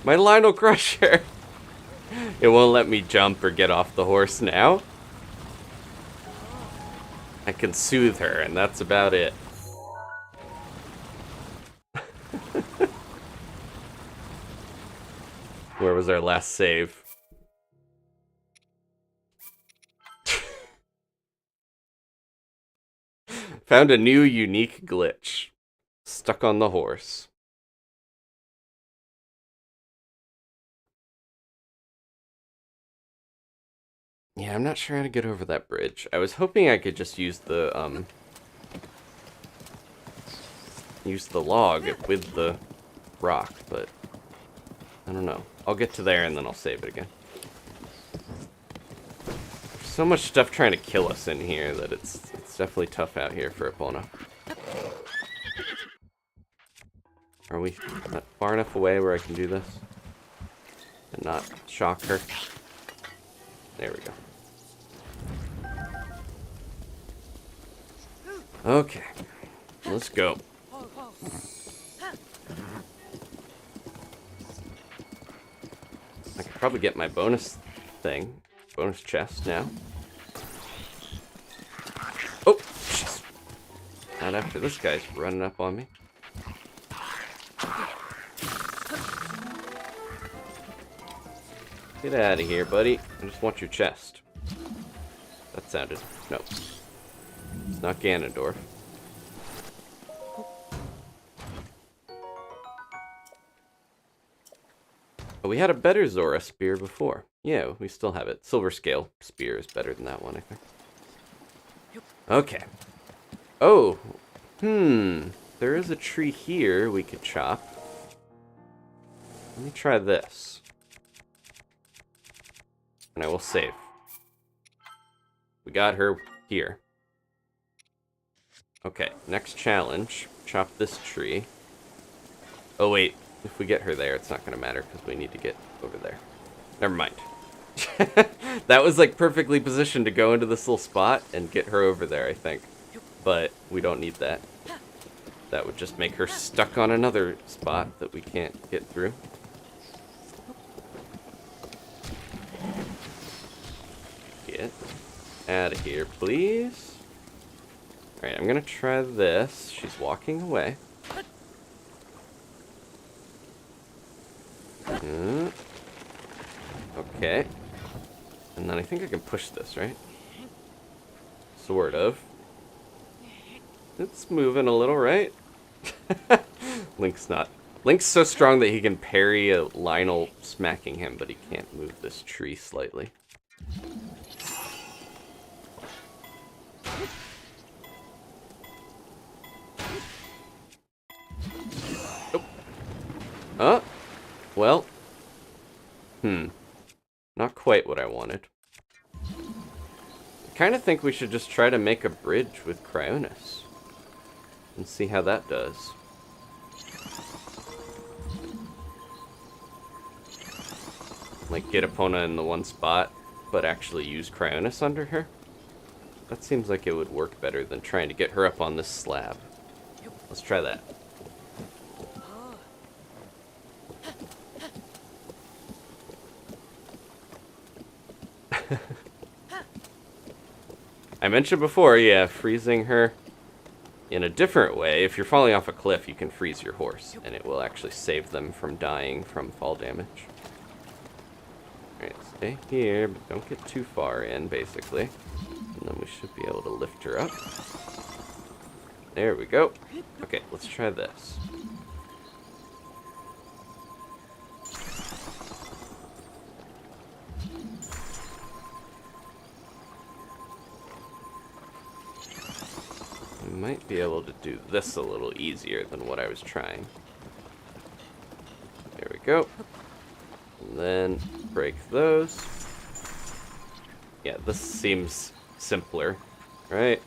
My Lionel Crusher! It won't let me jump or get off the horse now. I can soothe her, and that's about it. Where was our last save? Found a new unique glitch. Stuck on the horse. Yeah, I'm not sure how to get over that bridge. I was hoping I could just use the log with the rock, but I don't know. I'll get to there and then I'll save it again. There's so much stuff trying to kill us in here that it's definitely tough out here for Epona. Are we not far enough away where I can do this and not shock her? There we go. Okay, let's go. I could probably get my bonus thing, bonus chest now. Oh, jeez. Not after this guy's running up on me. Get out of here, buddy. I just want your chest. That sounded... No. It's not Ganondorf. But we had a better Zora spear before. Yeah, we still have it. Silver scale spear is better than that one, I think. Okay. Oh, there is a tree here we could chop. Let me try this. And I will save. We got her here. Okay, next challenge. Chop this tree. Oh wait, if we get her there, it's not going to matter because we need to get over there. Never mind. That was like perfectly positioned to go into this little spot and get her over there, I think. But we don't need that. That would just make her stuck on another spot that we can't get through. Get out of here, please. Alright, I'm gonna try this. She's walking away. Okay. And then I think I can push this, right? Sort of. It's moving a little, right? Link's not. Link's so strong that he can parry a Lionel smacking him, but he can't move this tree slightly. Oh. Well. Not quite what I wanted. I kind of think we should just try to make a bridge with Cryonis. And see how that does. Like, get Epona in the one spot, but actually use Cryonis under her. That seems like it would work better than trying to get her up on this slab. Let's try that. I mentioned before, yeah, freezing her in a different way. If you're falling off a cliff, you can freeze your horse, and it will actually save them from dying from fall damage. Alright, stay here, but don't get too far in, basically. And then we should be able to lift her up. There we go. Okay, let's try this. I might be able to do this a little easier than what I was trying. There we go. And then break those. Yeah, this seems simpler, right?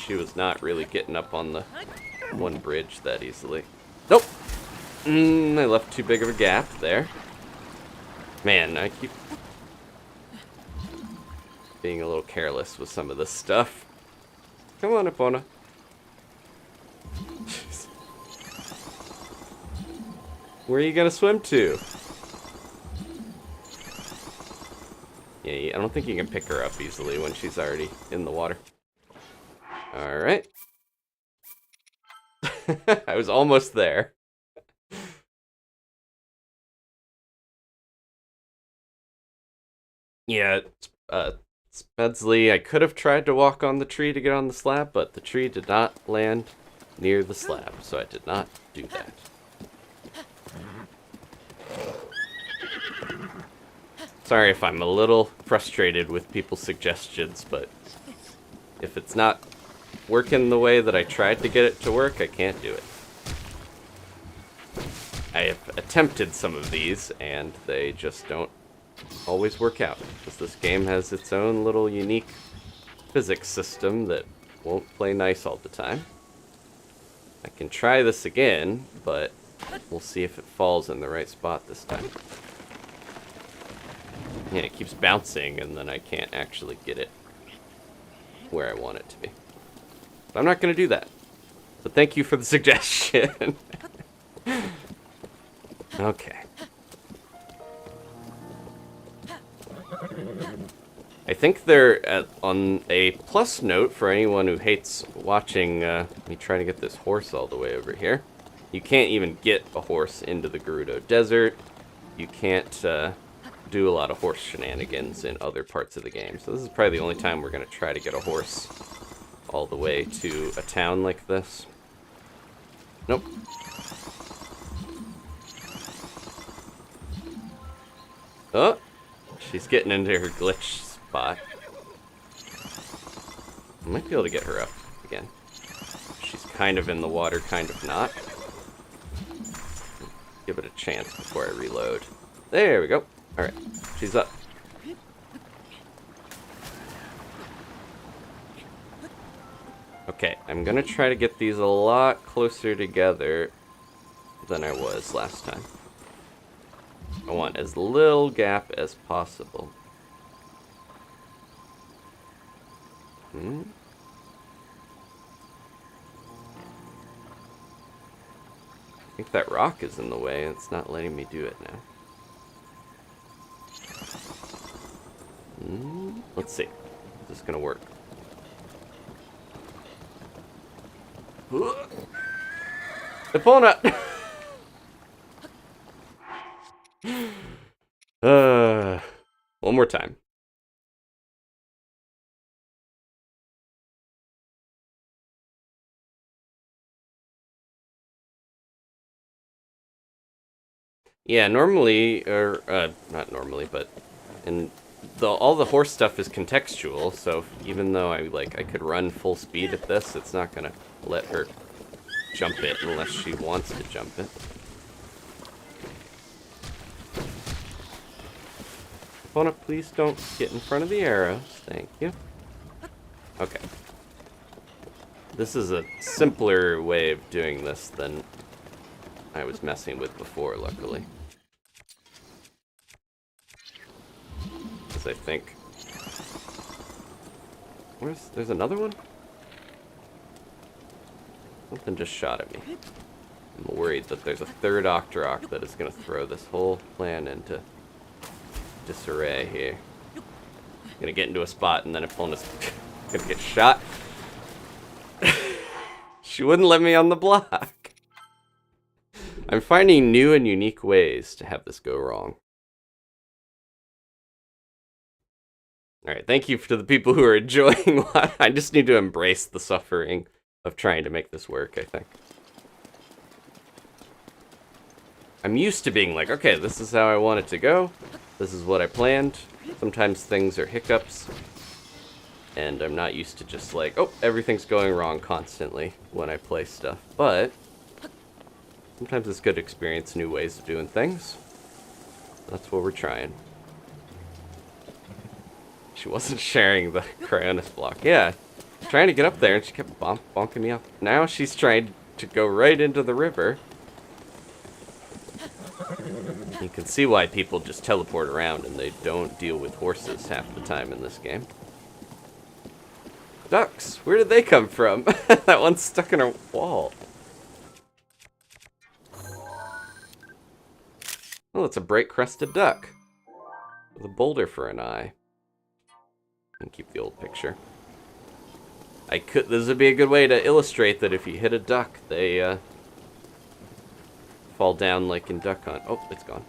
She was not really getting up on the one bridge that easily. Nope! I left too big of a gap there. Man, I keep being a little careless with some of this stuff. Come on, Epona. Where are you gonna swim to? Yeah, I don't think you can pick her up easily when she's already in the water. Alright. I was almost there. Yeah, Smedsley, I could have tried to walk on the tree to get on the slab, but the tree did not land near the slab, so I did not do that. Sorry if I'm a little frustrated with people's suggestions, but if it's not working the way that I tried to get it to work, I can't do it. I have attempted some of these, and they just don't always work out, because this game has its own little unique physics system that won't play nice all the time. I can try this again, but we'll see if it falls in the right spot this time. Yeah, it keeps bouncing, and then I can't actually get it where I want it to be. But I'm not going to do that. But thank you for the suggestion. Okay. I think they're on a plus note for anyone who hates watching me try to get this horse all the way over here. You can't even get a horse into the Gerudo Desert. You can't do a lot of horse shenanigans in other parts of the game. So this is probably the only time we're going to try to get a horse all the way to a town like this. Nope. Oh, she's getting into her glitch spot. I might be able to get her up again. She's kind of in the water, kind of not. Give it a chance before I reload. There we go. Alright, she's up. Okay, I'm gonna try to get these a lot closer together than I was last time. I want as little gap as possible. I think that rock is in the way. It's not letting me do it now. Let's see. Is this gonna work? Epona! One more time. Yeah, normally, or not normally, but all the horse stuff is contextual, so even though I could run full speed at this, it's not gonna let her jump it unless she wants to jump it. Epona, please don't get in front of the arrows. Thank you. Okay. This is a simpler way of doing this than I was messing with before, luckily. Because I think... There's another one? Something just shot at me. I'm worried that there's a third Octorok that is going to throw this whole plan into disarray here. I'm going to get into a spot and then Epona's going to get shot. She wouldn't let me on the block. I'm finding new and unique ways to have this go wrong. Alright, thank you to the people who are enjoying. I just need to embrace the suffering of trying to make this work, I think. I'm used to being like, okay, this is how I want it to go. This is what I planned. Sometimes things are hiccups. And I'm not used to just like, oh, everything's going wrong constantly when I play stuff. But sometimes it's good to experience new ways of doing things. That's what we're trying. She wasn't sharing the Cryonis block. Yeah, trying to get up there and she kept bonking me up. Now she's trying to go right into the river. You can see why people just teleport around and they don't deal with horses half the time in this game. Ducks! Where did they come from? That one's stuck in a wall. Oh, it's a bright-crested duck. With a boulder for an eye. And keep the old picture. This would be a good way to illustrate that if you hit a duck, they fall down like in Duck Hunt. Oh, it's gone.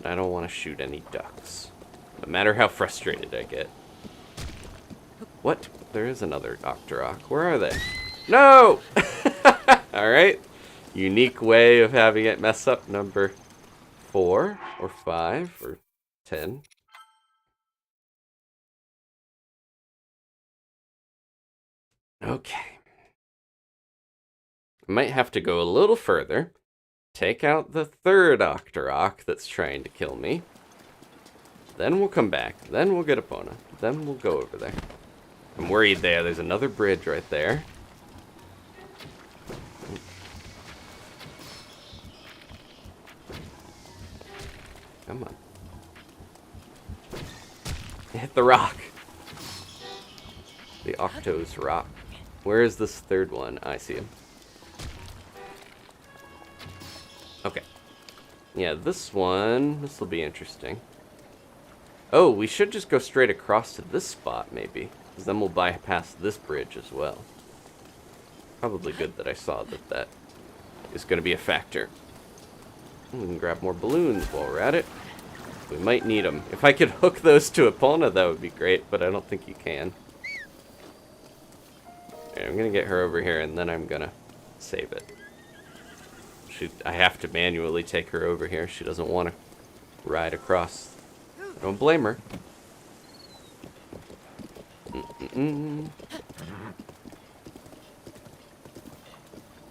I don't want to shoot any ducks. No matter how frustrated I get. What? There is another Octorok. Where are they? No! Alright. Unique way of having it mess up. Number 4 or 5 or 10. Okay. I might have to go a little further. Take out the third Octorok that's trying to kill me. Then we'll come back. Then we'll get Epona. Then we'll go over there. I'm worried there. There's another bridge right there. Come on. Hit the rock. The Octo's rock. Where is this third one? I see him. Okay. Yeah, this one. This will be interesting. Oh, we should just go straight across to this spot, maybe. Because then we'll bypass this bridge as well. Probably good that I saw that that is going to be a factor. We can grab more balloons while we're at it. We might need them. If I could hook those to Epona, that would be great, but I don't think you can. Okay, I'm gonna get her over here, and then I'm gonna save it. I have to manually take her over here. She doesn't want to ride across. I don't blame her.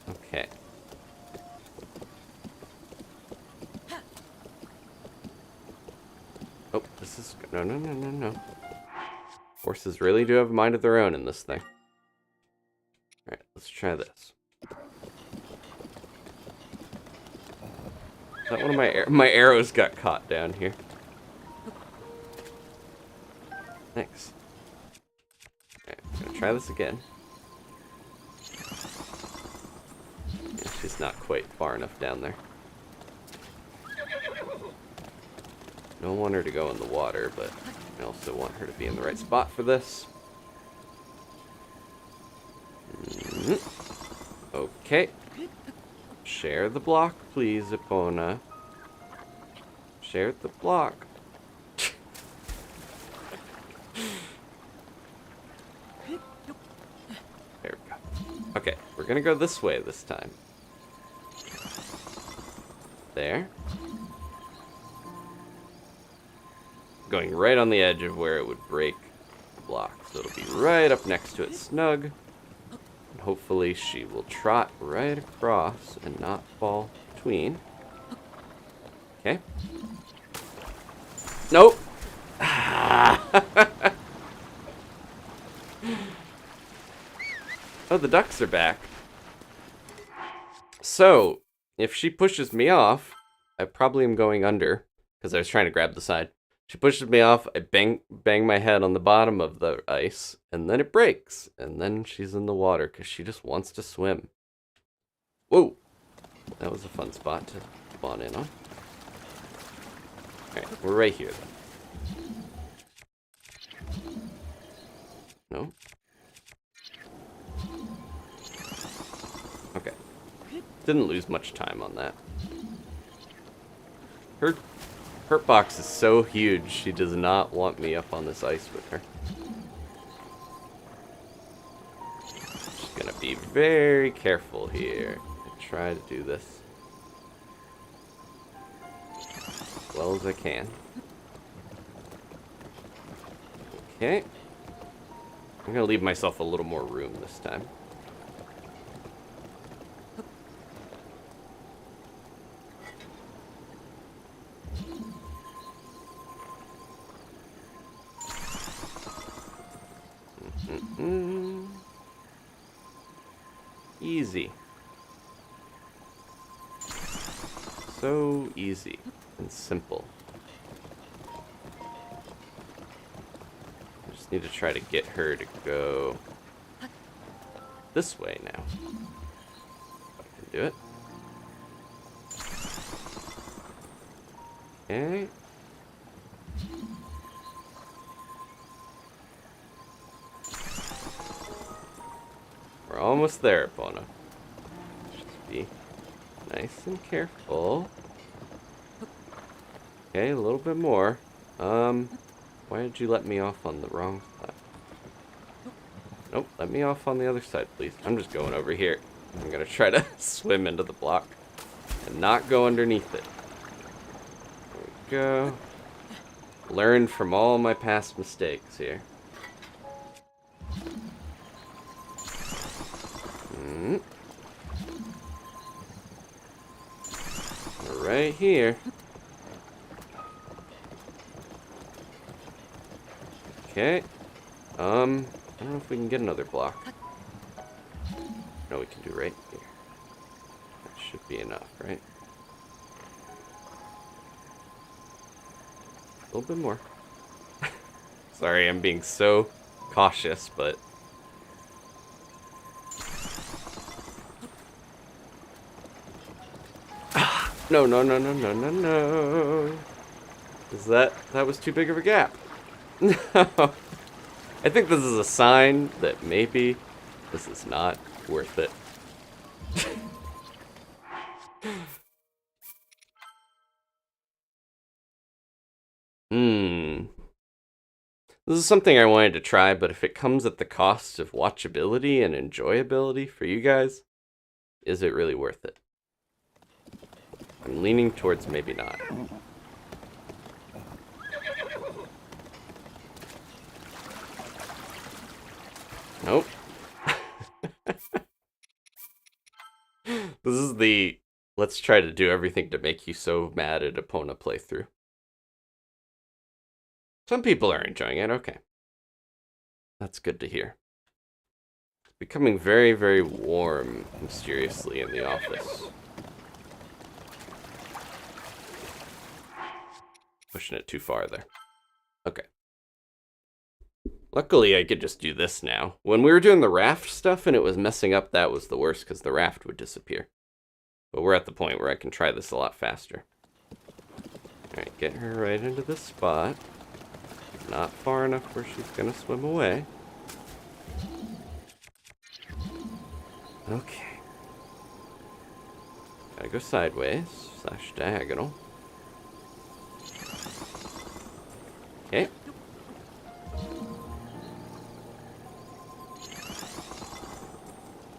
Okay. Oh, this is... No. Horses really do have a mind of their own in this thing. Alright, let's try this. Is that one of my arrows got caught down here? Thanks. Alright, I'm gonna try this again. Yeah, she's not quite far enough down there. Don't want her to go in the water, but I also want her to be in the right spot for this. Okay. Share the block, please, Epona. Share the block. There we go. Okay, we're gonna go this way this time. There. Going right on the edge of where it would break the block. So it'll be right up next to it, snug. And hopefully she will trot right across and not fall between. Okay. Nope. Oh, the ducks are back. So, if she pushes me off, I probably am going under, because I was trying to grab the side. She pushes me off, I bang my head on the bottom of the ice, and then it breaks. And then she's in the water, because she just wants to swim. Whoa! That was a fun spot to spawn in on. Alright, we're right here then. No? Okay. Didn't lose much time on that. Her hurt box is so huge, she does not want me up on this ice with her. Just gonna be very careful here and try to do this as well as I can. Okay. I'm gonna leave myself a little more room this time. Easy. So easy and simple. I just need to try to get her to go this way now. If I can do it. Okay. We're almost there, Epona. Just be nice and careful. Okay, a little bit more. Why did you let me off on the wrong side? Nope, let me off on the other side, please. I'm just going over here. I'm gonna try to swim into the block and not go underneath it. There we go. Learned from all my past mistakes here. We're right here. Okay. I don't know if we can get another block. No, we can do right here. That should be enough, right? A little bit more. Sorry, I'm being so cautious, but... No. That was too big of a gap. No. I think this is a sign that maybe this is not worth it. This is something I wanted to try, but if it comes at the cost of watchability and enjoyability for you guys, is it really worth it? I'm leaning towards maybe not. Nope. This is the let's try to do everything to make you so mad at Epona playthrough. Some people are enjoying it, okay. That's good to hear. It's becoming very, very warm, mysteriously, in the office. Pushing it too far there. Okay. Luckily, I could just do this now. When we were doing the raft stuff and it was messing up, that was the worst because the raft would disappear. But we're at the point where I can try this a lot faster. Alright, get her right into this spot. Not far enough where she's gonna swim away. Okay. Gotta go sideways, / diagonal. Okay.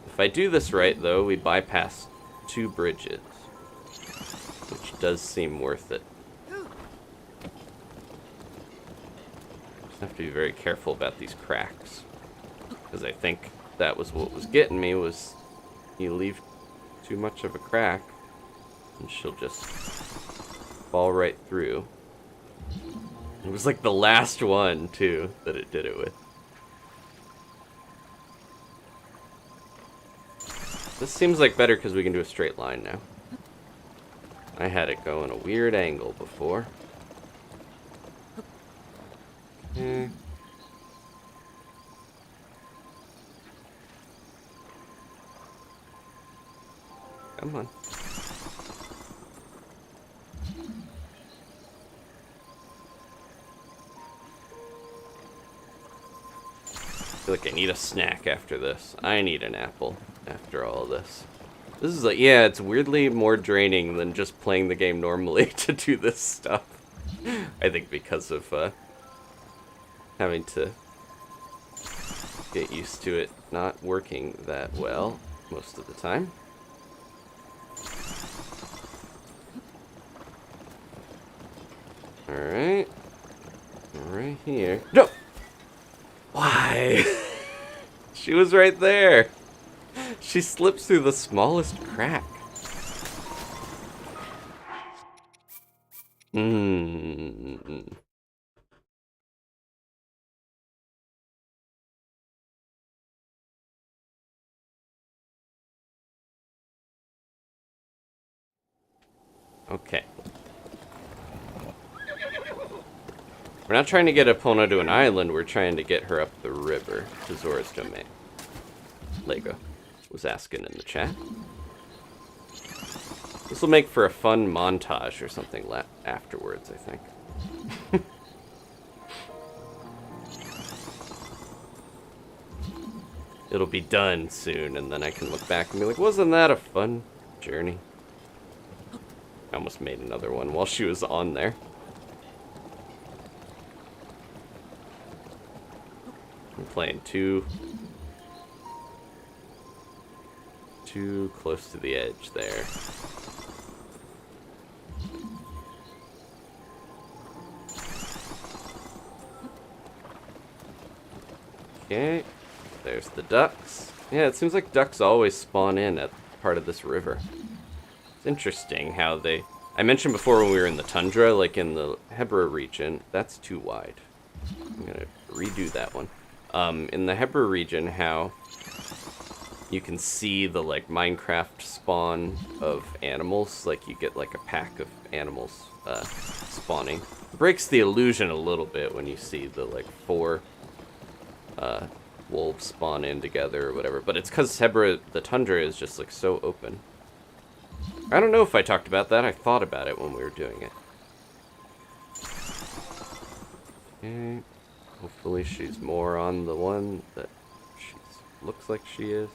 If I do this right, though, we bypass 2 bridges, which does seem worth it. Just have to be very careful about these cracks, because I think that was what was getting me, was you leave too much of a crack, and she'll just fall right through. It was like the last one, too, that it did it with. This seems like better because we can do a straight line now. I had it go in a weird angle before. Okay. Come on. I feel like I need a snack after this. I need an apple after all this. This is like, yeah, it's weirdly more draining than just playing the game normally to do this stuff. I think because of having to get used to it not working that well most of the time. Alright. Right here. No! Why? She was right there. She slips through the smallest crack. Okay. We're not trying to get Epona to an island, we're trying to get her up the river to Zora's domain. Lego was asking in the chat. This will make for a fun montage or something afterwards, I think. It'll be done soon, and then I can look back and be like, wasn't that a fun journey? I almost made another one while she was on there. I'm playing too close to the edge there. Okay, there's the ducks. Yeah, it seems like ducks always spawn in at part of this river. It's interesting how they... I mentioned before when we were in the tundra, like in the Hebra region, that's too wide. I'm gonna redo that one. In the Hebra region, how you can see the like Minecraft spawn of animals, like you get like a pack of animals spawning. It breaks the illusion a little bit when you see the like 4 wolves spawn in together or whatever, but it's because Hebra, the tundra, is just like so open. I don't know if I talked about that. I thought about it when we were doing it. Okay. Hopefully she's more on the one that she looks like she is.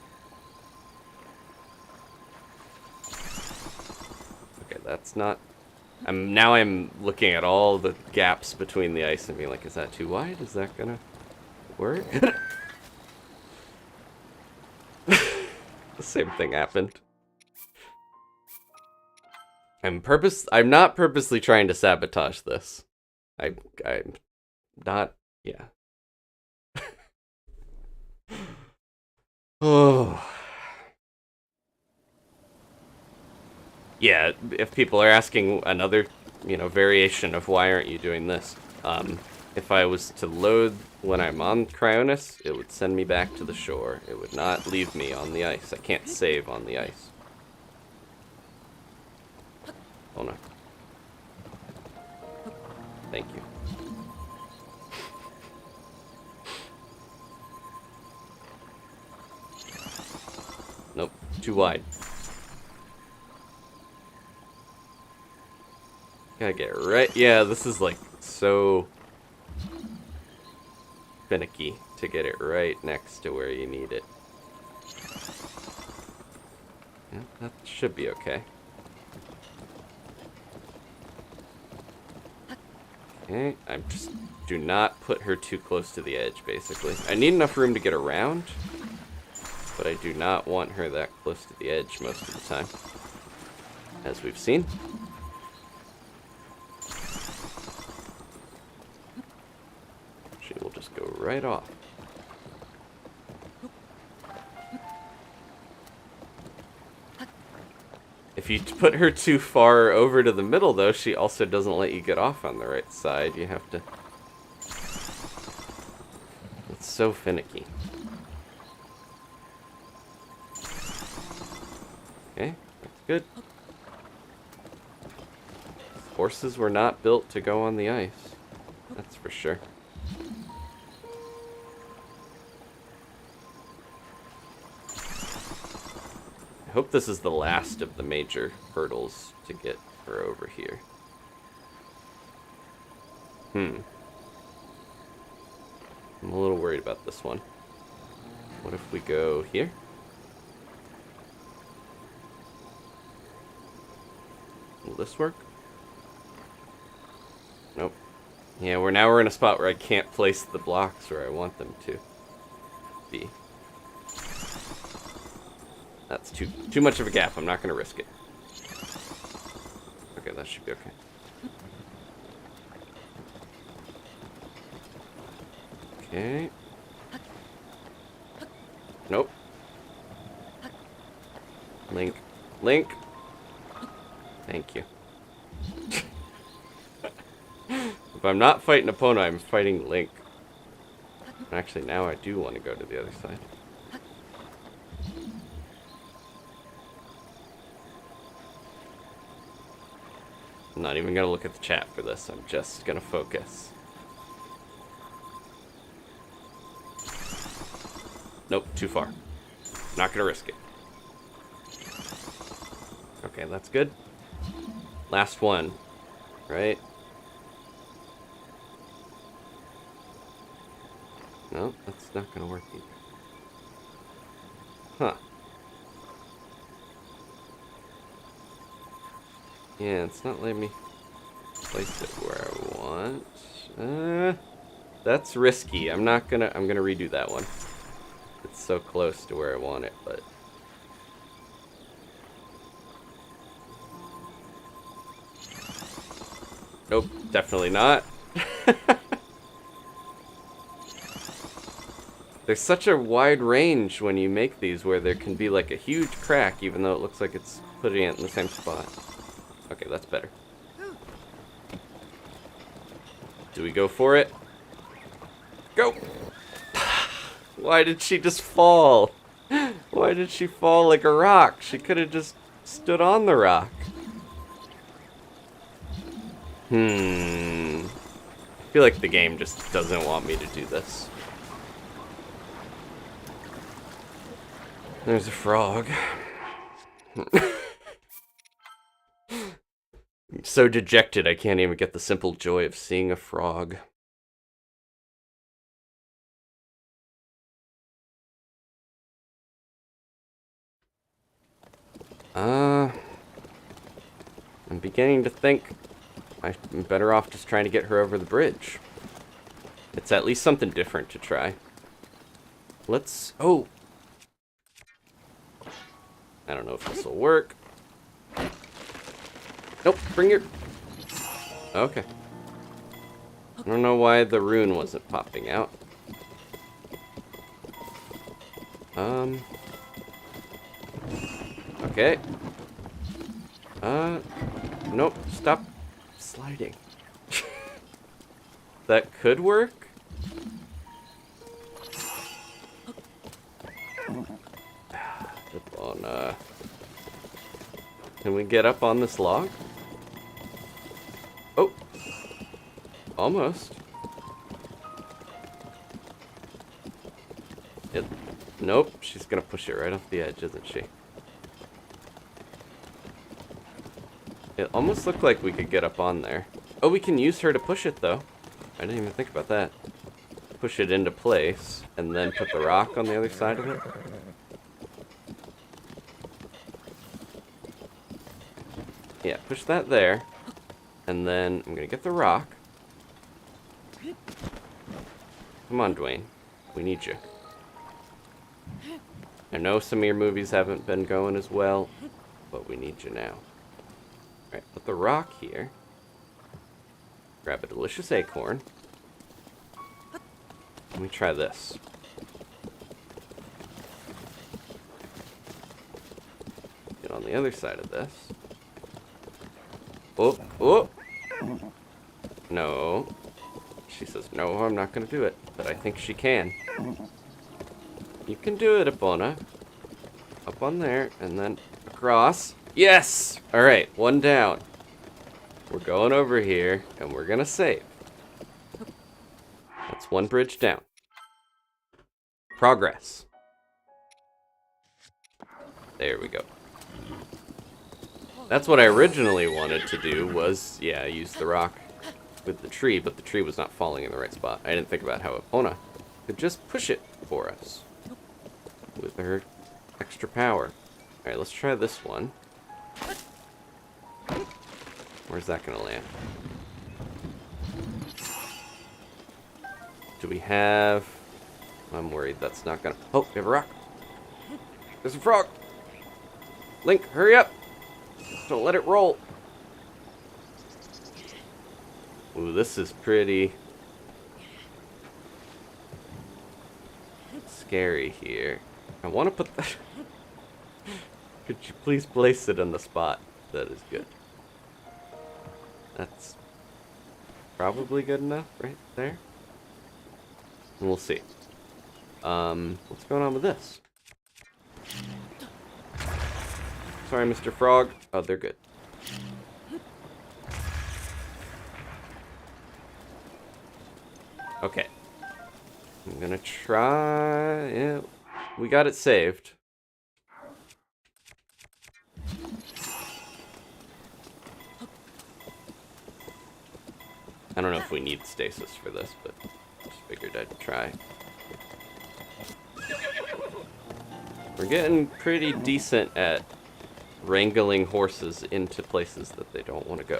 Okay, that's not I'm looking at all the gaps between the ice and being like, is that too wide? Is that gonna work? The same thing happened. I'm not purposely trying to sabotage this. I'm not, yeah. Oh. Yeah, if people are asking another, variation of why aren't you doing this, if I was to load when I'm on Cryonis, it would send me back to the shore. It would not leave me on the ice. I can't save on the ice. Oh no. Thank you. Nope, too wide. Gotta get it right. Yeah, this is like so finicky to get it right next to where you need it. Yeah, that should be okay. Okay, do not put her too close to the edge, basically. I need enough room to get around, but I do not want her that close to the edge most of the time, as we've seen. She will just go right off. If you put her too far over to the middle, though, she also doesn't let you get off on the right side. You have to... It's so finicky. Okay, that's good. Horses were not built to go on the ice. That's for sure. I hope this is the last of the major hurdles to get her over here. I'm a little worried about this one. What if we go here? Will this work? Nope. Yeah, we're in a spot where I can't place the blocks where I want them to be. That's too much of a gap. I'm not going to risk it. Okay, that should be okay. Okay. Nope. Link. Link. Thank you. If I'm not fighting Epona, I'm fighting Link. Actually, now I do want to go to the other side. I'm not even going to look at the chat for this. I'm just going to focus. Nope, too far. Not going to risk it. Okay, that's good. Last one, right? No, that's not going to work either. Huh. Yeah, it's not letting me place it where I want. That's risky. I'm gonna redo that one. It's so close to where I want it, but... Nope, definitely not. There's such a wide range when you make these where there can be like a huge crack even though it looks like it's putting it in the same spot. Okay, that's better. Do we go for it? Go! Why did she just fall? Why did she fall like a rock? She could have just stood on the rock. I feel like the game just doesn't want me to do this. There's a frog. I'm so dejected I can't even get the simple joy of seeing a frog. I'm beginning to think I'm better off just trying to get her over the bridge. It's at least something different to try. Let's... Oh! I don't know if this will work. Nope, bring your... Okay. I don't know why the rune wasn't popping out. Okay. Nope, stop sliding. That could work. Epona. Can we get up on this log? Oh. Almost. Nope, she's gonna push it right off the edge, isn't she? It almost looked like we could get up on there. Oh, we can use her to push it, though. I didn't even think about that. Push it into place, and then put the rock on the other side of it. Yeah, push that there. And then I'm gonna get the rock. Come on, Dwayne. We need you. I know some of your movies haven't been going as well, but we need you now. Alright, put the rock here. Grab a delicious acorn. Let me try this. Get on the other side of this. Oh, oh! No. She says, no, I'm not going to do it. But I think she can. You can do it, Epona. Up on there, and then across. Yes! Alright, one down. We're going over here, and we're going to save. That's one bridge down. Progress. There we go. That's what I originally wanted to do was, yeah, use the rock with the tree, but the tree was not falling in the right spot. I didn't think about how Epona could just push it for us with her extra power. Alright, let's try this one. Where's that gonna land? Do we have... I'm worried that's not gonna... Oh, we have a rock. There's a frog. Link, hurry up. Don't let it roll. Ooh, this is pretty scary here. I want to put that... Could you please place it in the spot? That is good. That's probably good enough right there. And we'll see. What's going on with this? Sorry, Mr. Frog. Oh, they're good. Okay. I'm gonna try... Yeah, we got it saved. I don't know if we need stasis for this, but just figured I'd try. We're getting pretty decent at wrangling horses into places that they don't want to go.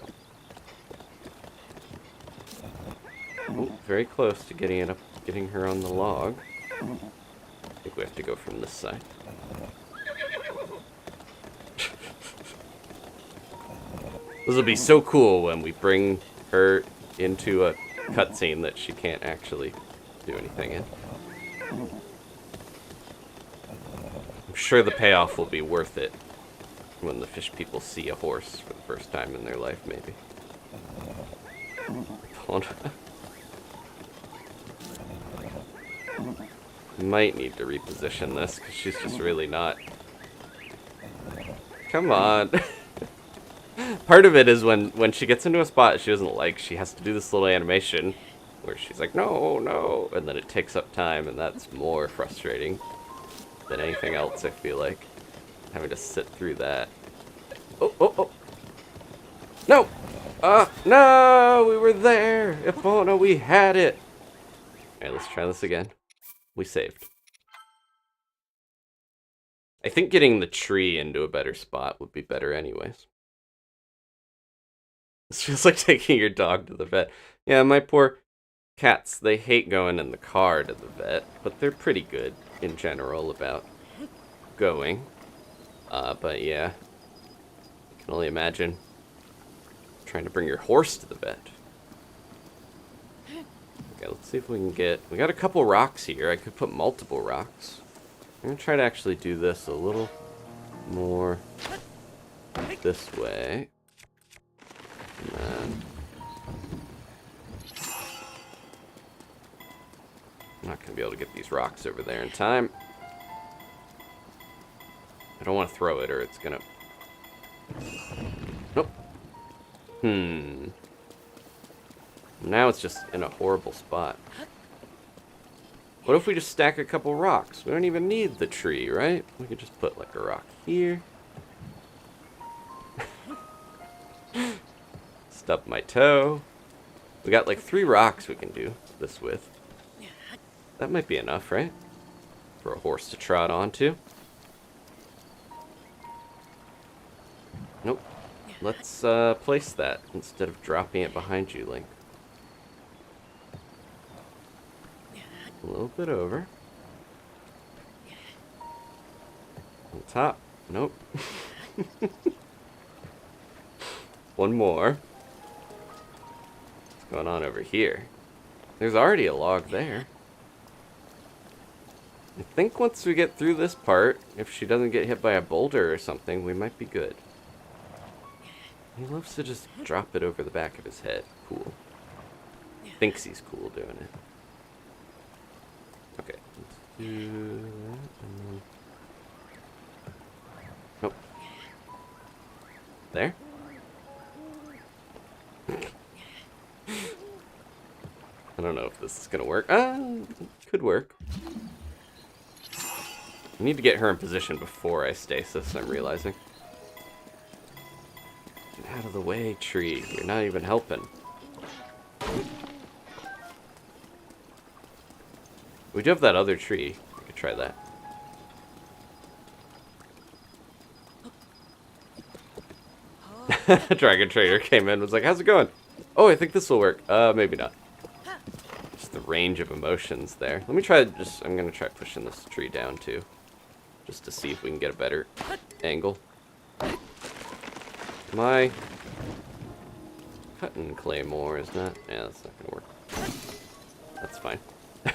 Ooh, very close to getting it up, getting her on the log. I think we have to go from this side. This will be so cool when we bring her into a cutscene that she can't actually do anything in. I'm sure the payoff will be worth it when the fish people see a horse for the first time in their life, maybe. Might need to reposition this, because she's just really not... Come on! Part of it is when she gets into a spot she doesn't like, she has to do this little animation where she's like, no, no, and then it takes up time, and that's more frustrating than anything else, I feel like. Having to sit through that. Oh, oh, oh! No! No! We were there! Epona, we had it! Alright, let's try this again. We saved. I think getting the tree into a better spot would be better anyways. This feels like taking your dog to the vet. Yeah, my poor cats, they hate going in the car to the vet, but they're pretty good in general about going. But yeah, I can only imagine trying to bring your horse to the vet. Okay, let's see if we can get... We got a couple rocks here. I could put multiple rocks. I'm going to try to actually do this a little more this way. And then... I'm not going to be able to get these rocks over there in time. I don't want to throw it or it's going to... Nope. Now it's just in a horrible spot. What if we just stack a couple rocks? We don't even need the tree, right? We could just put like a rock here. Stub my toe. We got like 3 rocks we can do this with. That might be enough, right? For a horse to trot onto. Nope. Let's place that instead of dropping it behind you, Link. A little bit over. On top. Nope. One more. What's going on over here? There's already a log there. I think once we get through this part, if she doesn't get hit by a boulder or something, we might be good. He loves to just drop it over the back of his head. Cool. Thinks he's cool doing it. Okay. Let's do that. And then... Nope. There? I don't know if this is gonna work. Could work. I need to get her in position before I stasis, I'm realizing. Get out of the way, tree. You're not even helping. We do have that other tree. We could try that. Dragon Trader came in and was like, how's it going? Oh, I think this will work. Maybe not. Just the range of emotions there. Let me try I'm gonna try pushing this tree down too. Just to see if we can get a better angle. My cutting claymore is not... Yeah, that's not gonna work. That's fine.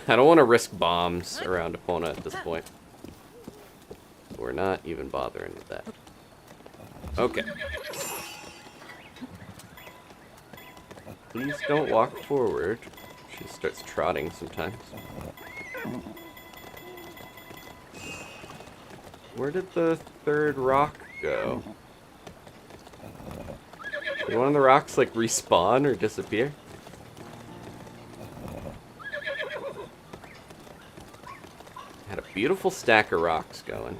I don't want to risk bombs around Epona at this point. We're not even bothering with that. Okay. Please don't walk forward. She starts trotting sometimes. Where did the 3rd rock go? Did one of the rocks like respawn or disappear? Had a beautiful stack of rocks going.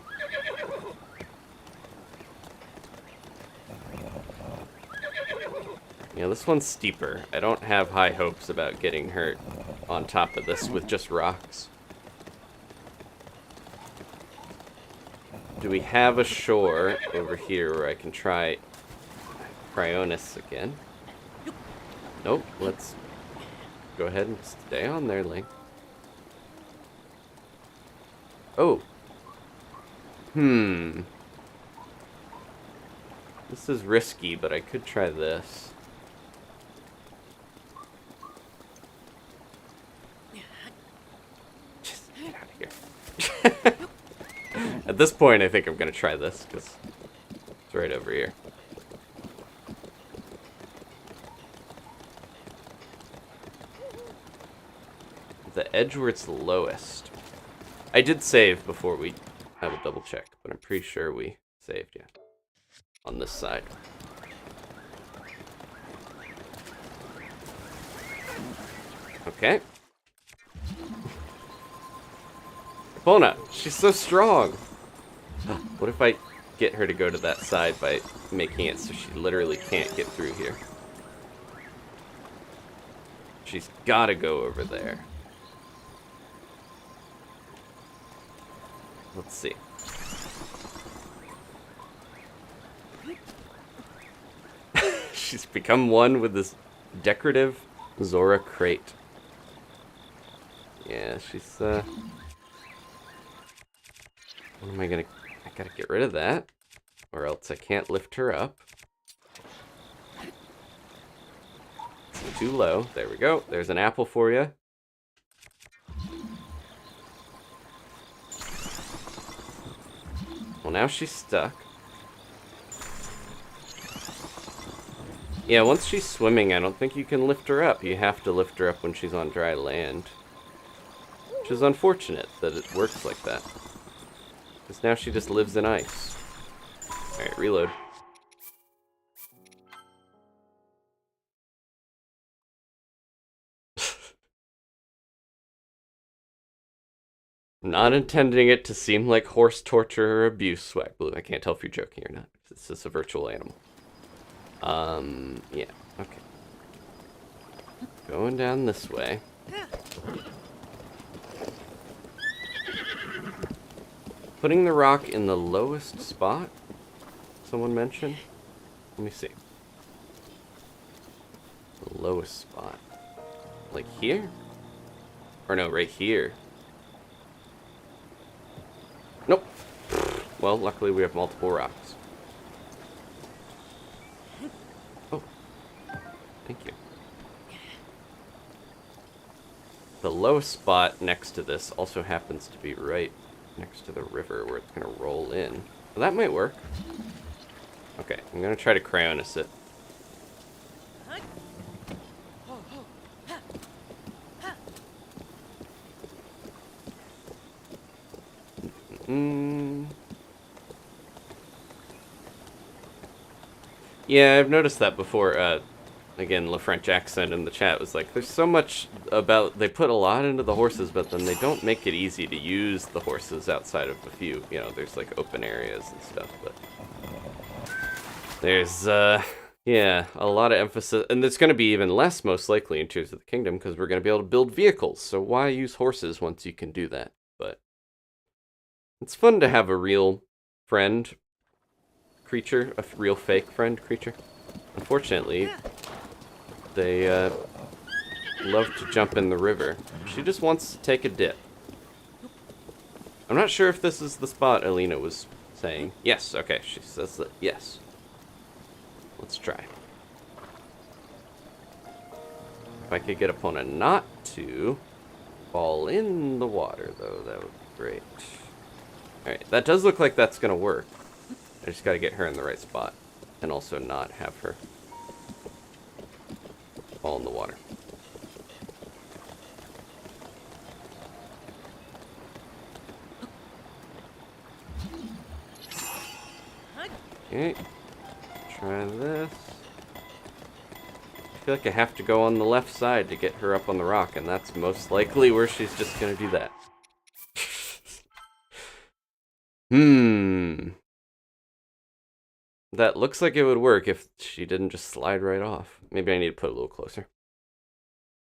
Yeah, this one's steeper. I don't have high hopes about getting hurt on top of this with just rocks. Do we have a shore over here where I can try Cryonis again? Nope, let's go ahead and stay on there, Link. Oh. This is risky, but I could try this. Just get out of here. At this point, I think I'm going to try this, because it's right over here. The edge where it's lowest. I did save before we have a double check, but I'm pretty sure we saved, yeah. On this side. Okay. Epona, she's so strong. What if I get her to go to that side by making it so she literally can't get through here? She's gotta go over there. Let's see. She's become one with this decorative Zora crate. Yeah, she's, What am I gonna... I gotta get rid of that, or else I can't lift her up. It's too low. There we go. There's an apple for you. Well, now she's stuck. Yeah, once she's swimming, I don't think you can lift her up. You have to lift her up when she's on dry land. Which is unfortunate that it works like that. Because now she just lives in ice. Alright, reload. Not intending it to seem like horse torture or abuse, Swag Blue. I can't tell if you're joking or not. It's just a virtual animal. Yeah, okay. Going down this way. Putting the rock in the lowest spot? Someone mentioned? Let me see. The lowest spot. Like here? Or no, right here. Nope. Well, luckily we have multiple rocks. Oh. Thank you. The lowest spot next to this also happens to be right next to the river where it's going to roll in. Well, that might work. Okay, I'm going to try to Crayonus it. Yeah, I've noticed that before. Again, the French accent in the chat was like, there's so much about, they put a lot into the horses, but then they don't make it easy to use the horses outside of a few, you know, there's like open areas and stuff, but there's, yeah, a lot of emphasis, and there's going to be even less, most likely, in Tears of the Kingdom, because we're going to be able to build vehicles, so why use horses once you can do that? But it's fun to have a real friend creature, a real fake friend creature. Unfortunately, they love to jump in the river. She just wants to take a dip. I'm not sure if this is the spot Alina was saying. Yes, okay, she says that. Yes. Let's try. If I could get Epona not to fall in the water, though, that would be great. Alright, that does look like that's going to work. I just got to get her in the right spot. And also not have her fall in the water. Okay. Try this. I feel like I have to go on the left side to get her up on the rock, and that's most likely where she's just going to do that. That looks like it would work if she didn't just slide right off. Maybe I need to put it a little closer.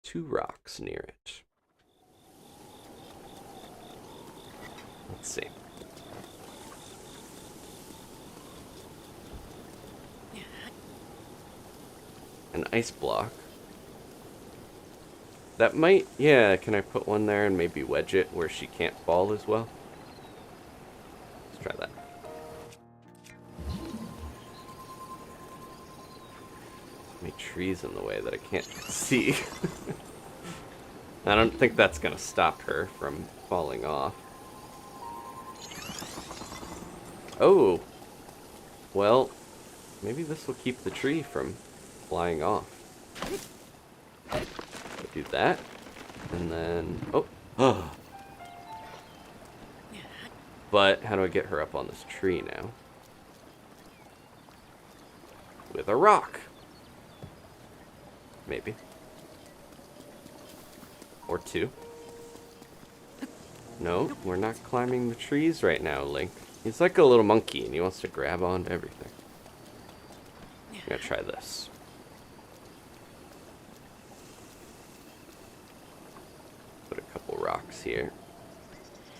2 rocks near it. Let's see. An ice block. That might, yeah, can I put one there and maybe wedge it where she can't fall as well? Let's try that. Many trees in the way that I can't see. I don't think that's gonna stop her from falling off. Oh! Well, maybe this will keep the tree from flying off. Do that, and then, oh. But how do I get her up on this tree now? With a rock. Maybe. Or 2. No, we're not climbing the trees right now, Link. He's like a little monkey, and he wants to grab onto everything. I'm gonna try this. Put a couple rocks here.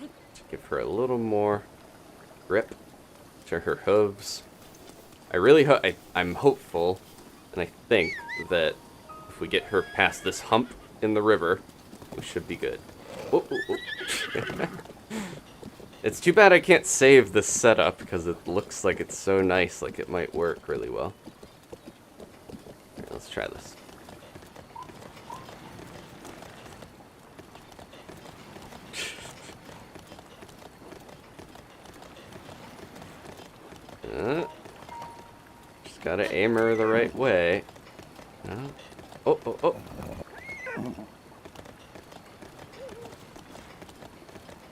To give her a little more grip to her hooves. I really I'm hopeful And I think that if we get her past this hump in the river, we should be good. Oh, oh, oh. It's too bad I can't save this setup because it looks like it's so nice, like it might work really well. Here, let's try this. Just gotta aim her the right way. Oh, oh, oh.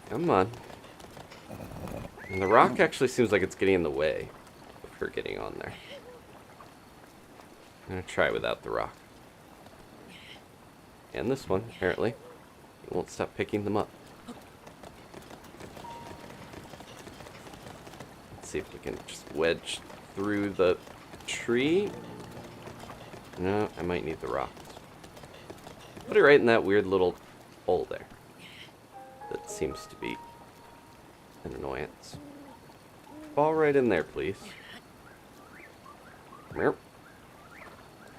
Come on. And the rock actually seems like it's getting in the way of her getting on there. I'm gonna try without the rock. And this one, apparently. It won't stop picking them up. Let's see if we can just wedge through the tree. No, I might need the rocks. Put it right in that weird little hole there. That seems to be an annoyance. Fall right in there, please. Come here.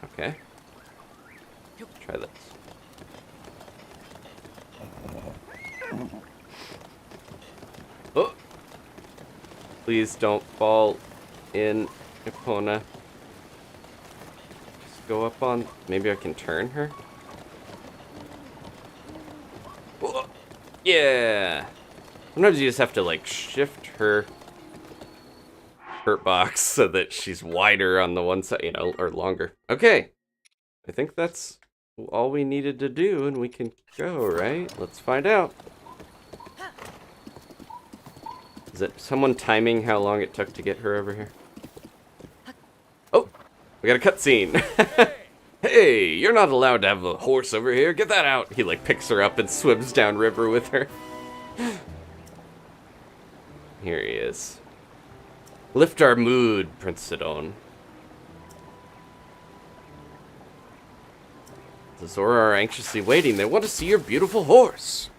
Okay. Try this. Oh! Please don't fall in, Epona. Just go up on... Maybe I can turn her? Oh, yeah! Sometimes you just have to, like, shift her hurt box so that she's wider on the one side, you know, or longer. Okay. I think that's all we needed to do, and we can go, right? Let's find out. Is it someone timing how long it took to get her over here? Oh! We got a cutscene! Hey, you're not allowed to have a horse over here. Get that out! He, like, picks her up and swims down river with her. Here he is. Lift our mood, Prince Sidon. The Zora are anxiously waiting. They want to see your beautiful horse.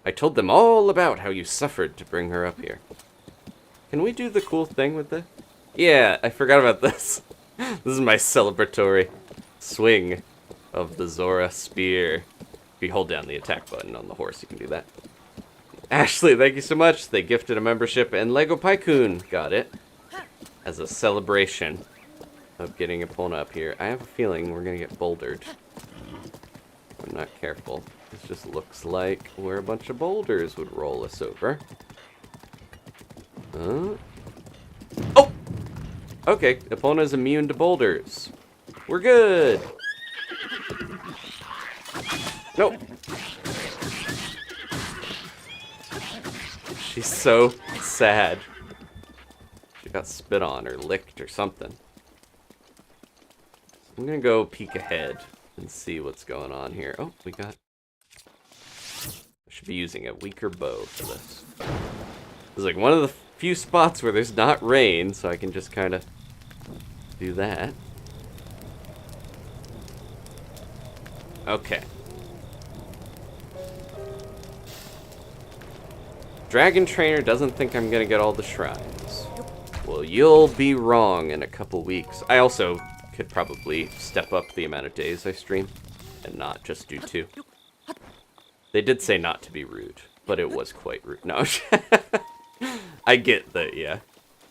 I told them all about how you suffered to bring her up here. Can we do the cool thing with this? Yeah, I forgot about this. This is my celebratory swing of the Zora spear. If you hold down the attack button on the horse, you can do that. Ashley, thank you so much. They gifted a membership, and Lego Pycoon got it as a celebration of getting Epona up here. I have a feeling we're going to get bouldered. I'm not careful. This just looks like where a bunch of boulders would roll us over. Oh! Okay, Epona's immune to boulders. We're good! Nope. She's so sad. She got spit on or licked or something. I'm gonna go peek ahead and see what's going on here. Oh, we got... I should be using a weaker bow for this. It's like one of the few spots where there's not rain, so I can just kind of do that. Okay. Dragon Trainer doesn't think I'm gonna get all the shrines. Well, you'll be wrong in a couple weeks. I also could probably step up the amount of days I stream and not just do 2. They did say not to be rude, but it was quite rude. No, I get that, yeah.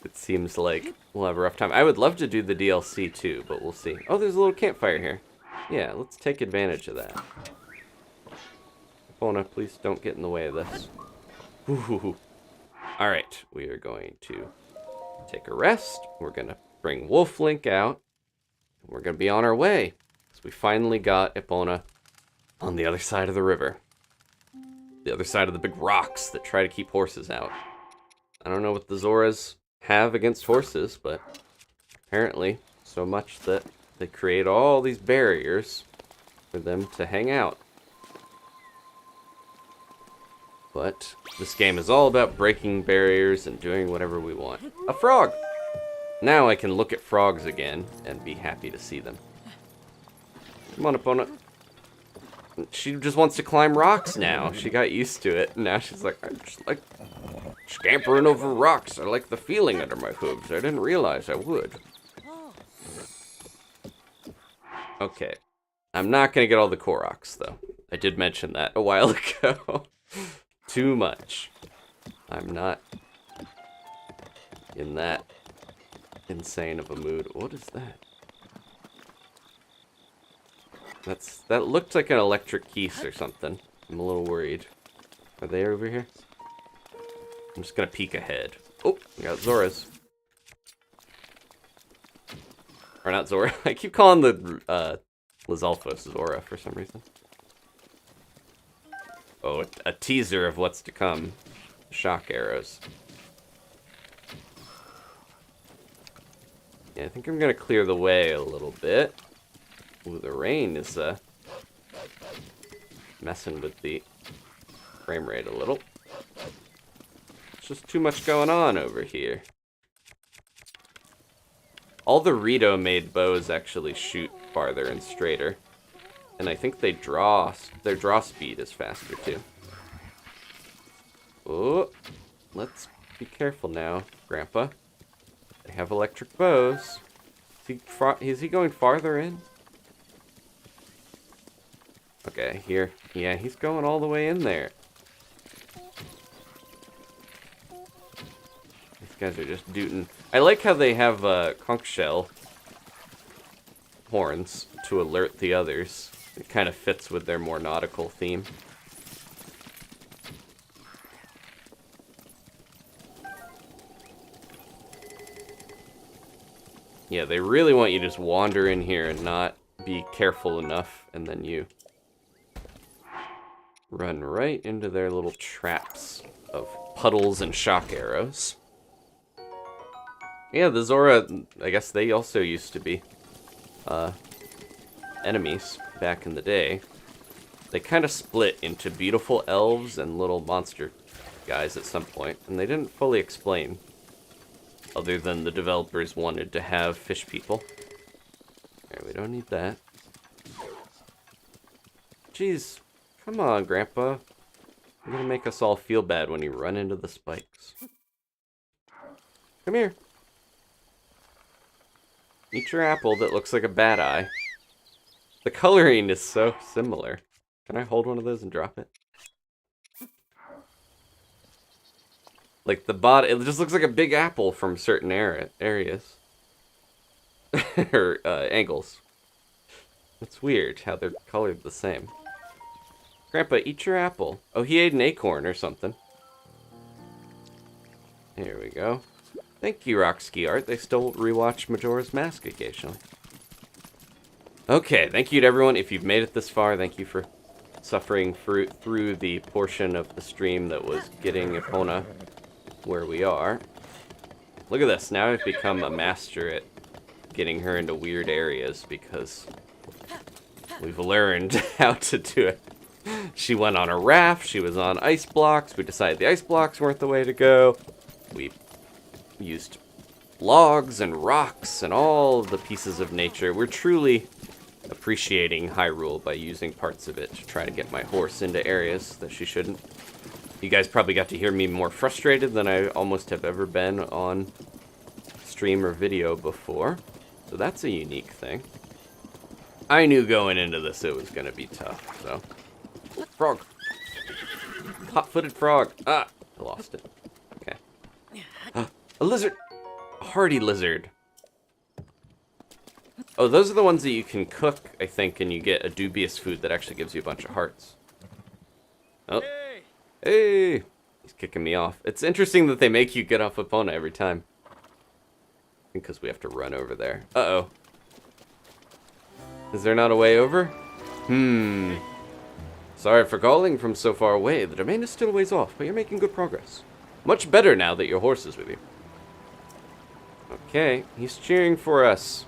It seems like we'll have a rough time. I would love to do the DLC too, but we'll see. Oh, there's a little campfire here. Yeah, let's take advantage of that. Epona, please don't get in the way of this. Alright, we are going to take a rest. We're going to bring Wolf Link out. And we're going to be on our way. So we finally got Epona on the other side of the river. The other side of the big rocks that try to keep horses out. I don't know what the Zoras have against horses, but apparently so much that they create all these barriers for them to hang out. But this game is all about breaking barriers and doing whatever we want. A frog! Now I can look at frogs again and be happy to see them. Come on, Epona. She just wants to climb rocks now. She got used to it. Now she's like, I just like scampering over rocks. I like the feeling under my hooves. I didn't realize I would. Okay. I'm not going to get all the Koroks, though. I did mention that a while ago. Too much. I'm not in that insane of a mood. What is that? That looked like an electric geese or something. I'm a little worried. Are they over here? I'm just gonna peek ahead. Oh, we got Zoras. Or not Zora. I keep calling the Lizalfos Zora for some reason. Oh, a teaser of what's to come. Shock arrows. Yeah, I think I'm gonna clear the way a little bit. Ooh, the rain is messing with the frame rate a little. There's just too much going on over here. All the Rito-made bows actually shoot farther and straighter. And I think their draw speed is faster too. Oh, let's be careful now, Grandpa. They have electric bows. Is he going farther in? Okay, here. Yeah, he's going all the way in there. These guys are just dooting. I like how they have conch shell horns to alert the others. It kind of fits with their more nautical theme. Yeah, they really want you to just wander in here and not be careful enough, and then you run right into their little traps of puddles and shock arrows. Yeah, the Zora, I guess they also used to be enemies back in the day. They kind of split into beautiful elves and little monster guys at some point, and they didn't fully explain, other than the developers wanted to have fish people. Alright, we don't need that. Jeez, come on, Grandpa. You're gonna make us all feel bad when you run into the spikes. Come here. Eat your apple that looks like a bad eye. The coloring is so similar. Can I hold one of those and drop it? Like the bot, it just looks like a big apple from certain areas. Or angles. It's weird how they're colored the same. Grandpa, eat your apple. Oh, he ate an acorn or something. Here we go. Thank you, Rockski Art. They still rewatch Majora's Mask occasionally. Okay, thank you to everyone. If you've made it this far, thank you for suffering through the portion of the stream that was getting Epona where we are. Look at this. Now I've become a master at getting her into weird areas because we've learned how to do it. She went on a raft. She was on ice blocks. We decided the ice blocks weren't the way to go. We used logs and rocks and all the pieces of nature. We're truly appreciating Hyrule by using parts of it to try to get my horse into areas that she shouldn't. You guys probably got to hear me more frustrated than I almost have ever been on stream or video before. So that's a unique thing. I knew going into this it was going to be tough, so. Frog. Hot-footed frog. Ah, I lost it. Okay. A lizard. A hardy lizard. Oh, those are the ones that you can cook, I think, and you get a dubious food that actually gives you a bunch of hearts. Oh. Hey! He's kicking me off. It's interesting that they make you get off Epona every time. Because we have to run over there. Uh-oh. Is there not a way over? Sorry for calling from so far away. The domain is still a ways off, but you're making good progress. Much better now that your horse is with you. Okay, he's cheering for us.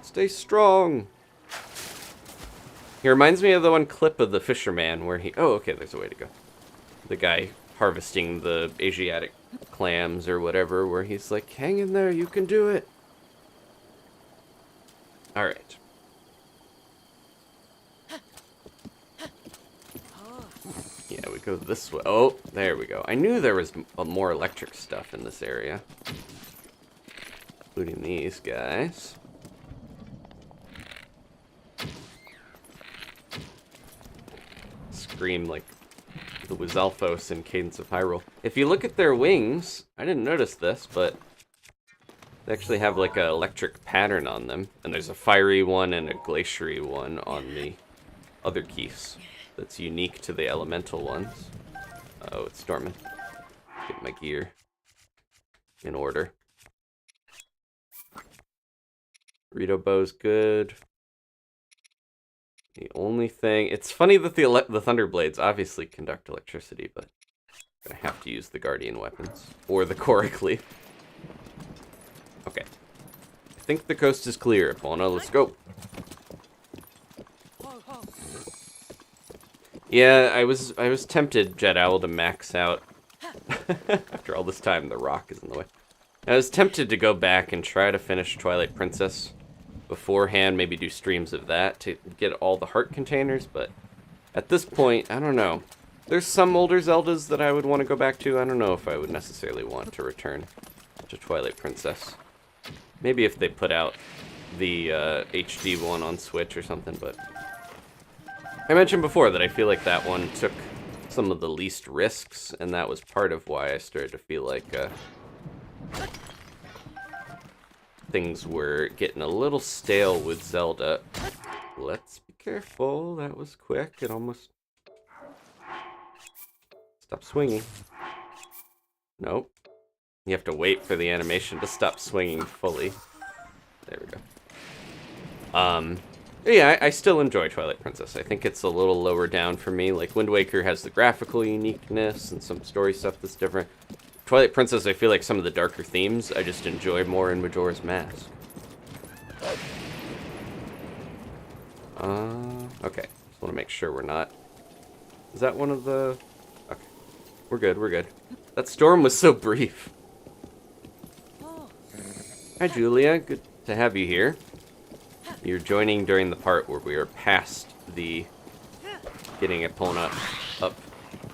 Stay strong. He reminds me of the one clip of the fisherman where he... Oh, okay, there's a way to go. The guy harvesting the Asiatic clams or whatever, where he's like, hang in there, you can do it. Alright. Yeah, we go this way. Oh, there we go. I knew there was more electric stuff in this area. Including these guys. scream like the Wizalfos in Cadence of Hyrule. If you look at their wings, I didn't notice this, but they actually have like an electric pattern on them. And there's a fiery one and a glaciary one on the other keys that's unique to the elemental ones. Oh, it's storming. Get my gear in order. Rito bow's good. The only thing... It's funny that the Thunder Blades obviously conduct electricity, but I'm gonna have to use the Guardian weapons. Or the Korok Leaf. Okay. I think the coast is clear, Epona. Let's go. Yeah, I was tempted, Jet Owl, to max out. After all this time, the rock is in the way. I was tempted to go back and try to finish Twilight Princess beforehand, maybe do streams of that to get all the heart containers, but at this point, I don't know. There's some older Zeldas that I would want to go back to. I don't know if I would necessarily want to return to Twilight Princess. Maybe if they put out the HD one on Switch or something, but I mentioned before that I feel like that one took some of the least risks, and that was part of why I started to feel like things were getting a little stale with Zelda. Let's be careful. That was quick. It almost... Stop swinging. Nope. You have to wait for the animation to stop swinging fully. There we go. Yeah, I still enjoy Twilight Princess. I think it's a little lower down for me. Like, Wind Waker has the graphical uniqueness and some story stuff that's different. Twilight Princess, I feel like some of the darker themes I just enjoy more in Majora's Mask. Okay. Just want to make sure we're not... Is that one of the... Okay. We're good, we're good. That storm was so brief. Hi, Julia. Good to have you here. You're joining during the part where we are past the... Getting Epona up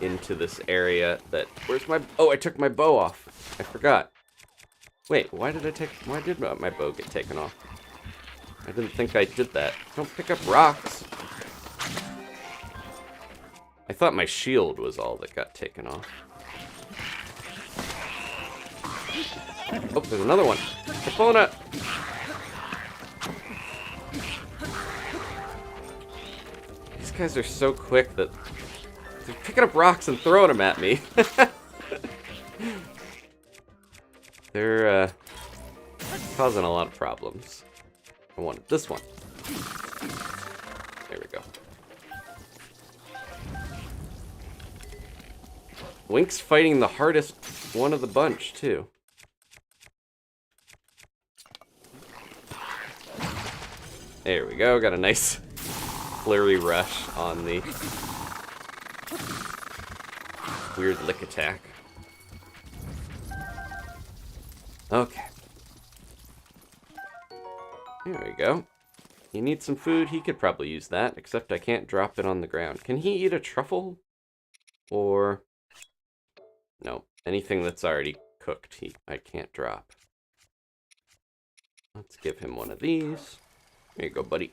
into this area that... Where's my... Oh, I took my bow off. I forgot. Wait, why did my bow get taken off? I didn't think I did that. Don't pick up rocks. I thought my shield was all that got taken off. Oh, there's another one. Epona! These guys are so quick that they're picking up rocks and throwing them at me. They're causing a lot of problems. I wanted this one. There we go. Link's fighting the hardest one of the bunch, too. There we go. Got a nice flurry rush on the weird lick attack. Okay. There we go. You need some food? He could probably use that, except I can't drop it on the ground. Can he eat a truffle? Or... No. Anything that's already cooked, I can't drop. Let's give him one of these. Here you go, buddy.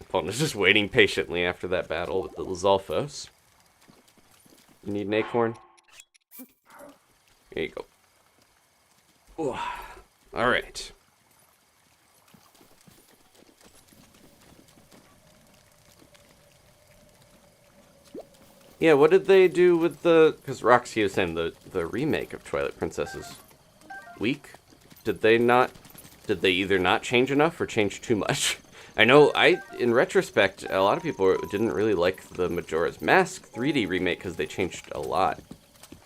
Epona's just waiting patiently after that battle with the Lizalfos. You need an acorn? Here you go. Ooh. All right. Yeah, what did they do with the... Because Roxy was saying the remake of Twilight Princess is weak. Did they either not change enough or change too much? I know, in retrospect, a lot of people didn't really like the Majora's Mask 3D remake because they changed a lot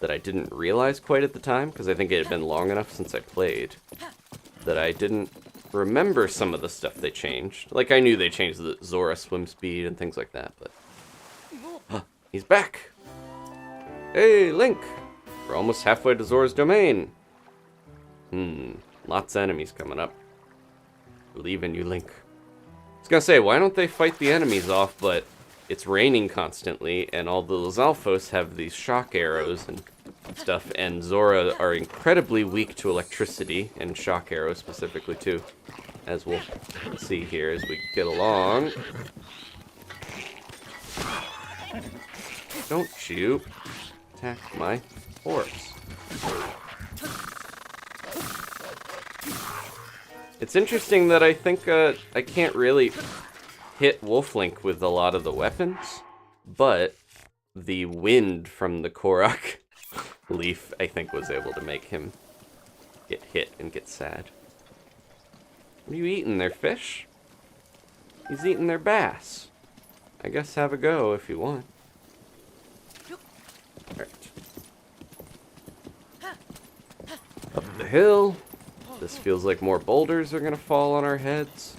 that I didn't realize quite at the time, because I think it had been long enough since I played that I didn't remember some of the stuff they changed. Like, I knew they changed the Zora swim speed and things like that, but... He's back! Hey, Link! We're almost halfway to Zora's domain. Lots of enemies coming up. Believe in you, Link. I was gonna say, why don't they fight the enemies off, but it's raining constantly, and all the Lizalfos have these shock arrows and stuff, and Zora are incredibly weak to electricity, and shock arrows specifically, too. as we'll see here as we get along. Don't you attack my horse. It's interesting that I think I can't really hit Wolf Link with a lot of the weapons, but the wind from the Korok leaf, I think, was able to make him get hit and get sad. What are you eating there, fish? He's eating their bass. I guess have a go if you want. Alright. Up the hill. This feels like more boulders are gonna fall on our heads.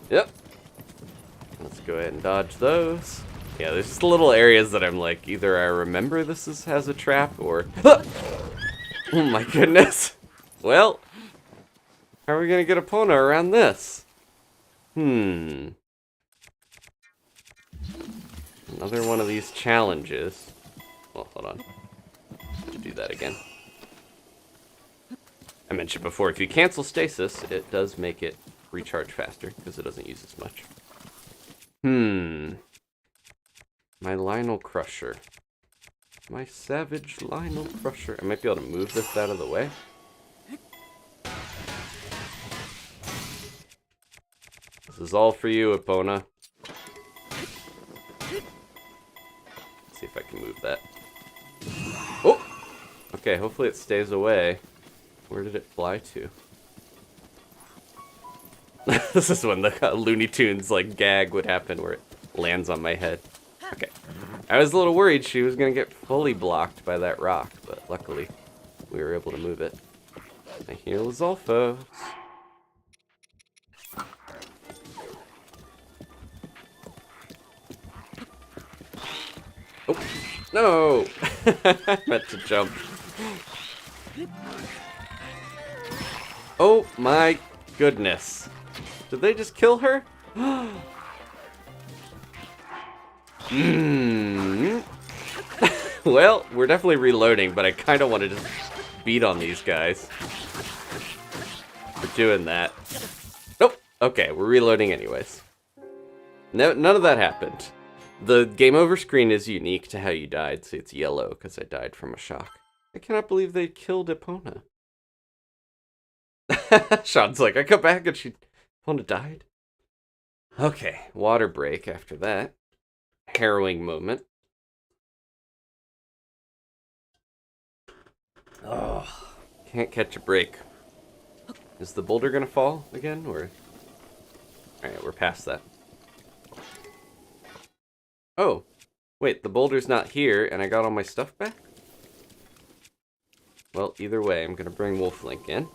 Yep. Let's go ahead and dodge those. Yeah, there's just little areas that I'm like, either I remember this has a trap or... Oh my goodness. Well, how are we gonna get Epona around this? Another one of these challenges. Well, hold on. Let's do that again. I mentioned before, if you cancel stasis, it does make it recharge faster, because it doesn't use as much. My Lionel Crusher. My Savage Lionel Crusher. I might be able to move this out of the way. This is all for you, Epona. Let's see if I can move that. Oh! Okay, hopefully it stays away. Where did it fly to? This is when the Looney Tunes like gag would happen where it lands on my head. Okay. I was a little worried she was gonna get fully blocked by that rock, but luckily we were able to move it. I hear Lizalfos. Oh, no! I meant to jump. Oh my goodness. Did they just kill her? Well, we're definitely reloading, but I kind of want to just beat on these guys for doing that. Nope. Okay, we're reloading anyways. No, none of that happened. The game over screen is unique to how you died. See, it's yellow because I died from a shock. I cannot believe they killed Epona. Sean's like, I come back and Epona died. Okay, water break after that. Harrowing moment. Oh, can't catch a break. Is the boulder gonna fall again, or? Alright, we're past that. Oh, wait, the boulder's not here, and I got all my stuff back? Well, either way, I'm gonna bring Wolf Link in.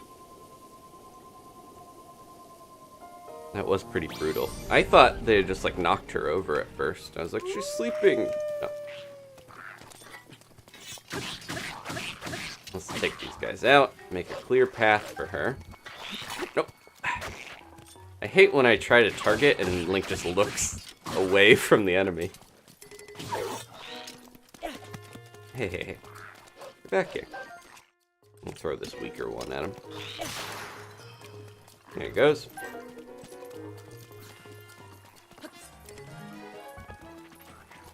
That was pretty brutal. I thought they just like knocked her over at first. I was like, she's sleeping. No. Let's take these guys out, make a clear path for her. Nope. I hate when I try to target and Link just looks away from the enemy. Hey, hey, hey. Get back here. I'll throw this weaker one at him. There it goes.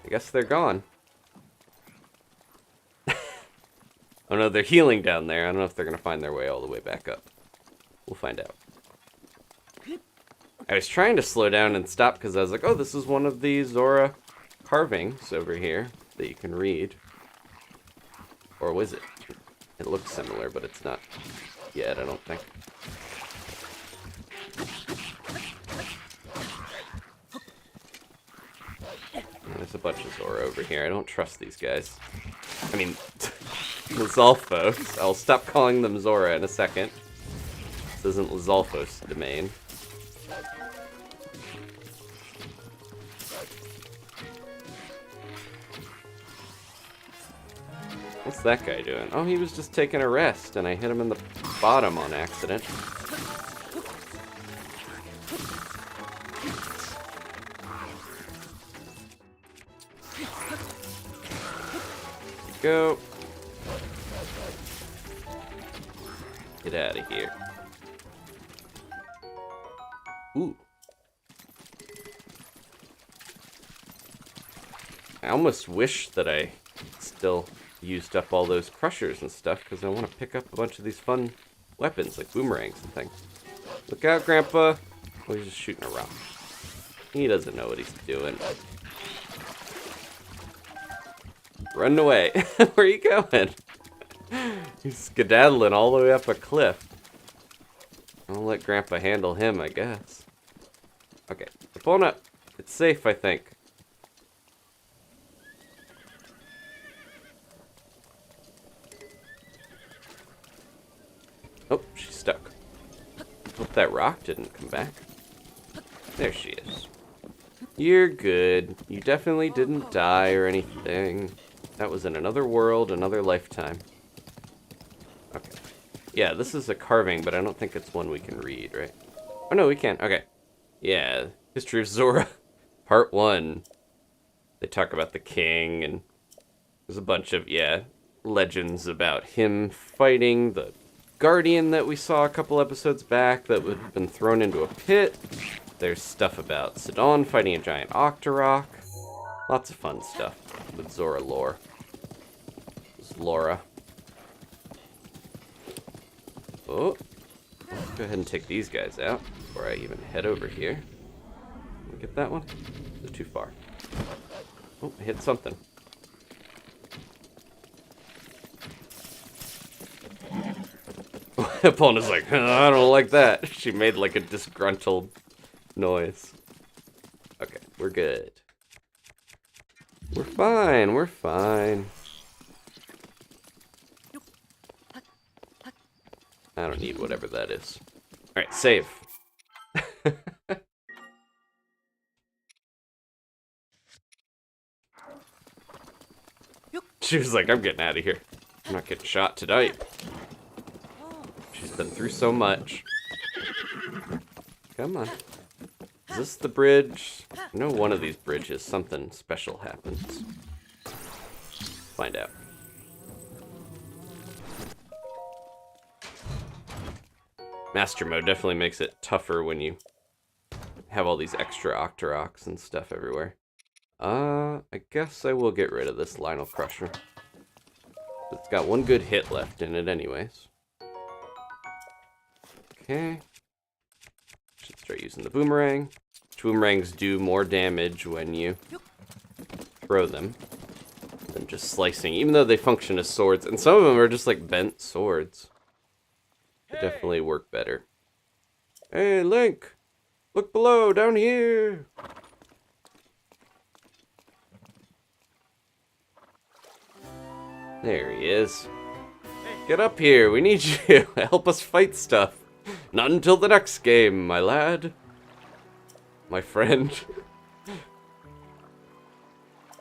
I guess they're gone. Oh no, they're healing down there. I don't know if they're gonna find their way all the way back up. We'll find out. I was trying to slow down and stop because I was like, oh, this is one of the Zora carvings over here that you can read. Or was it? It looks similar, but it's not yet, I don't think. There's a bunch of Zora over here. I don't trust these guys. I mean, Lizalfos. I'll stop calling them Zora in a second. This isn't Lizalfos' domain. What's that guy doing? Oh, he was just taking a rest, and I hit him in the bottom on accident. Go. Get out of here. Ooh. I almost wish that I still used up all those crushers and stuff, because I want to pick up a bunch of these fun weapons, like boomerangs and things. Look out, Grandpa! Oh, he's just shooting a rock. He doesn't know what he's doing. Run away. Where are you going? He's skedaddling all the way up a cliff. I'll let Grandpa handle him, I guess. Okay, Epona, it's safe, I think. Oh, she's stuck. Hope that rock didn't come back. There she is. You're good. You definitely didn't die or anything. That was in another world, another lifetime. Okay. Yeah, this is a carving, but I don't think it's one we can read, right? Oh, no, we can. Okay. Yeah, History of Zora, Part 1. They talk about the king, and there's a bunch of, yeah, legends about him fighting the guardian that we saw a couple episodes back that would have been thrown into a pit. There's stuff about Sidon fighting a giant Octorok. Lots of fun stuff with Zora lore. This is Laura. Oh, let's go ahead and take these guys out before I even head over here. Can we get that one? It's too far. Oh, I hit something. Epona's like, I don't like that. She made like a disgruntled noise. Okay, we're good. We're fine, we're fine. I don't need whatever that is. Alright, save. She was like, I'm getting out of here. I'm not getting shot tonight. She's been through so much. Come on. Is this the bridge? I know one of these bridges, something special happens. Find out. Master mode definitely makes it tougher when you have all these extra Octoroks and stuff everywhere. I guess I will get rid of this Lionel Crusher. It's got one good hit left in it anyways. Okay. Should start using the boomerang. Boomerangs do more damage when you throw them than just slicing, even though they function as swords. And some of them are just like bent swords. They definitely work better. Hey, Link! Look below, down here! There he is. Get up here, we need you. Help us fight stuff. Not until the next game, my lad. My friend.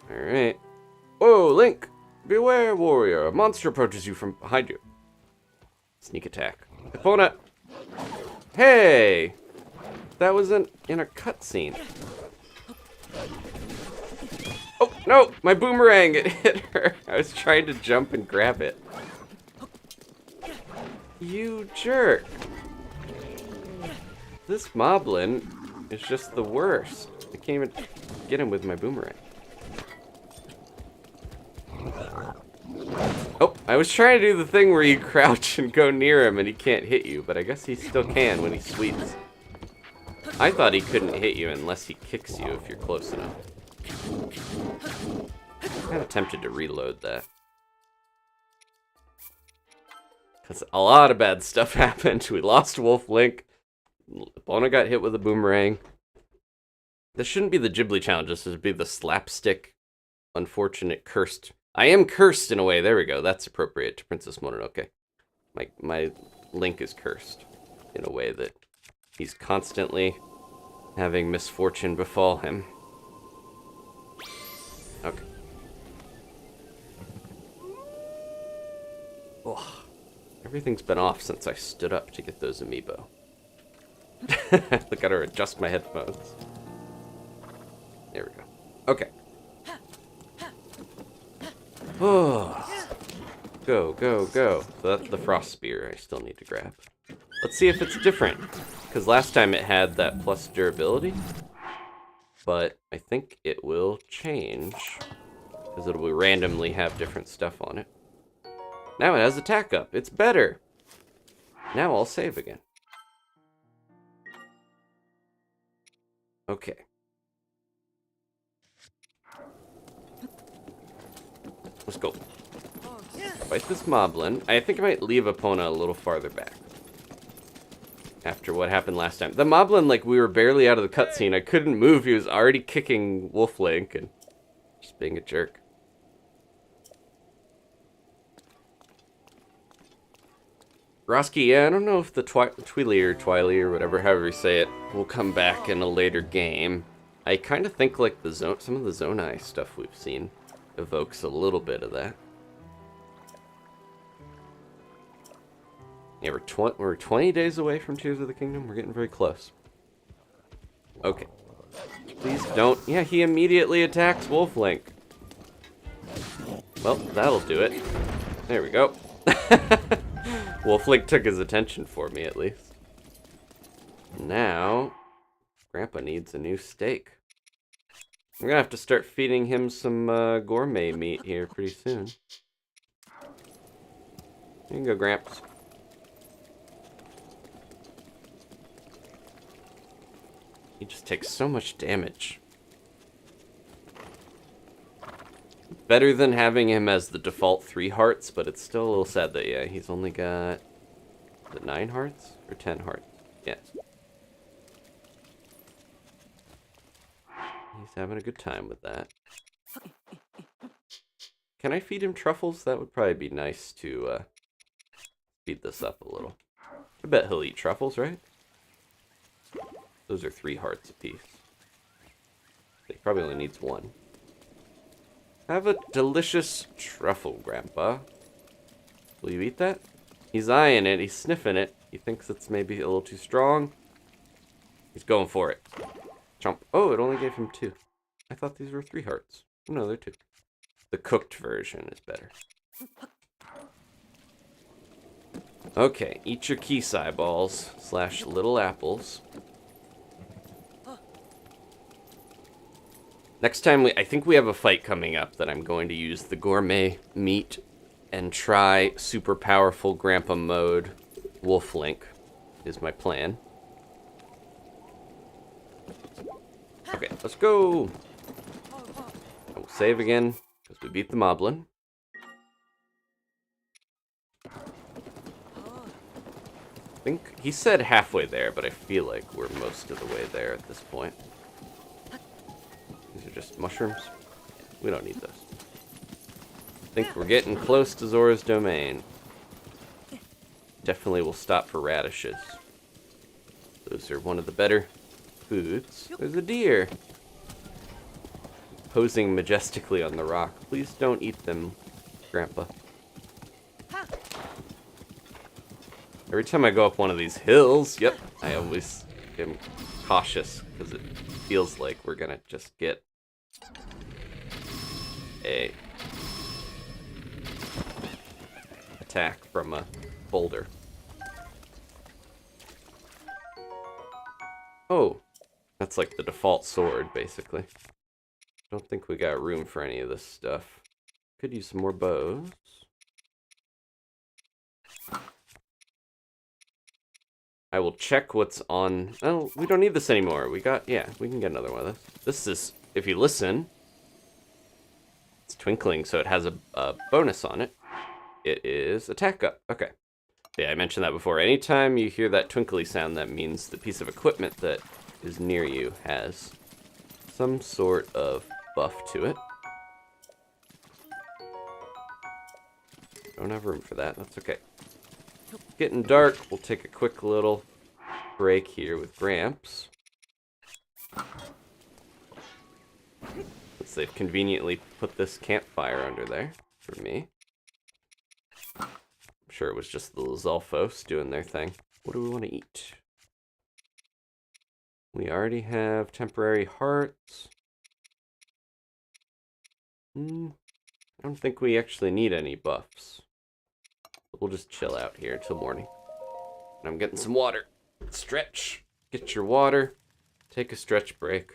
Alright. Whoa, Link! Beware, warrior. A monster approaches you from behind you. Sneak attack. Epona! Hey! That wasn't in a cutscene. Oh, no! My boomerang! It hit her. I was trying to jump and grab it. You jerk. This moblin is just the worst. I can't even get him with my boomerang. Oh, I was trying to do the thing where you crouch and go near him and he can't hit you, but I guess he still can when he sweeps. I thought he couldn't hit you unless he kicks you if you're close enough. I'm kind of tempted to reload that. Because a lot of bad stuff happened. We lost Wolf Link. Epona got hit with a boomerang. This shouldn't be the Ghibli challenge. This should be the slapstick, unfortunate, cursed. I am cursed in a way. There we go. That's appropriate to Princess Mononoke. My Link is cursed in a way that he's constantly having misfortune befall him. Okay. Oh, everything's been off since I stood up to get those amiibo. I gotta adjust my headphones. There we go. Okay. Oh. Go, go, go. So that's the frost spear I still need to grab. Let's see if it's different. Because last time it had that plus durability. But I think it will change. Because it will randomly have different stuff on it. Now it has attack up. It's better. Now I'll save again. Okay. Let's go. Fight this moblin. I think I might leave Epona a little farther back. After what happened last time. The moblin, like, we were barely out of the cutscene. I couldn't move. He was already kicking Wolf Link and just being a jerk. Roski, yeah, I don't know if the Twily or whatever, however you say it, will come back in a later game. I kind of think, like, some of the Zonai stuff we've seen evokes a little bit of that. Yeah, we're 20 days away from Tears of the Kingdom. We're getting very close. Okay. Please don't. Yeah, he immediately attacks Wolf Link. Well, that'll do it. There we go. Wolf Link took his attention for me, at least. Now, Grandpa needs a new steak. I'm gonna have to start feeding him some gourmet meat here pretty soon. You can go, Gramps. He just takes so much damage. Better than having him as the default 3 hearts, but it's still a little sad that, yeah, he's only got, is it 9 hearts? Or 10 hearts? Yeah. He's having a good time with that. Can I feed him truffles? That would probably be nice to speed this up a little. I bet he'll eat truffles, right? Those are 3 hearts apiece. He probably only needs 1. Have a delicious truffle, Grandpa. Will you eat that? He's eyeing it. He's sniffing it. He thinks it's maybe a little too strong. He's going for it. Chomp. Oh, it only gave him 2. I thought these were 3 hearts. No, they're 2. The cooked version is better. Okay, eat your Keese eyeballs / little apples. Next time, I think we have a fight coming up that I'm going to use the gourmet meat and try super powerful Grandpa mode Wolf Link is my plan. Okay, let's go. I will save again because we beat the moblin. I think he said halfway there, but I feel like we're most of the way there at this point. These are just mushrooms. We don't need those. I think we're getting close to Zora's domain. Definitely will stop for radishes. Those are one of the better foods. There's a deer. Posing majestically on the rock. Please don't eat them, Grandpa. Every time I go up one of these hills, yep, I always am cautious because it feels like we're gonna just get a attack from a boulder. Oh, that's like the default sword, basically. Don't think we got room for any of this stuff. Could use some more bows. I will check what's on... Oh, we don't need this anymore. We got... Yeah, we can get another one of this. This is... If you listen... It's twinkling, so it has a bonus on it. It is attack up. Okay. Yeah, I mentioned that before. Anytime you hear that twinkly sound, that means the piece of equipment that is near you has some sort of buff to it. Don't have room for that. That's okay. It's getting dark. We'll take a quick little break here with Gramps. Since they've conveniently put this campfire under there for me. I'm sure it was just the Lizalfos doing their thing. What do we want to eat? We already have temporary hearts. I don't think we actually need any buffs. We'll just chill out here till morning. I'm getting some water. Stretch. Get your water. Take a stretch break.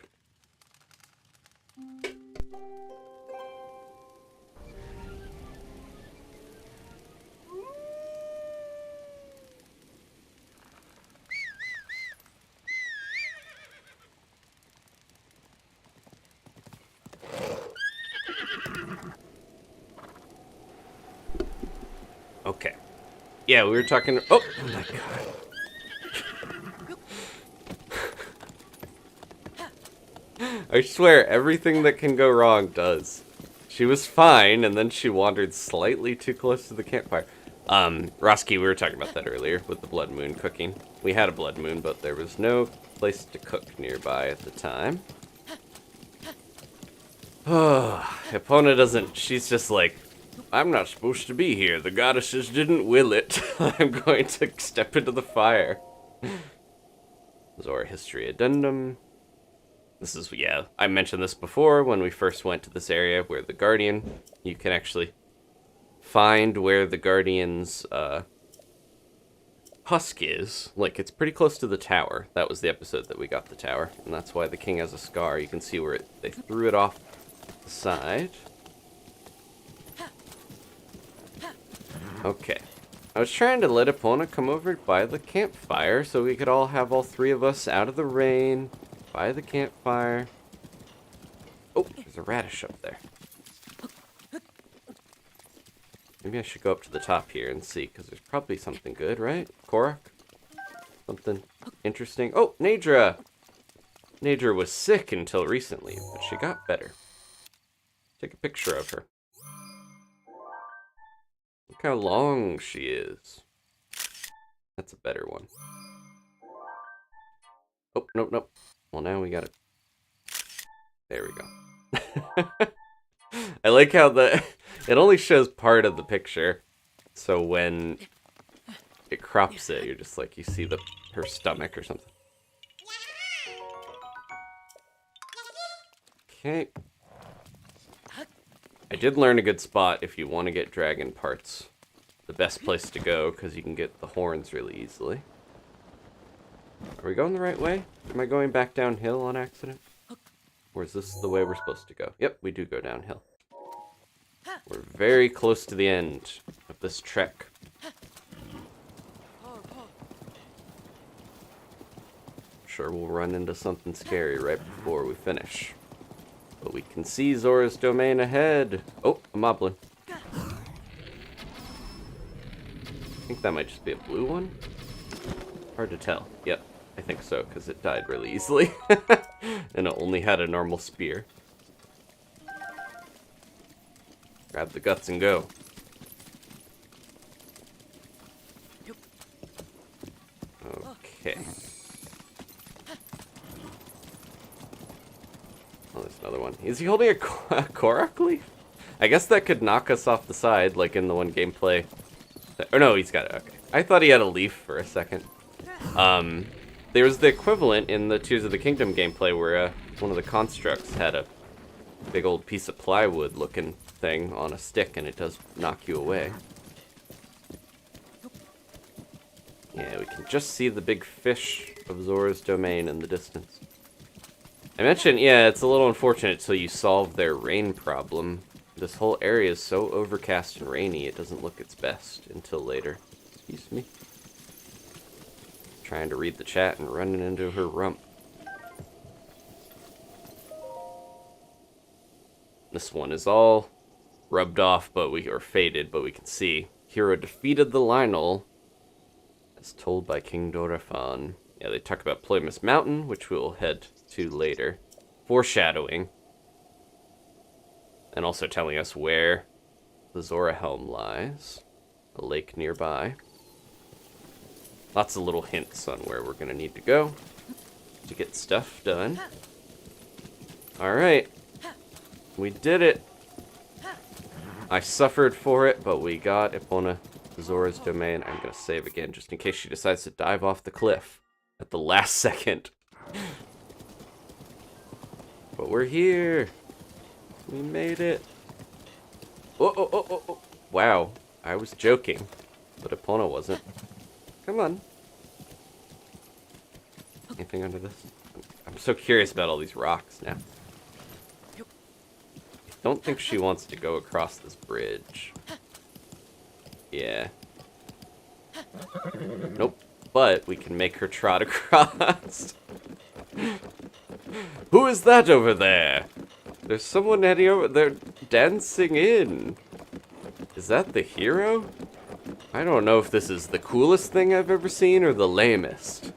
Okay. Yeah, we were talking... Oh my god. I swear, everything that can go wrong does. She was fine, and then she wandered slightly too close to the campfire. Roski, we were talking about that earlier with the blood moon cooking. We had a blood moon, but there was no place to cook nearby at the time. Oh, Epona doesn't... She's just like, I'm not supposed to be here. The goddesses didn't will it. I'm going to step into the fire. Zora History Addendum. This is, yeah, I mentioned this before when we first went to this area where the Guardian, you can actually find where the Guardian's husk is. Like, it's pretty close to the tower. That was the episode that we got the tower, and that's why the king has a scar. You can see where they threw it off the side. Okay. I was trying to let Epona come over by the campfire so we could all have all three of us out of the rain by the campfire. Oh, there's a radish up there. Maybe I should go up to the top here and see, because there's probably something good, right? Korok? Something interesting. Oh, Nadra! Nadra was sick until recently, but she got better. Take a picture of her. Look how long she is. That's a better one. Oh, nope, nope. Well, now we got it. There we go. I like how it only shows part of the picture. So when it crops it, you're just like, you see her stomach or something. Okay. I did learn a good spot if you want to get dragon parts. The best place to go, because you can get the horns really easily. Are we going the right way? Am I going back downhill on accident? Or is this the way we're supposed to go? Yep, we do go downhill. We're very close to the end of this trek. Sure, we'll run into something scary right before we finish. But we can see Zora's domain ahead. Oh, a moblin. I think that might just be a blue one. Hard to tell. Yep, I think so, because it died really easily. And it only had a normal spear. Grab the guts and go. Okay. Oh, there's another one. Is he holding a Korok leaf? I guess that could knock us off the side, like in the one gameplay. Oh no, he's got it. Okay. I thought he had a leaf for a second. There was the equivalent in the Tears of the Kingdom gameplay where one of the constructs had a big old piece of plywood looking thing on a stick, and it does knock you away. Yeah, we can just see the big fish of Zora's domain in the distance. I mentioned, yeah, it's a little unfortunate till you solve their rain problem. This whole area is so overcast and rainy, it doesn't look its best until later. Excuse me. Trying to read the chat and running into her rump. This one is all rubbed off, or faded, but we can see. Hero defeated the Lionel, as told by King Dorephan. Yeah, they talk about Ploymus Mountain, which we'll head to later. Foreshadowing. And also telling us where the Zora Helm lies. A lake nearby. Lots of little hints on where we're going to need to go to get stuff done. Alright. We did it. I suffered for it, but we got Epona Zora's domain. I'm going to save again just in case she decides to dive off the cliff at the last second. But we're here. We made it. Oh. Wow. I was joking, but Epona wasn't. Come on. anything under this? I'm so curious about all these rocks now. I don't think she wants to go across this bridge. Yeah. Nope. But we can make her trot across. Who is that over there? There's someone heading over there dancing in. Is that the hero? I don't know if this is the coolest thing I've ever seen or the lamest.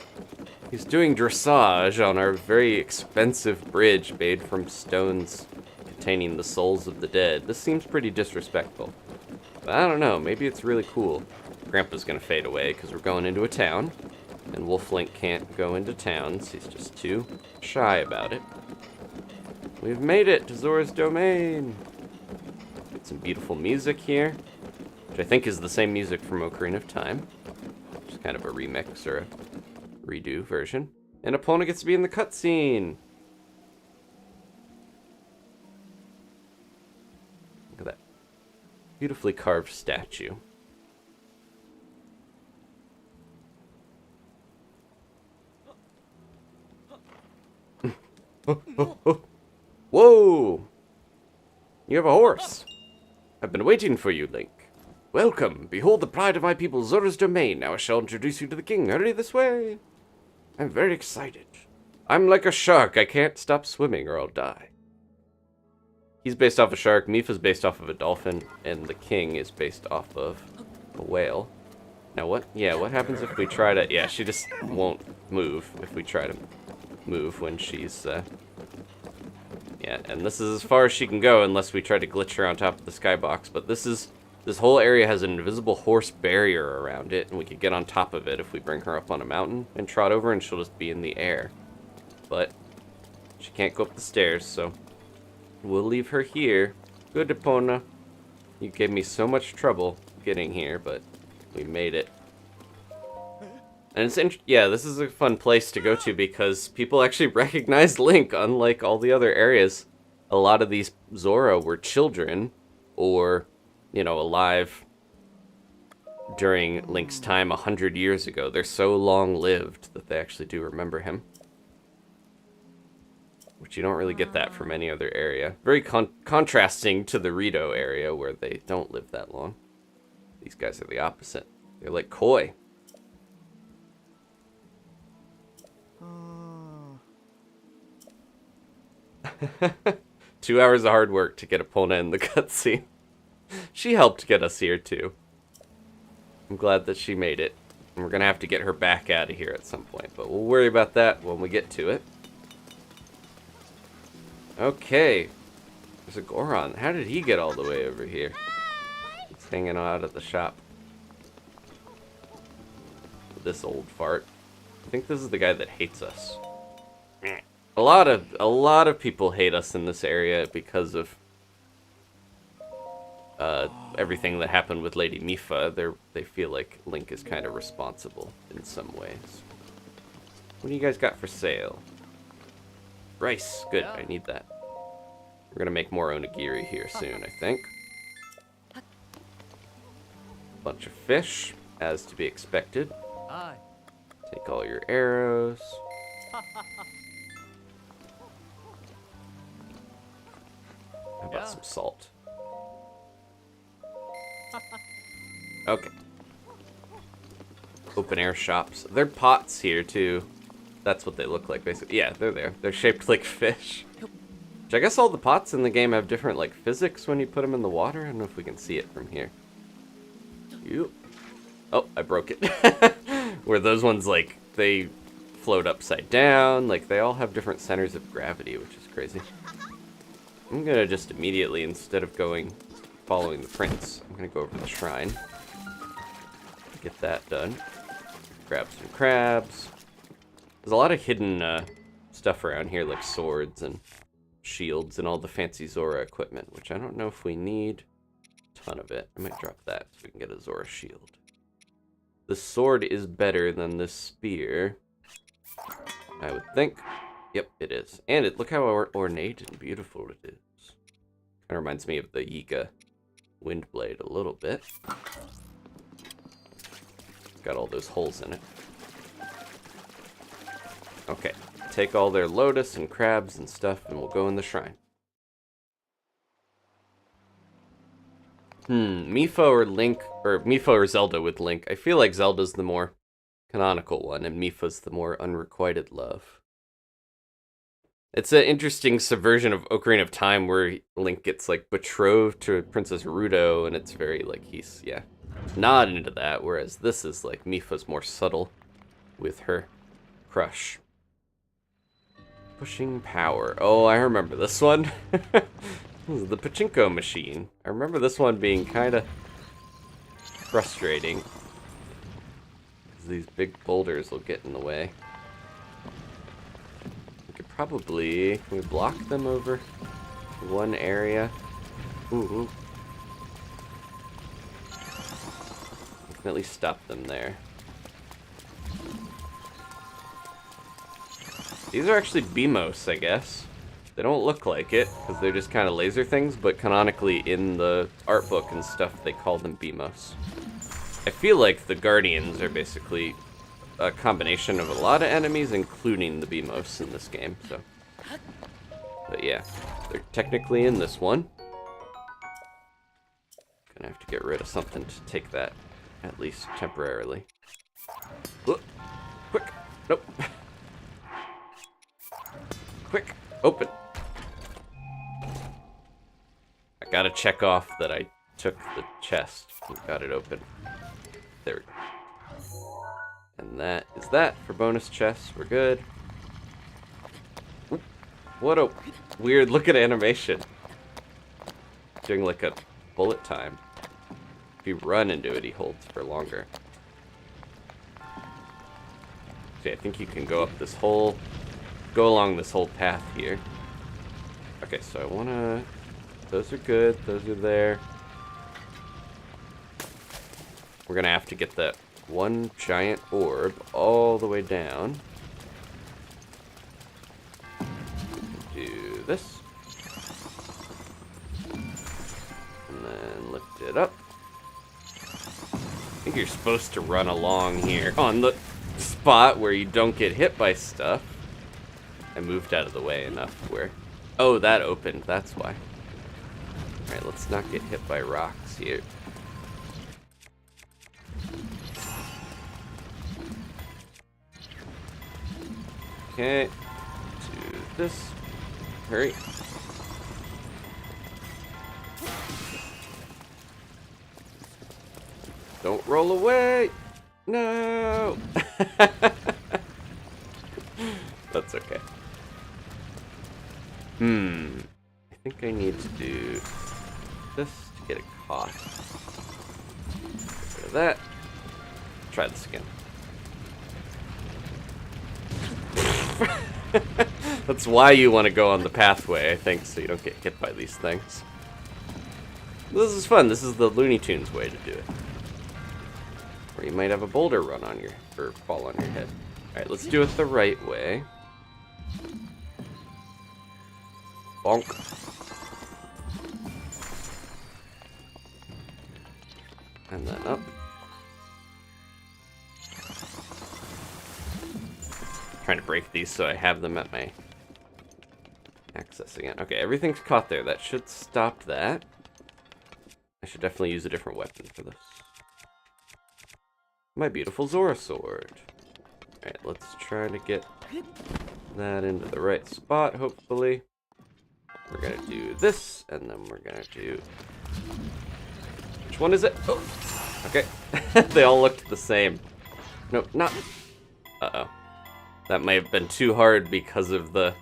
He's doing dressage on our very expensive bridge made from stones containing the souls of the dead. This seems pretty disrespectful. But I don't know, maybe it's really cool. Grandpa's gonna fade away because we're going into a town. And Wolf Link can't go into towns. He's just too shy about it. We've made it to Zora's domain. Get some beautiful music here, which I think is the same music from Ocarina of Time. Just kind of a remix or a redo version. And Epona gets to be in the cutscene. Look at that beautifully carved statue. Whoa! You have a horse. I've been waiting for you, Link. Welcome. Behold the pride of my people, Zora's domain. Now I shall introduce you to the king. Hurry this way. I'm very excited. I'm like a shark. I can't stop swimming or I'll die. He's based off a shark. Mifa's based off of a dolphin. And the king is based off of a whale. Now what? Yeah, what happens if we try to... Yeah, she just won't move if we try to move when she's... Yeah, and this is as far as she can go unless we try to glitch her on top of the skybox. But this whole area has an invisible horse barrier around it, and we could get on top of it if we bring her up on a mountain and trot over, and she'll just be in the air. But she can't go up the stairs, so we'll leave her here. Good, Epona. You gave me so much trouble getting here, but we made it. And it's yeah, this is a fun place to go to because people actually recognize Link, unlike all the other areas. A lot of these Zora were children, or, you know, alive during Link's time 100 years ago. They're so long-lived that they actually do remember him. Which you don't really get that from any other area. Very contrasting to the Rito area, where they don't live that long. These guys are the opposite. They're like koi. 2 hours of hard work to get Epona in the cutscene. She helped get us here too. I'm glad that she made it. And we're gonna have to get her back out of here at some point, but we'll worry about that when we get to it. Okay. There's a Goron. How did he get all the way over here? He's hanging out at the shop. This old fart. I think this is the guy that hates us. A lot of people hate us in this area because of everything that happened with Lady Mifa. They feel like Link is kind of responsible in some ways. What do you guys got for sale? Rice. Good. I need that. We're gonna make more onigiri here soon, I think. Bunch of fish, as to be expected. Take all your arrows. How about some salt? Okay. Open air shops. They're pots here too. That's what they look like basically. Yeah, they're there. They're shaped like fish. Which I guess all the pots in the game have different like physics when you put them in the water. I don't know if we can see it from here. Ew. Oh, I broke it. Where those ones like they float upside down. Like they all have different centers of gravity, which is crazy. I'm gonna just immediately, instead of following the prince, I'm gonna go over to the shrine. Get that done. Grab some crabs. There's a lot of hidden stuff around here, like swords and shields and all the fancy Zora equipment, which I don't know if we need a ton of it. I might drop that so we can get a Zora shield. The sword is better than this spear, I would think. Yep, it is. And look how ornate and beautiful it is. Kind of reminds me of the Yiga Windblade a little bit. Got all those holes in it. Okay, take all their lotus and crabs and stuff, and we'll go in the shrine. Mipho or Link, or Mipho or Zelda with Link. I feel like Zelda's the more canonical one, and Mipho's the more unrequited love. It's an interesting subversion of Ocarina of Time where Link gets, like, betrothed to Princess Ruto, and it's very, like, he's, yeah, nodding into that, whereas this is, like, Mipho's more subtle with her crush. Pushing power. Oh, I remember this one. This is the pachinko machine. I remember this one being kind of frustrating. These big boulders will get in the way. We could probably... Can we block them over one area? Ooh. We can at least stop them there. These are actually Beamos, I guess. They don't look like it, because they're just kind of laser things, but canonically in the art book and stuff, they call them Beamos. I feel like the Guardians are basically a combination of a lot of enemies, including the Beamos in this game, so. But yeah, they're technically in this one. Gonna have to get rid of something to take that, at least temporarily. Look, quick, nope. Quick, open. I gotta check off that I took the chest and got it open. There we go. And that is that for bonus chests. We're good. Oop. What a weird look at animation. Doing like a bullet time. If you run into it, he holds for longer. Okay, I think you can go up this whole... Go along this whole path here. Okay, so I wanna... Those are good, those are there. We're gonna have to get that one giant orb all the way down. Do this. And then lift it up. I think you're supposed to run along here on the spot where you don't get hit by stuff. I moved out of the way enough where... Oh, that opened, that's why. Alright, let's not get hit by rocks here. Okay, do this. Hurry. Don't roll away! No! That's okay. I think I need to do this to get a caught. Get rid of that. Try this again. That's why you want to go on the pathway, I think, so you don't get hit by these things. This is fun. This is the Looney Tunes way to do it. Or you might have a boulder run on your, or fall on your head. Alright, let's do it the right way. Bonk. And then up. Trying to break these so I have them at my access again. Okay, everything's caught there. That should stop that. I should definitely use a different weapon for this. My beautiful Zora sword. Alright, let's try to get that into the right spot, hopefully. We're gonna do this, and then we're gonna do... Which one is it? Oh, okay. They all looked the same. Nope, not... Uh-oh. That may have been too hard because of the...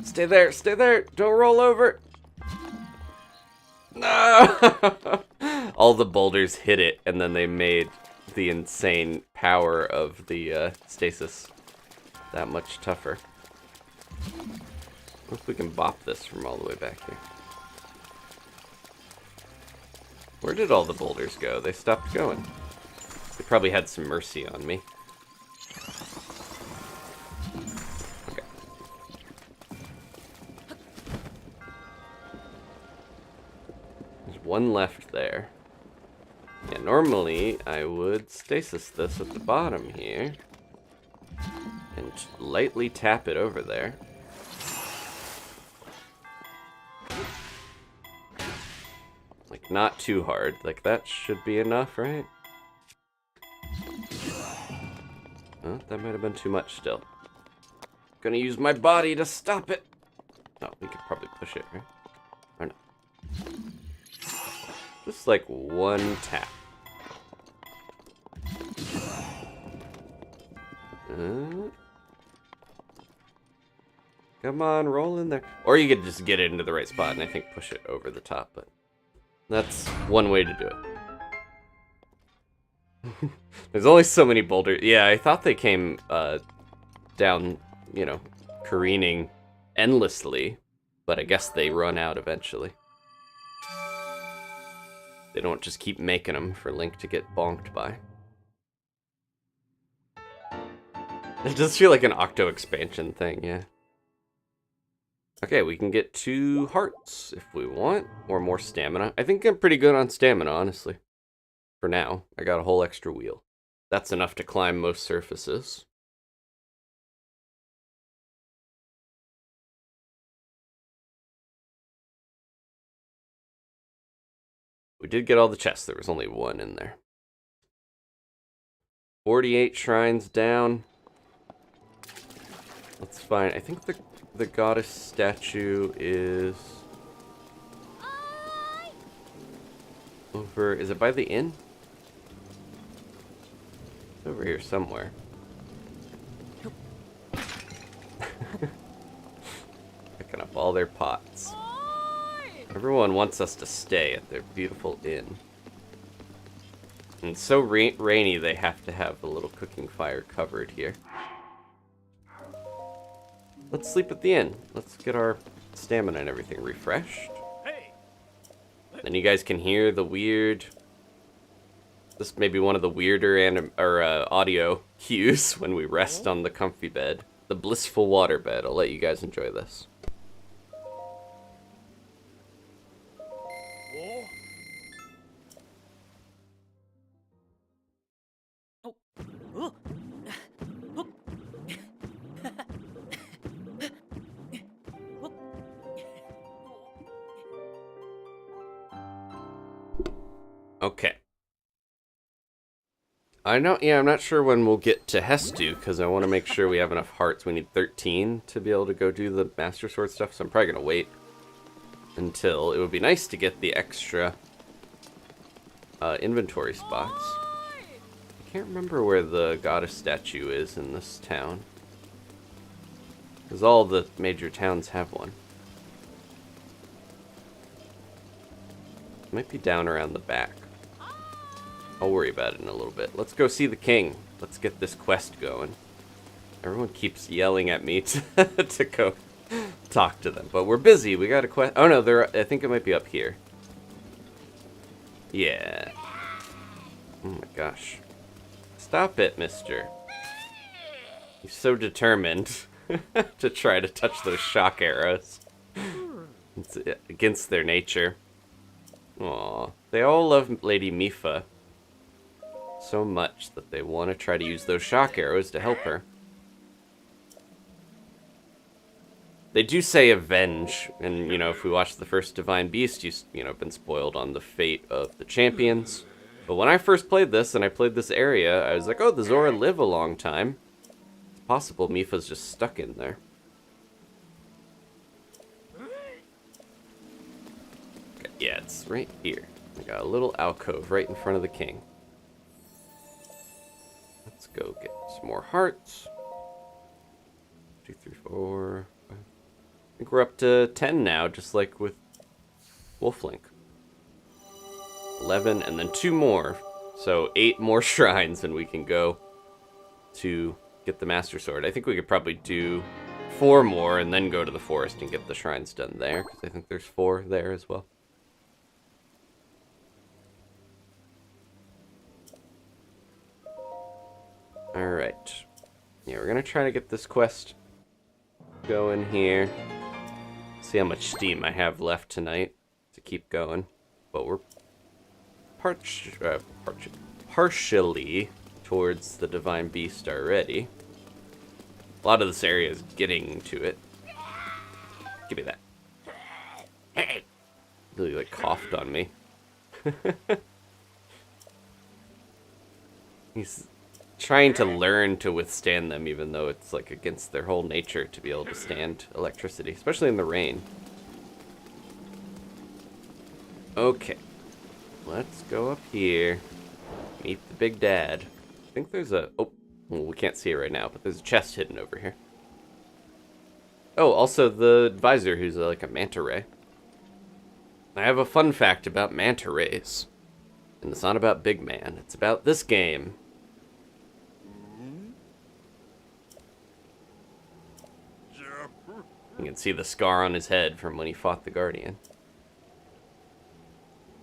Stay there, don't roll over! No! All the boulders hit it, and then they made the insane power of the stasis that much tougher. What if we can bop this from all the way back here? Where did all the boulders go? They stopped going. They probably had some mercy on me. Okay. There's one left there. Yeah, normally I would stasis this at the bottom here and lightly tap it over there. Like, not too hard. Like, that should be enough, right? Oh, that might have been too much still. Gonna use my body to stop it. Oh, we could probably push it, right? Or no. Just like one tap. Come on, roll in there. Or you could just get it into the right spot and I think push it over the top, but that's one way to do it. There's only so many boulders. Yeah, I thought they came down, you know, careening endlessly, but I guess they run out eventually. They don't just keep making them for Link to get bonked by. It does feel like an Octo expansion thing, yeah. Okay, we can get 2 hearts if we want, or more stamina. I think I'm pretty good on stamina, honestly. For now, I got a whole extra wheel. That's enough to climb most surfaces. We did get all the chests. There was only 1 in there. 48 shrines down. That's fine. I think the goddess statue is over. Is it by the inn? It's over here somewhere. Picking up all their pots. Everyone wants us to stay at their beautiful inn. And it's so rainy, they have to have a little cooking fire covered here. Let's sleep at the inn. Let's get our stamina and everything refreshed. Hey. Then you guys can hear the weird... This may be one of the weirder audio cues when we rest on the comfy bed. The blissful water bed. I'll let you guys enjoy this. Okay. I'm not sure when we'll get to Hestu, because I want to make sure we have enough hearts. We need 13 to be able to go do the Master Sword stuff, so I'm probably going to wait until... It would be nice to get the extra inventory spots. I can't remember where the goddess statue is in this town, because all the major towns have one. It might be down around the back. I'll worry about it in a little bit. Let's go see the king. Let's get this quest going. Everyone keeps yelling at me to go talk to them, but we're busy. We got a quest. Oh no, I think it might be up here. Yeah. Oh my gosh. Stop it, mister. He's so determined to try to touch those shock arrows. It's against their nature. Aw. They all love Lady Mipha so much that they want to try to use those shock arrows to help her. They do say avenge, and, you know, if we watch the first Divine Beast, you've been spoiled on the fate of the champions. But when I first played this, and I played this area, I was like, oh, the Zora live a long time. It's possible Mipha's just stuck in there. Okay, yeah, it's right here. I got a little alcove right in front of the king. Let's go get some more hearts. 2, 3, 4, 5. I think we're up to 10 now, just like with Wolf Link. 11, and then 2 more. So 8 more shrines, and we can go to get the Master Sword. I think we could probably do 4 more, and then go to the forest and get the shrines done there, because I think there's 4 there as well. Alright. Yeah, we're gonna try to get this quest going here. See how much steam I have left tonight to keep going. But we're partially towards the Divine Beast already. A lot of this area is getting to it. Give me that. Hey! Really, like, coughed on me. He's trying to learn to withstand them, even though it's, like, against their whole nature to be able to stand electricity, especially in the rain. Okay. Let's go up here. Meet the big dad. I think there's a... Oh, well, we can't see it right now, but there's a chest hidden over here. Oh, also the advisor, who's like a manta ray. I have a fun fact about manta rays. And it's not about Big Man. It's about this game. You can see the scar on his head from when he fought the Guardian.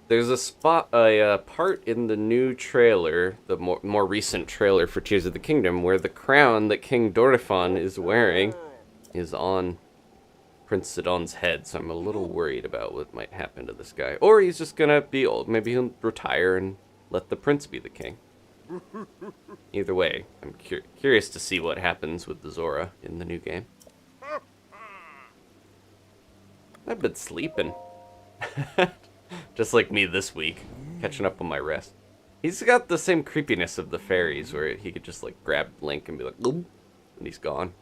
There's a part in the new trailer, the more recent trailer for Tears of the Kingdom, where the crown that King Dorephan is wearing is on Prince Sidon's head, so I'm a little worried about what might happen to this guy. Or he's just gonna be old. Maybe he'll retire and let the prince be the king. Either way, I'm curious to see what happens with the Zora in the new game. I've been sleeping. Just like me this week, catching up on my rest. He's got the same creepiness of the fairies, where he could just like grab Link and be like, "Oop," and he's gone.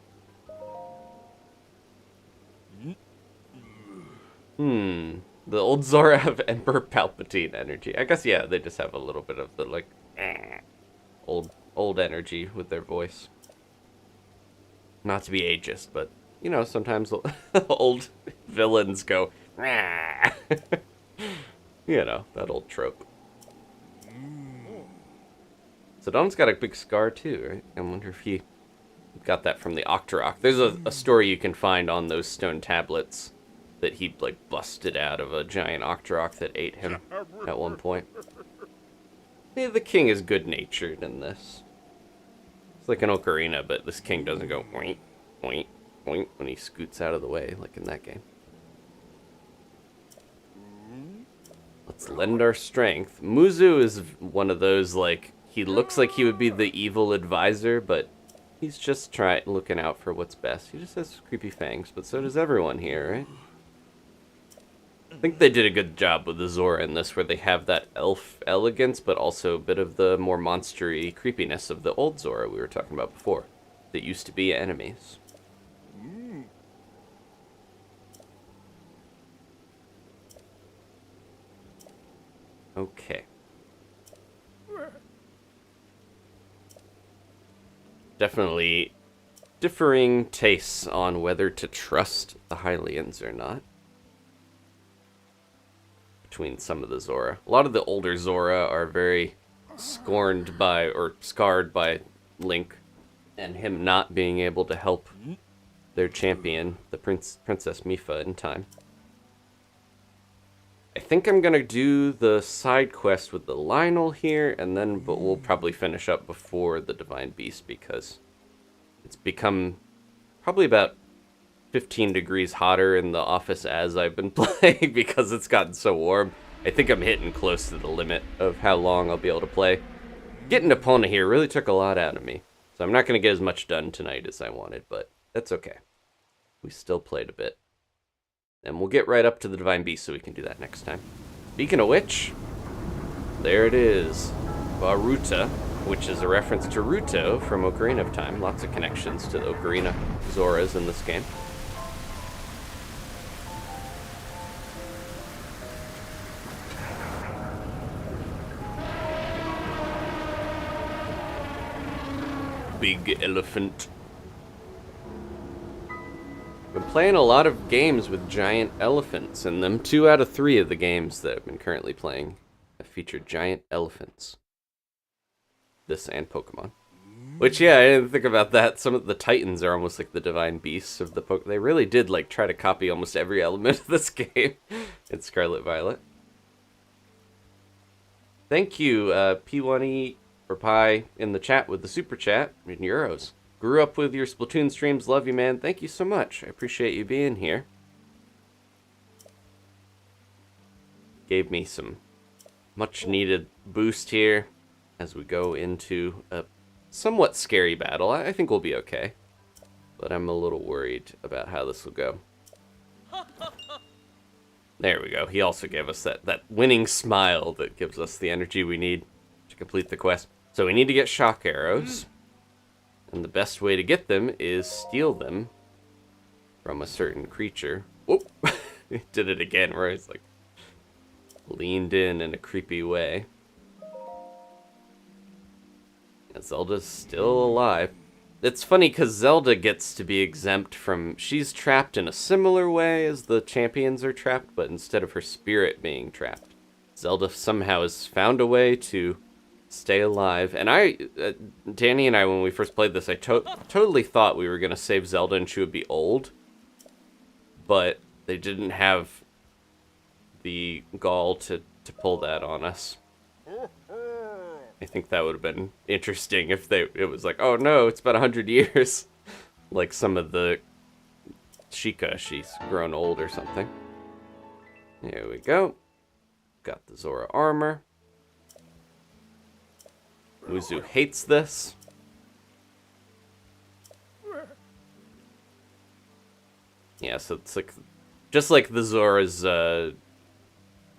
The old Zora have Emperor Palpatine energy. I guess, yeah, they just have a little bit of the like old energy with their voice. Not to be ageist, but you know, sometimes old villains go. You know, that old trope. Sidon's got a big scar too, right? I wonder if he got that from the Octorok. There's a story you can find on those stone tablets that he like busted out of a giant Octorok that ate him at one point. Yeah, the king is good-natured in this. It's like an ocarina, but this king doesn't go oink, oink, oink when he scoots out of the way like in that game. Let's lend our strength. Muzu is one of those, like, he looks like he would be the evil advisor, but he's just looking out for what's best. He just has creepy fangs, but so does everyone here, right? I think they did a good job with the Zora in this, where they have that elf elegance, but also a bit of the more monstery creepiness of the old Zora we were talking about before, that used to be enemies. Okay. Definitely differing tastes on whether to trust the Hylians or not. Between some of the Zora. A lot of the older Zora are very scorned by, or scarred by, Link, and him not being able to help their champion, the Princess Mipha, in time. I think I'm gonna do the side quest with the Lionel here, and then but we'll probably finish up before the Divine Beast, because it's become probably about 15 degrees hotter in the office as I've been playing because it's gotten so warm. I think I'm hitting close to the limit of how long I'll be able to play. Getting Epona here really took a lot out of me, so I'm not gonna get as much done tonight as I wanted, but that's okay. We still played a bit. And we'll get right up to the Divine Beast so we can do that next time. Speaking of which, there it is. Baruta, which is a reference to Ruto from Ocarina of Time. Lots of connections to the Ocarina Zoras in this game. Big elephant. Been playing a lot of games with giant elephants in them. 2 out of 3 of the games that I've been currently playing have featured giant elephants. This and Pokemon. Which, yeah, I didn't think about that. Some of the Titans are almost like the Divine Beasts of the Pokemon. They really did, like, try to copy almost every element of this game in Scarlet Violet. Thank you, P1E or Pi in the chat with the super chat in euros. Grew up with your Splatoon streams. Love you, man. Thank you so much. I appreciate you being here. Gave me some much needed boost here as we go into a somewhat scary battle. I think we'll be okay, but I'm a little worried about how this will go. There we go. He also gave us that winning smile that gives us the energy we need to complete the quest. So we need to get shock arrows, and the best way to get them is steal them from a certain creature. Whoop! He did it again, where he's like leaned in a creepy way. And Zelda's still alive. It's funny because Zelda gets to be exempt from... She's trapped in a similar way as the champions are trapped, but instead of her spirit being trapped, Zelda somehow has found a way to stay alive. And Danny and I, when we first played this, I totally thought we were going to save Zelda and she would be old. But they didn't have the gall to pull that on us. I think that would have been interesting if it was like, oh no, it's been 100 years. Like some of the Sheikah, she's grown old or something. Here we go. Got the Zora armor. Muzu hates this. Yeah, so it's like, just like the Zora's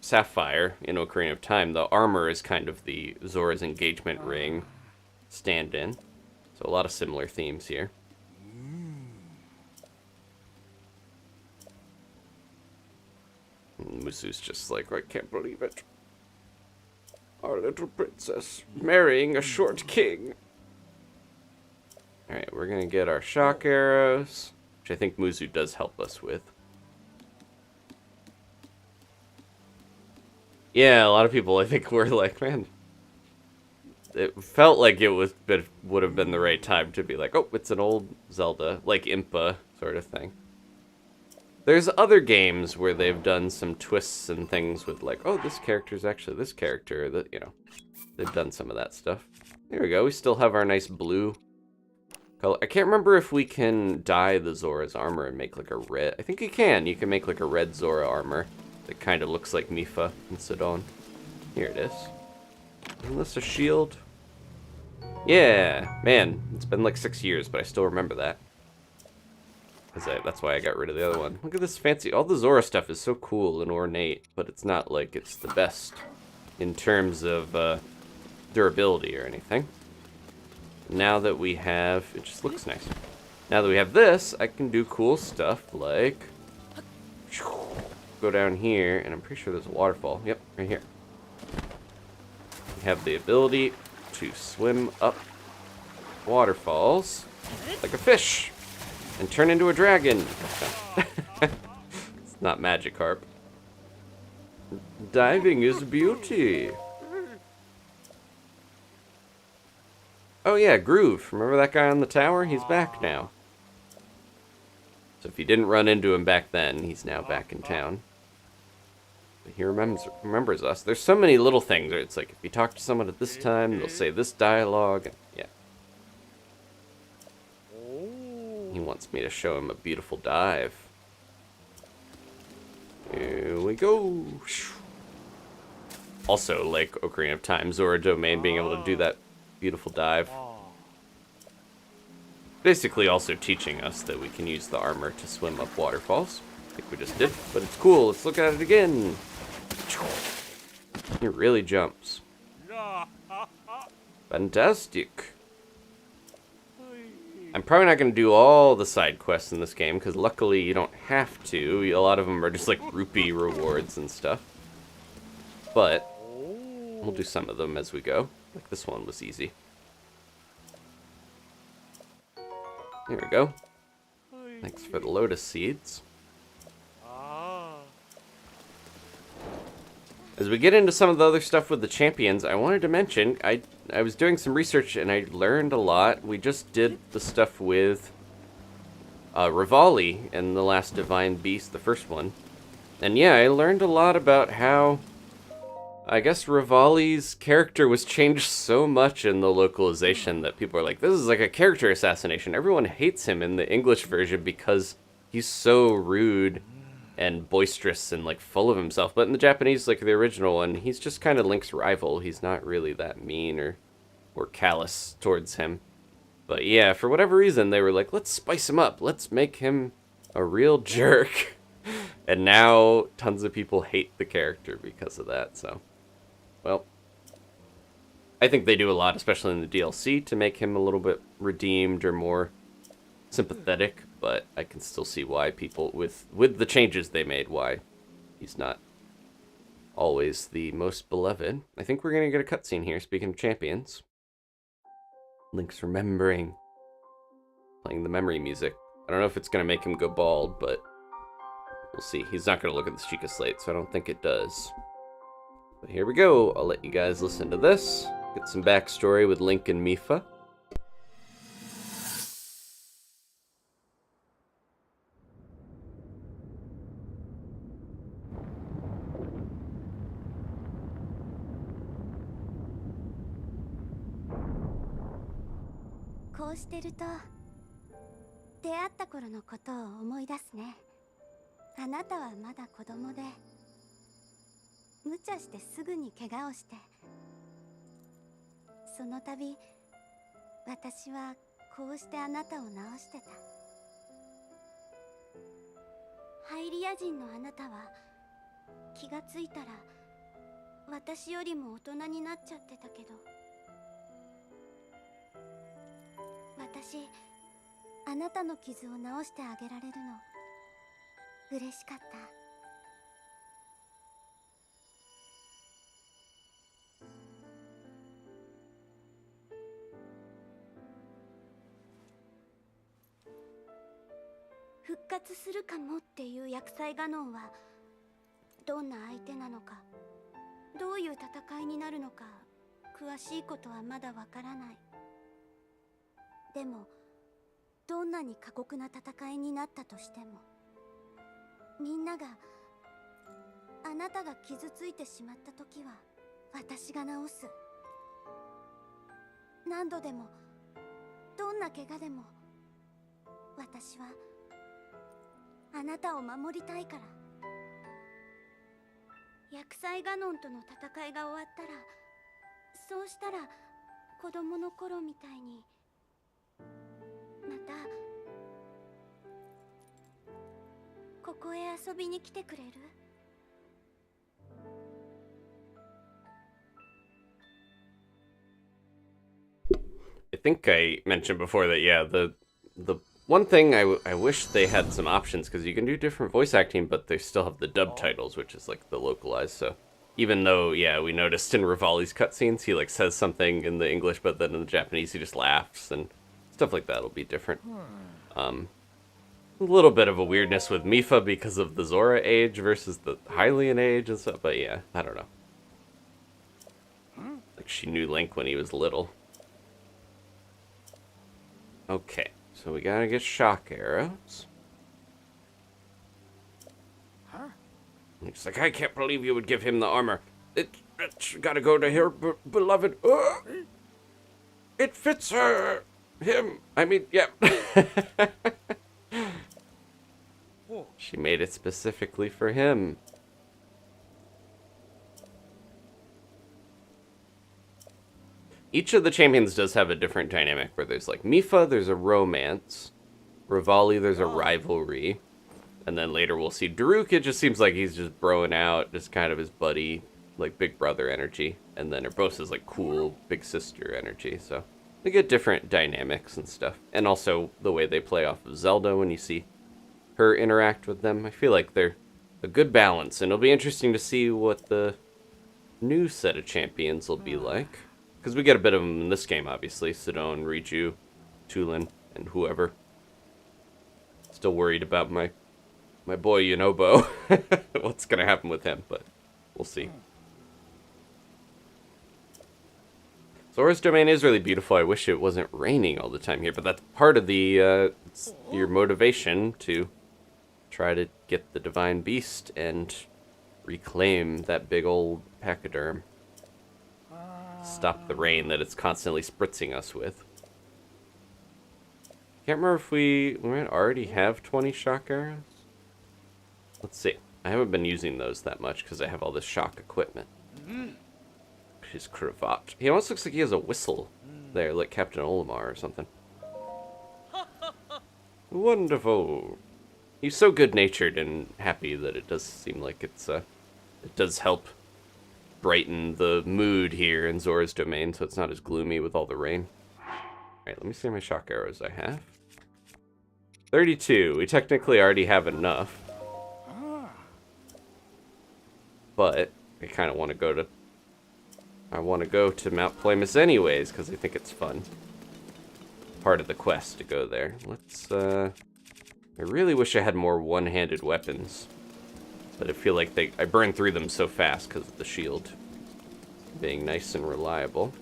Sapphire in Ocarina of Time, the armor is kind of the Zora's engagement ring stand-in. So a lot of similar themes here. And Musu's just like, I can't believe it. Our little princess marrying a short king. Alright, we're gonna get our shock arrows, which I think Muzu does help us with. Yeah, a lot of people, I think, were like, man, it felt like it would have been the right time to be like, oh, it's an old Zelda, like Impa sort of thing. There's other games where they've done some twists and things with like, oh, this character's actually this character, that, you know, they've done some of that stuff. There we go, we still have our nice blue color. I can't remember if we can dye the Zora's armor and make like a red. I think you can make like a red Zora armor. It kind of looks like Mipha and Sidon. Here it is. Isn't this a shield? Yeah, man, it's been like 6 years, but I still remember that. That's why I got rid of the other one. Look at this fancy, all the Zora stuff is so cool and ornate, but it's not like it's the best in terms of durability or anything. Now that we have, it just looks nice. Now that we have this, I can do cool stuff like go down here, and I'm pretty sure there's a waterfall. Yep, right here. We have the ability to swim up waterfalls like a fish and turn into a dragon. It's not Magikarp. Diving is beauty. Oh yeah, Groove. Remember that guy on the tower? He's back now. So if you didn't run into him back then, he's now back in town. But he remembers us. There's so many little things. It's like if you talk to someone at this time, they'll say this dialogue. Yeah. He wants me to show him a beautiful dive. Here we go. Also, like Ocarina of Time, Zora Domain being able to do that beautiful dive. Basically also teaching us that we can use the armor to swim up waterfalls. I think we just did, but it's cool. Let's look at it again. It really jumps. Fantastic. I'm probably not going to do all the side quests in this game, because luckily you don't have to. A lot of them are just like rupee rewards and stuff. But we'll do some of them as we go. Like this one was easy. There we go. Thanks for the lotus seeds. As we get into some of the other stuff with the champions, I wanted to mention, I was doing some research and I learned a lot. We just did the stuff with Rivali in the last Divine Beast, the first one. And yeah, I learned a lot about how, I guess Rivali's character was changed so much in the localization that people are like, this is like a character assassination. Everyone hates him in the English version because he's so rude and boisterous and like full of himself. But in the Japanese, like the original one, he's just kind of Link's rival. He's not really that mean or callous towards him. But yeah, for whatever reason, they were like, let's spice him up. Let's make him a real jerk. And now tons of people hate the character because of that. So, well, I think they do a lot, especially in the DLC, to make him a little bit redeemed or more sympathetic. But I can still see why people, with the changes they made, why he's not always the most beloved. I think we're going to get a cutscene here, speaking of champions. Link's remembering. Playing the memory music. I don't know if it's going to make him go bald, but we'll see. He's not going to look at the Sheikah Slate, so I don't think it does. But here we go. I'll let you guys listen to this. Get some backstory with Link and Mipha.こうしてると出会った頃のことを思い出すね。あなたはまだ子供で無茶してすぐに怪我をして、その度私はこうしてあなたを治してた。ハイリア人のあなたは気がついたら私よりも大人になっちゃってたけど、私あなたの傷を治してあげられるの嬉しかった。復活するかもっていう薬剤ガノンはどんな相手なのか、どういう戦いになるのか詳しいことはまだわからない。でもどんなに過酷な戦いになったとしても、みんながあなたが傷ついてしまった時は私が治す。何度でもどんな怪我でも私はあなたを守りたいから。薬剤ガノンとの戦いが終わったら、そうしたら子供の頃みたいにまたここへ遊びに来てくれる？ I think I mentioned before that, yeah, the one thing I wish they had some options, because you can do different voice acting, but they still have the dub titles, which is like the localized. So even though, yeah, we noticed in Rivali's cutscenes, he like says something in the English, but then in the Japanese he just laughs, and stuff like that will be different. A little bit of a weirdness with Mipha because of the Zora age versus the Hylian age and stuff, but yeah, I don't know. Like she knew Link when he was little. Okay, so we gotta get shock arrows. He's like, I can't believe you would give him the armor. It's gotta go to her beloved. It fits her. Him. I mean, yeah. She made it specifically for him. Each of the champions does have a different dynamic, where there's like Mipha, there's a romance. Rivali, there's a rivalry. And then later we'll see Daruk, it just seems like he's just broing out, just kind of his buddy, like big brother energy. And then Urbosa's like cool big sister energy, so they get different dynamics and stuff. And also the way they play off of Zelda when you see her interact with them. I feel like they're a good balance, and it'll be interesting to see what the new set of champions will be like. Because we get a bit of them in this game, obviously. Sidon, Riju, Tulin, and whoever. Still worried about my boy Yunobo. What's going to happen with him, but we'll see. Zora's domain is really beautiful. I wish it wasn't raining all the time here, but that's part of the your motivation to try to get the Divine Beast and reclaim that big old pachyderm. Stop the rain that it's constantly spritzing us with. Can't remember if we might already have 20 shock arrows. Let's see. I haven't been using those that much because I have all this shock equipment. His cravat. He almost looks like he has a whistle there, like Captain Olimar or something. Wonderful. He's so good-natured and happy that it does seem like it does help brighten the mood here in Zora's domain, so it's not as gloomy with all the rain. Alright, let me see how many shock arrows I have. 32. We technically already have enough. But I kind of want to go to... I want to go to Mount Ploymus anyways, because I think it's fun. Part of the quest to go there. Let's, I really wish I had more one-handed weapons. But I feel like I burn through them so fast because of the shield being nice and reliable.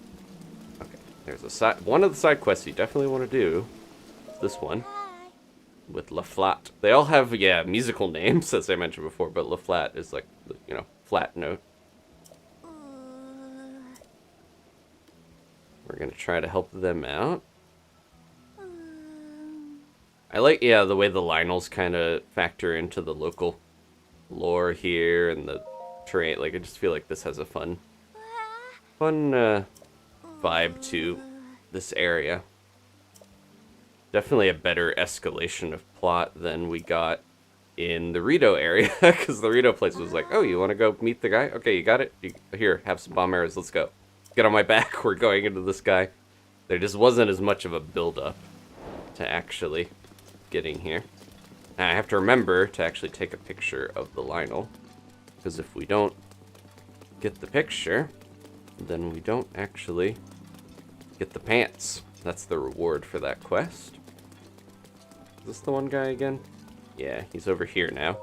Okay, there's one of the side quests you definitely want to do. This one. With La Flat. They all have, yeah, musical names, as I mentioned before, but La Flat is like, you know, flat note. We're gonna try to help them out. I like, yeah, the way the Lionels kind of factor into the local lore here and the terrain. Like, I just feel like this has a fun vibe to this area. Definitely a better escalation of plot than we got in the Rito area, because the Rito place was like, oh, you want to go meet the guy? Okay, you got it? Here, have some bomb arrows, let's go. Get on my back, we're going into this guy. There just wasn't as much of a build-up to actually getting here. And I have to remember to actually take a picture of the Lionel, because if we don't get the picture, then we don't actually get the pants. That's the reward for that quest. Is this the one guy again? Yeah, he's over here now.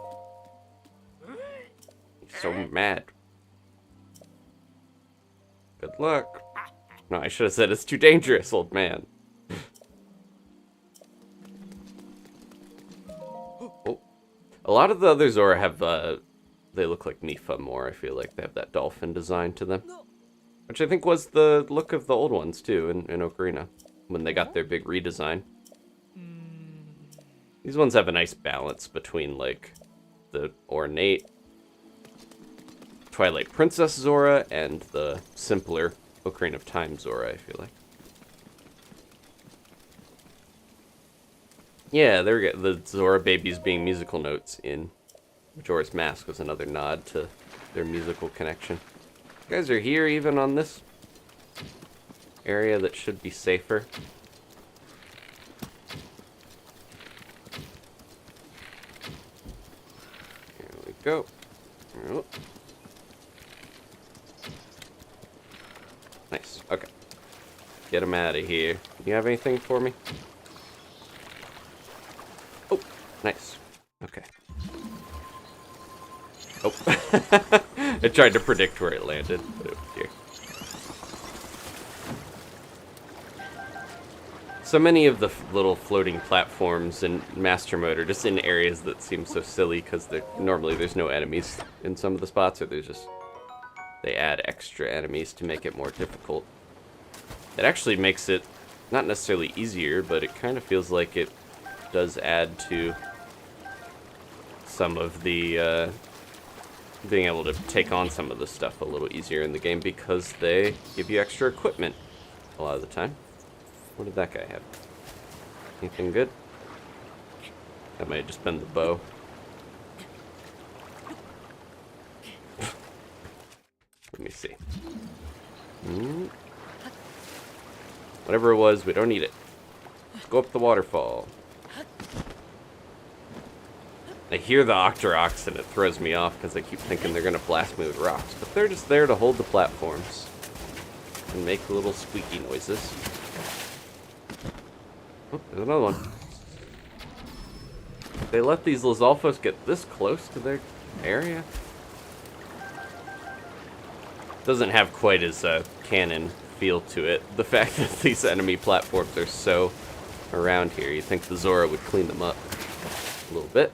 He's so mad. Good luck. No, I should have said it's too dangerous, old man. Oh. A lot of the other Zora have, they look like Nifa more, I feel like. They have that dolphin design to them. Which I think was the look of the old ones, too, in Ocarina. When they got their big redesign. These ones have a nice balance between, like, the ornate Twilight Princess Zora and the simpler Ocarina of Time Zora, I feel like. Yeah, there we go. The Zora babies being musical notes in Majora's Mask was another nod to their musical connection. You guys are here even on this area that should be safer. Here we go. Oh. Nice. Okay. Get him out of here. You have anything for me? Oh, nice. Okay. Oh. I tried to predict where it landed, but it was here. So many of the little floating platforms in Master Mode are just in areas that seem so silly because normally there's no enemies in some of the spots, or they add extra enemies to make it more difficult. It actually makes it not necessarily easier, but it kind of feels like it does add to some of the being able to take on some of the stuff a little easier in the game because they give you extra equipment a lot of the time. What did that guy have? Anything good? That might have just been the bow. Let me see. Whatever it was, we don't need it. Let's go up the waterfall. I hear the Octoroks and it throws me off because I keep thinking they're going to blast me with rocks. But they're just there to hold the platforms and make little squeaky noises. Oh, there's another one. They let these Lizalfos get this close to their area. Doesn't have quite as a canon feel to it. The fact that these enemy platforms are so around here, you'd think the Zora would clean them up a little bit.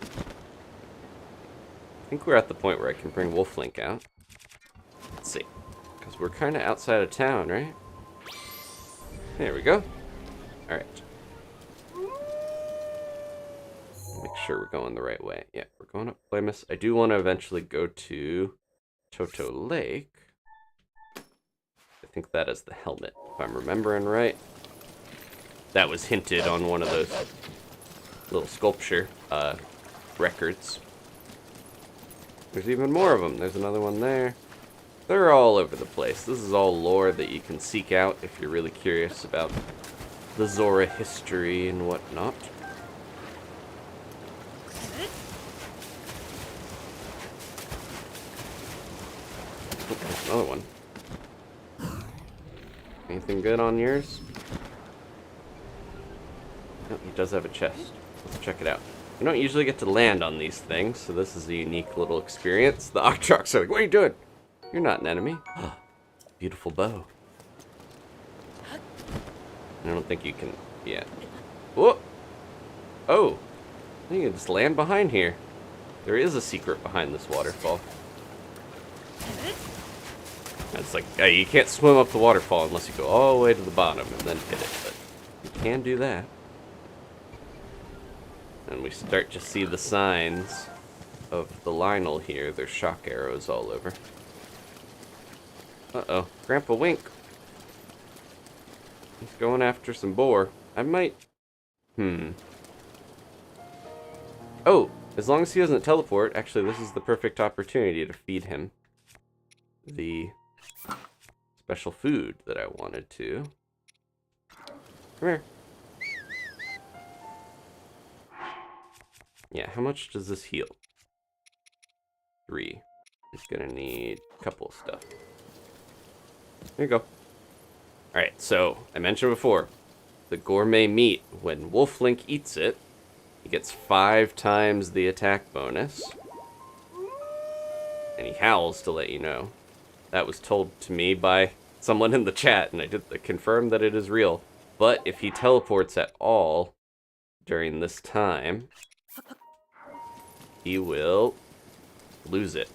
I think we're at the point where I can bring Wolf Link out. Let's see. Because we're kind of outside of town, right? There we go. Alright. Make sure we're going the right way. Yeah, we're going up Playmas. I do want to eventually go to Toto Lake. I think that is the helmet, if I'm remembering right. That was hinted on one of those little sculpture records. There's even more of them. There's another one there. They're all over the place. This is all lore that you can seek out if you're really curious about the Zora history and whatnot. Oh, there's another one. Anything good on yours? Oh, he does have a chest. Let's check it out. You don't usually get to land on these things, so this is a unique little experience. The Octrox are like, what are you doing? You're not an enemy. Beautiful bow. I don't think you can... Yeah. Whoa! Oh! I think you can just land behind here. There is a secret behind this waterfall. It's like, you can't swim up the waterfall unless you go all the way to the bottom and then hit it, but you can do that. And we start to see the signs of the Lionel here. There's shock arrows all over. Uh-oh. Grandpa Wink. He's going after some boar. I might... Oh! As long as he doesn't teleport, actually this is the perfect opportunity to feed him the special food that I wanted to. Come here. Yeah, how much does this heal? 3. He's gonna need a couple of stuff. There you go. Alright, so, I mentioned before, the gourmet meat, when Wolf Link eats it, he gets 5 times the attack bonus. And he howls to let you know. That was told to me by someone in the chat, and I did confirm that it is real. But if he teleports at all during this time, he will lose it.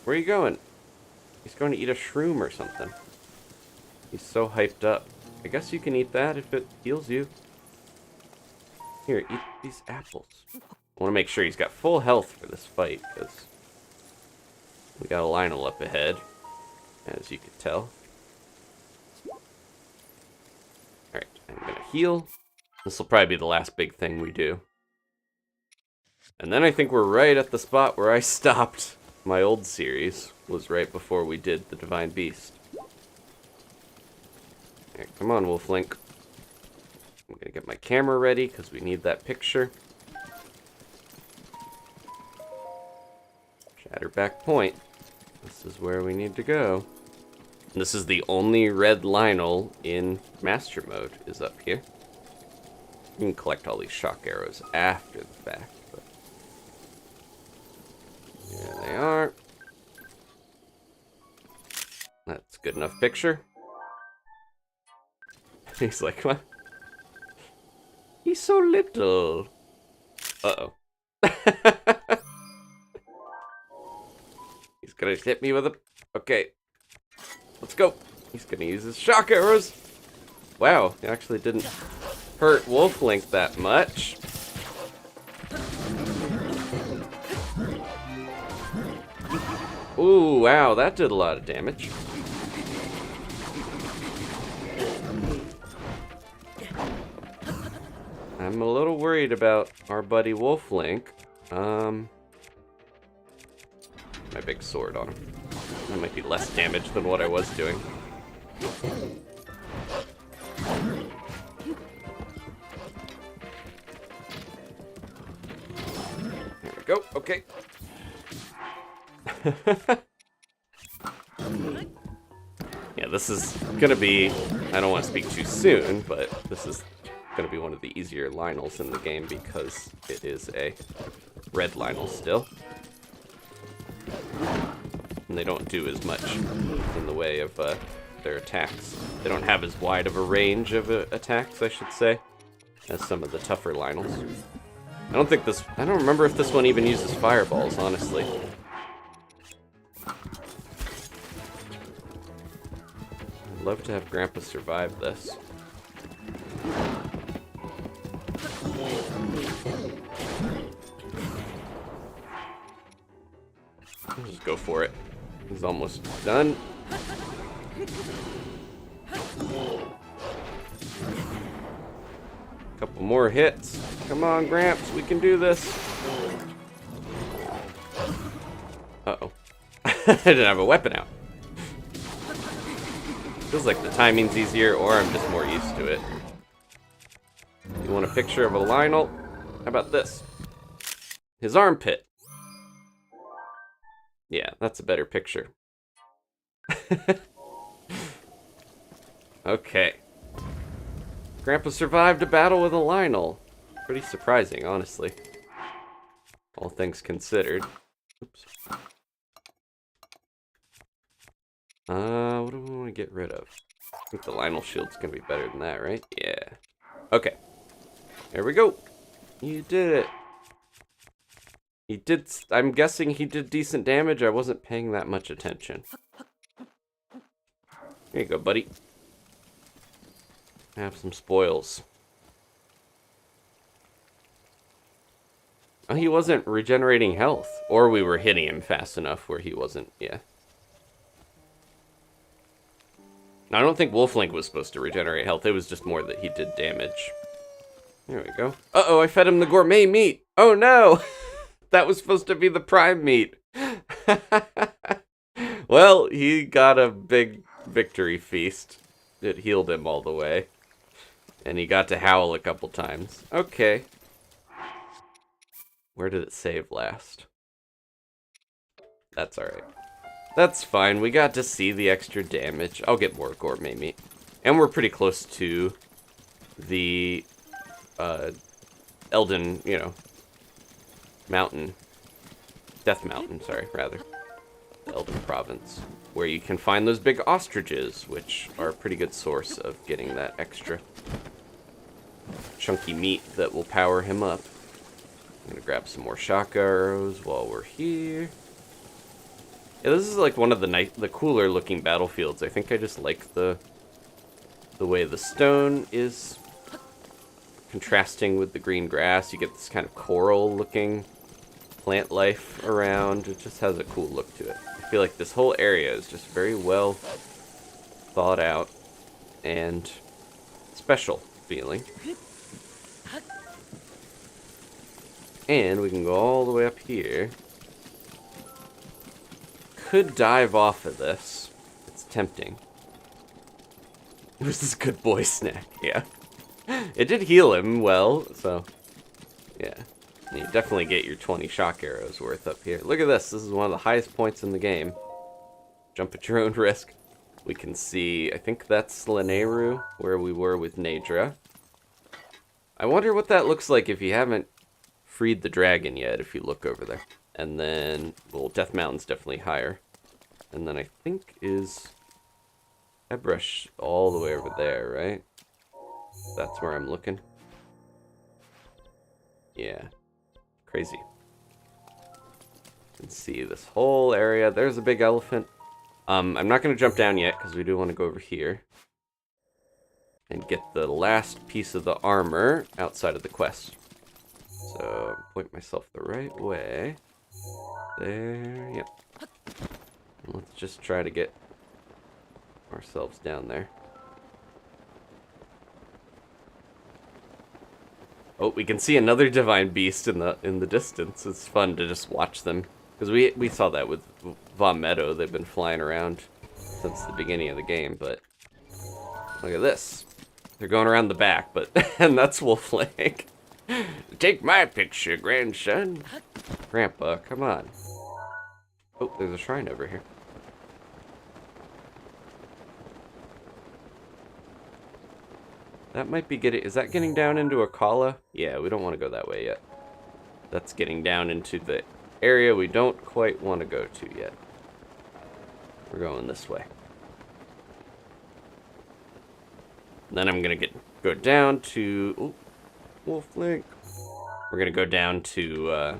Where are you going? He's going to eat a shroom or something. He's so hyped up. I guess you can eat that if it heals you. Here, eat these apples. I want to make sure he's got full health for this fight, because we got a Lionel up ahead, as you can tell. Alright, I'm going to heal. This will probably be the last big thing we do. And then I think we're right at the spot where I stopped my old series. Was right before we did the Divine Beast. Here, come on, Wolf Link. I'm gonna get my camera ready because we need that picture. Shatterback Point. This is where we need to go. And this is the only red Lionel in Master Mode is up here. You can collect all these shock arrows after the fact, but here they are. That's a good enough picture. He's like, what? He's so little. Uh-oh. He's gonna hit me with a... Okay. Let's go. He's gonna use his shock arrows. Wow, he actually didn't hurt Wolf Link that much. Ooh, wow, that did a lot of damage. I'm a little worried about our buddy Wolf Link. My big sword on him. That might be less damage than what I was doing. There we go, okay. Yeah, this is gonna be, I don't want to speak too soon, but this is gonna be one of the easier Lionels in the game because it is a red Lionel still. And they don't do as much in the way of their attacks. They don't have as wide of a range of attacks, I should say, as some of the tougher Lionels. I don't remember if this one even uses fireballs, honestly. I'd love to have Grandpa survive this. Let's just go for it. He's almost done. Couple more hits. Come on, Gramps, we can do this. Uh-oh. I didn't have a weapon out. Feels like the timing's easier, or I'm just more used to it. You want a picture of a Lionel? How about this? His armpit. Yeah, that's a better picture. Okay. Grandpa survived a battle with a Lionel. Pretty surprising, honestly. All things considered. Oops. What do we want to get rid of? I think the Lionel shield's gonna be better than that, right? Yeah. Okay. There we go. You did it. He did, I'm guessing he did decent damage. I wasn't paying that much attention. Here you go, buddy. Have some spoils. Oh, he wasn't regenerating health. Or we were hitting him fast enough where he wasn't, yeah. I don't think Wolf Link was supposed to regenerate health. It was just more that he did damage. There we go. Uh-oh, I fed him the gourmet meat. Oh, no. That was supposed to be the prime meat. Well, he got a big victory feast. It healed him all the way. And he got to howl a couple times. Okay. Where did it save last? That's alright. That's fine. We got to see the extra damage. I'll get more gourmet meat. And we're pretty close to the Elden, you know, mountain. Death Mountain, sorry, rather. The Elden Province. Where you can find those big ostriches, which are a pretty good source of getting that extra chunky meat that will power him up. I'm gonna grab some more shock arrows while we're here. Yeah, this is like one of the cooler looking battlefields. I think I just like the way the stone is contrasting with the green grass. You get this kind of coral looking plant life around. It just has a cool look to it. I feel like this whole area is just very well thought out and special feeling. And we can go all the way up here. Could dive off of this. It's tempting. This is good boy snack, yeah. It did heal him well, so yeah. And you definitely get your 20 shock arrows worth up here. Look at this. This is one of the highest points in the game. Jump at your own risk. We can see, I think that's Lanayru, where we were with Nadra. I wonder what that looks like if you haven't freed the dragon yet, if you look over there. And then, well, Death Mountain's definitely higher. And then I think is Ebrush all the way over there, right? That's where I'm looking. Yeah. Crazy. You can see this whole area. There's a big elephant. I'm not going to jump down yet, because we do want to go over here. And get the last piece of the armor outside of the quest. So, point myself the right way. There, yep. And let's just try to get ourselves down there. Oh, we can see another divine beast in the distance. It's fun to just watch them. Because we saw that with Vom Meadow. They've been flying around since the beginning of the game, but look at this. They're going around the back, but and that's Wolf Link. Take my picture, grandson. Grandpa, come on. Oh, there's a shrine over here. That might be getting... Is that getting down into Akala? Yeah, we don't want to go that way yet. That's getting down into the area we don't quite want to go to yet. We're going this way. Then I'm going to go down to... Ooh, Wolf Link. We're going to go down to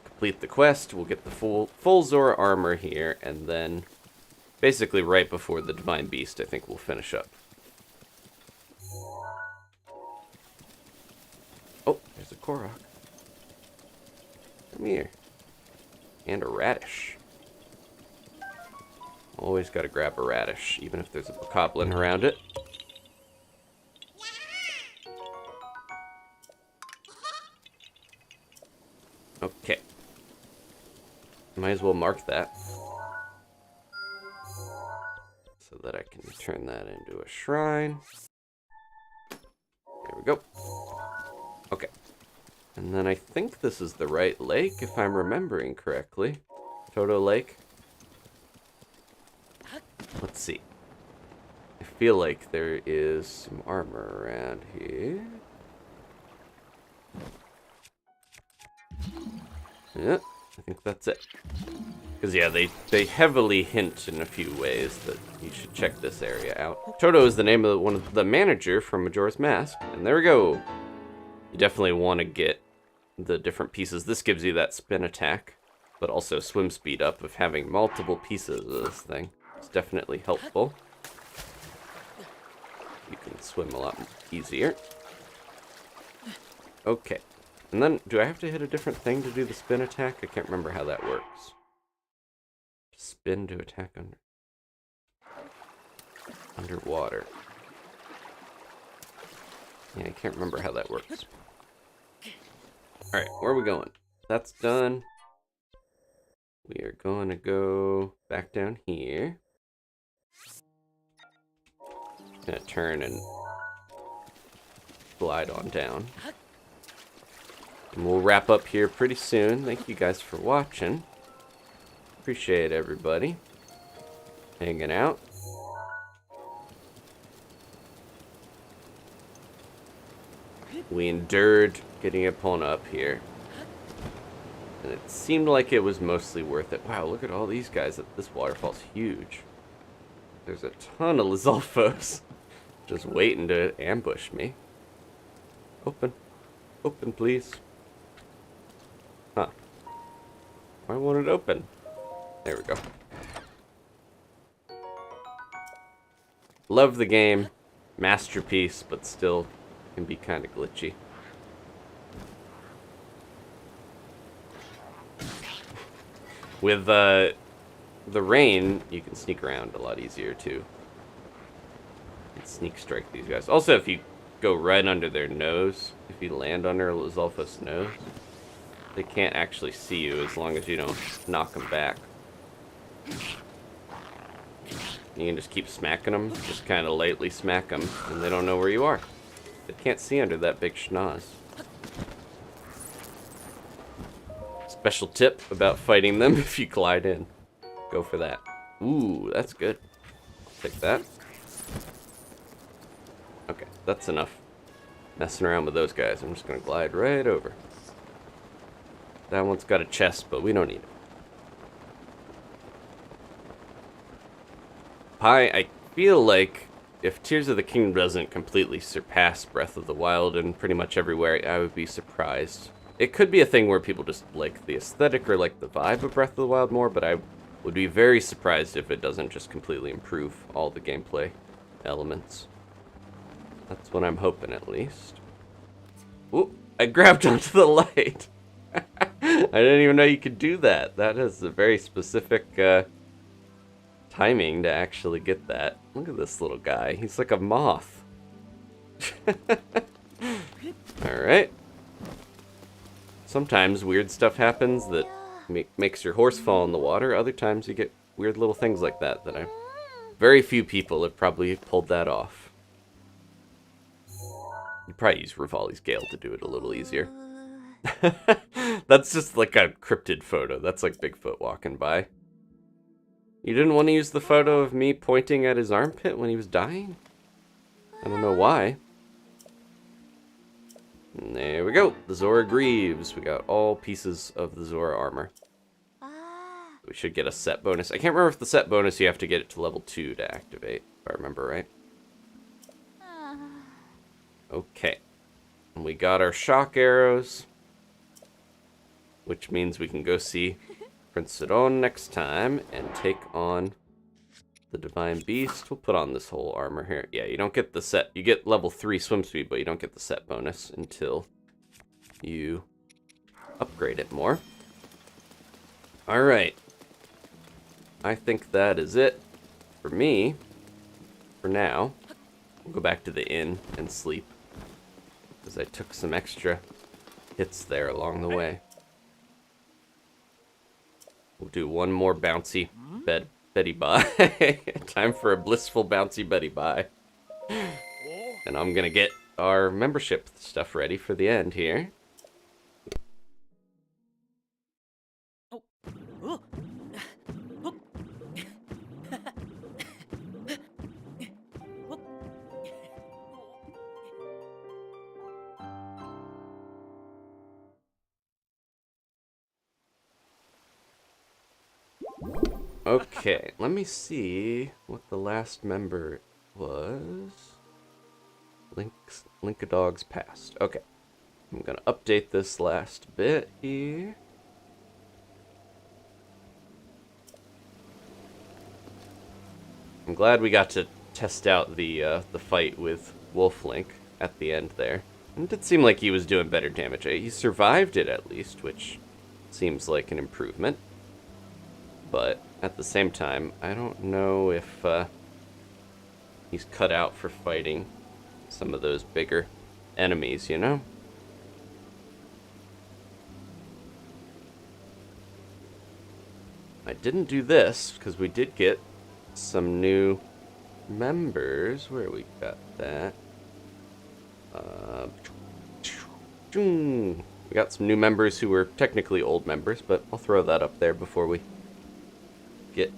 complete the quest. We'll get the full Zora armor here, and then basically right before the Divine Beast, I think we'll finish up. Oh, there's a Korok. Come here. And a radish. Always gotta grab a radish, even if there's a bokoblin around it. Okay. Might as well mark that. So that I can turn that into a shrine. There we go. Okay. And then I think this is the right lake, if I'm remembering correctly. Toto Lake. Let's see. I feel like there is some armor around here. Yeah, I think that's it. Because, yeah, they heavily hint in a few ways that you should check this area out. Toto is the name of one of the manager from Majora's Mask. And there we go. You definitely want to get the different pieces. This gives you that spin attack, but also swim speed up of having multiple pieces of this thing. It's definitely helpful. You can swim a lot easier. Okay. And then, do I have to hit a different thing to do the spin attack? I can't remember how that works. Spin to attack underwater. Yeah, I can't remember how that works. Alright, where are we going? That's done. We are going to go back down here. Gonna turn and glide on down. And we'll wrap up here pretty soon. Thank you guys for watching. Appreciate everybody hanging out. We endured getting Epona up here. And it seemed like it was mostly worth it. Wow, look at all these guys. This waterfall's huge. There's a ton of Lizalfos just waiting to ambush me. Open. Open, please. Huh. Why won't it open? There we go. Love the game. Masterpiece, but still can be kind of glitchy. With the rain, you can sneak around a lot easier too. And sneak strike these guys. Also, if you go right under their nose, if you land under a Lizalfos' nose, they can't actually see you as long as you don't knock them back. You can just keep smacking them, just kind of lightly smack them, and they don't know where you are. They can't see under that big schnoz. Special tip about fighting them: if you glide in, go for that. Ooh, that's good. Take that. Okay, that's enough messing around with those guys. I'm just gonna glide right over. That one's got a chest, but we don't need it. I feel like if Tears of the Kingdom doesn't completely surpass Breath of the Wild in pretty much everywhere, I would be surprised. It could be a thing where people just like the aesthetic or like the vibe of Breath of the Wild more, but I would be very surprised if it doesn't just completely improve all the gameplay elements. That's what I'm hoping, at least. Ooh, I grabbed onto the light. I didn't even know you could do that. That is a very specific timing to actually get that. Look at this little guy. He's like a moth. Alright. Sometimes weird stuff happens that makes your horse fall in the water. Other times you get weird little things like that very few people have probably pulled that off. You'd probably use Rivali's Gale to do it a little easier. That's just like a cryptid photo. That's like Bigfoot walking by. You didn't want to use the photo of me pointing at his armpit when he was dying? I don't know why. And there we go. The Zora Greaves. We got all pieces of the Zora armor. We should get a set bonus. I can't remember if the set bonus you have to get it to level 2 to activate, if I remember right. Okay. And we got our shock arrows, which means we can go see Prince Sidon next time and take on the Divine Beast. We'll put on this whole armor here. Yeah, you don't get the set. You get level 3 swim speed, but you don't get the set bonus until you upgrade it more. Alright. I think that is it for me. For now. We'll go back to the inn and sleep. Because I took some extra hits there along the way. We'll do one more bouncy Betty bye. Time for a blissful bouncy Betty bye. And I'm gonna get our membership stuff ready for the end here. Okay, let me see what the last member was. Linkadog's past. Okay. I'm gonna update this last bit here. I'm glad we got to test out the fight with Wolf Link at the end there. And it did seem like he was doing better damage. He survived it at least, which seems like an improvement. But at the same time, I don't know if he's cut out for fighting some of those bigger enemies, you know? I didn't do this because we did get some new members. Where we got that? We got some new members who were technically old members, but I'll throw that up there before we get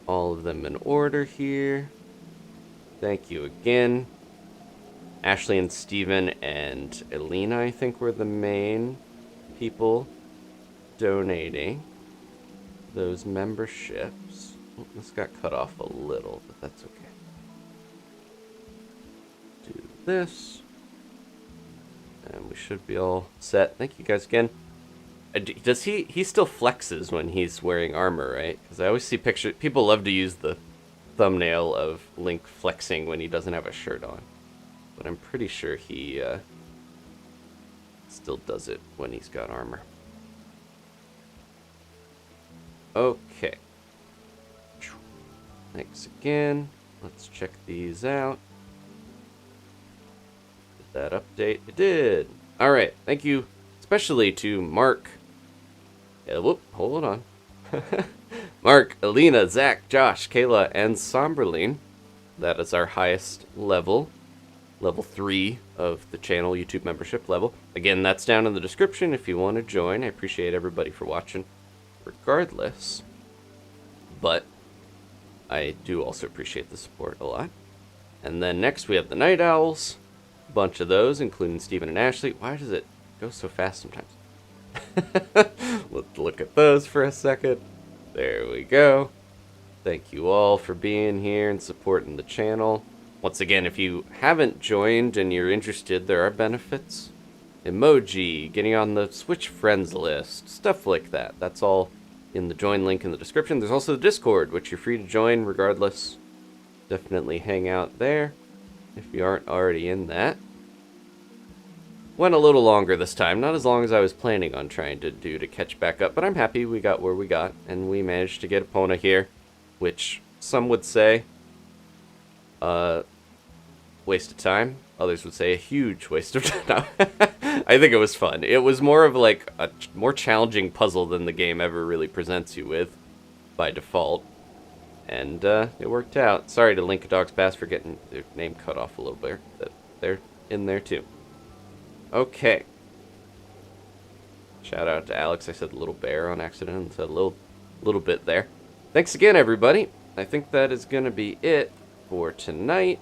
all of them in order here. Thank you again. Ashley and Steven and Elena, I think, were the main people donating those memberships. Oh, this got cut off a little, but that's okay. Do this. And we should be all set. Thank you guys again. Does he still flexes when he's wearing armor, right? Because I always see pictures. People love to use the thumbnail of Link flexing when he doesn't have a shirt on. But I'm pretty sure he still does it when he's got armor. Okay. Thanks again. Let's check these out. Did that update? It did. All right. Thank you, especially to Mark. Whoop, hold on. Mark, Alina, Zach, Josh, Kayla, and Somberline. That is our highest level. Level 3 of the channel YouTube membership level. Again, that's down in the description if you want to join. I appreciate everybody for watching regardless. But I do also appreciate the support a lot. And then next we have the Night Owls. A bunch of those, including Steven and Ashley. Why does it go so fast sometimes? Let's look at those for a second. There we go. Thank you all for being here and supporting the channel. Once again, if you haven't joined and you're interested, there are benefits. Emoji, getting on the Switch Friends list, stuff like that. That's all in the join link in the description. There's also the Discord, which you're free to join regardless. Definitely hang out there if you aren't already in that. Went a little longer this time, not as long as I was planning on trying to do to catch back up, but I'm happy we got where we got, and we managed to get Epona here, which some would say, waste of time. Others would say a huge waste of time. I think it was fun. It was more of like a more challenging puzzle than the game ever really presents you with by default. And it worked out. Sorry to Linkadog's Past for getting their name cut off a little bit. They're in there too. Okay. Shout out to Alex. I said little bear on accident and said a little bit there. Thanks again, everybody. I think that is going to be it for tonight.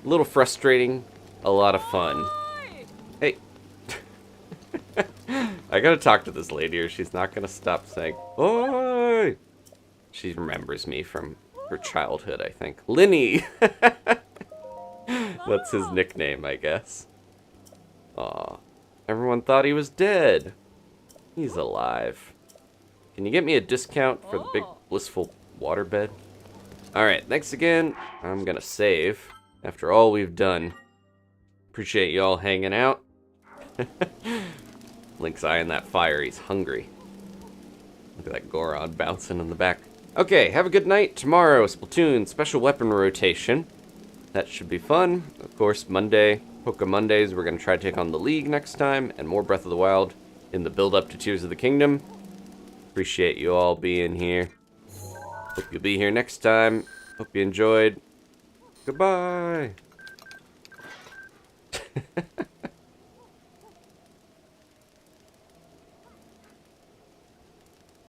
A little frustrating, a lot of fun. Hey. I gotta talk to this lady or she's not gonna stop saying, "Oi!" She remembers me from her childhood, I think. Linny! That's his nickname, I guess. Aw. Everyone thought he was dead. He's alive. Can you get me a discount for the big blissful waterbed? Alright, thanks again. I'm gonna save after all we've done. Appreciate y'all hanging out. Link's eyeing that fire. He's hungry. Look at that Goron bouncing in the back. Okay, have a good night. Tomorrow, Splatoon special weapon rotation. That should be fun. Of course, Monday, Poke Mondays, we're going to try to take on the League next time, and more Breath of the Wild in the build-up to Tears of the Kingdom. Appreciate you all being here. Hope you'll be here next time. Hope you enjoyed. Goodbye.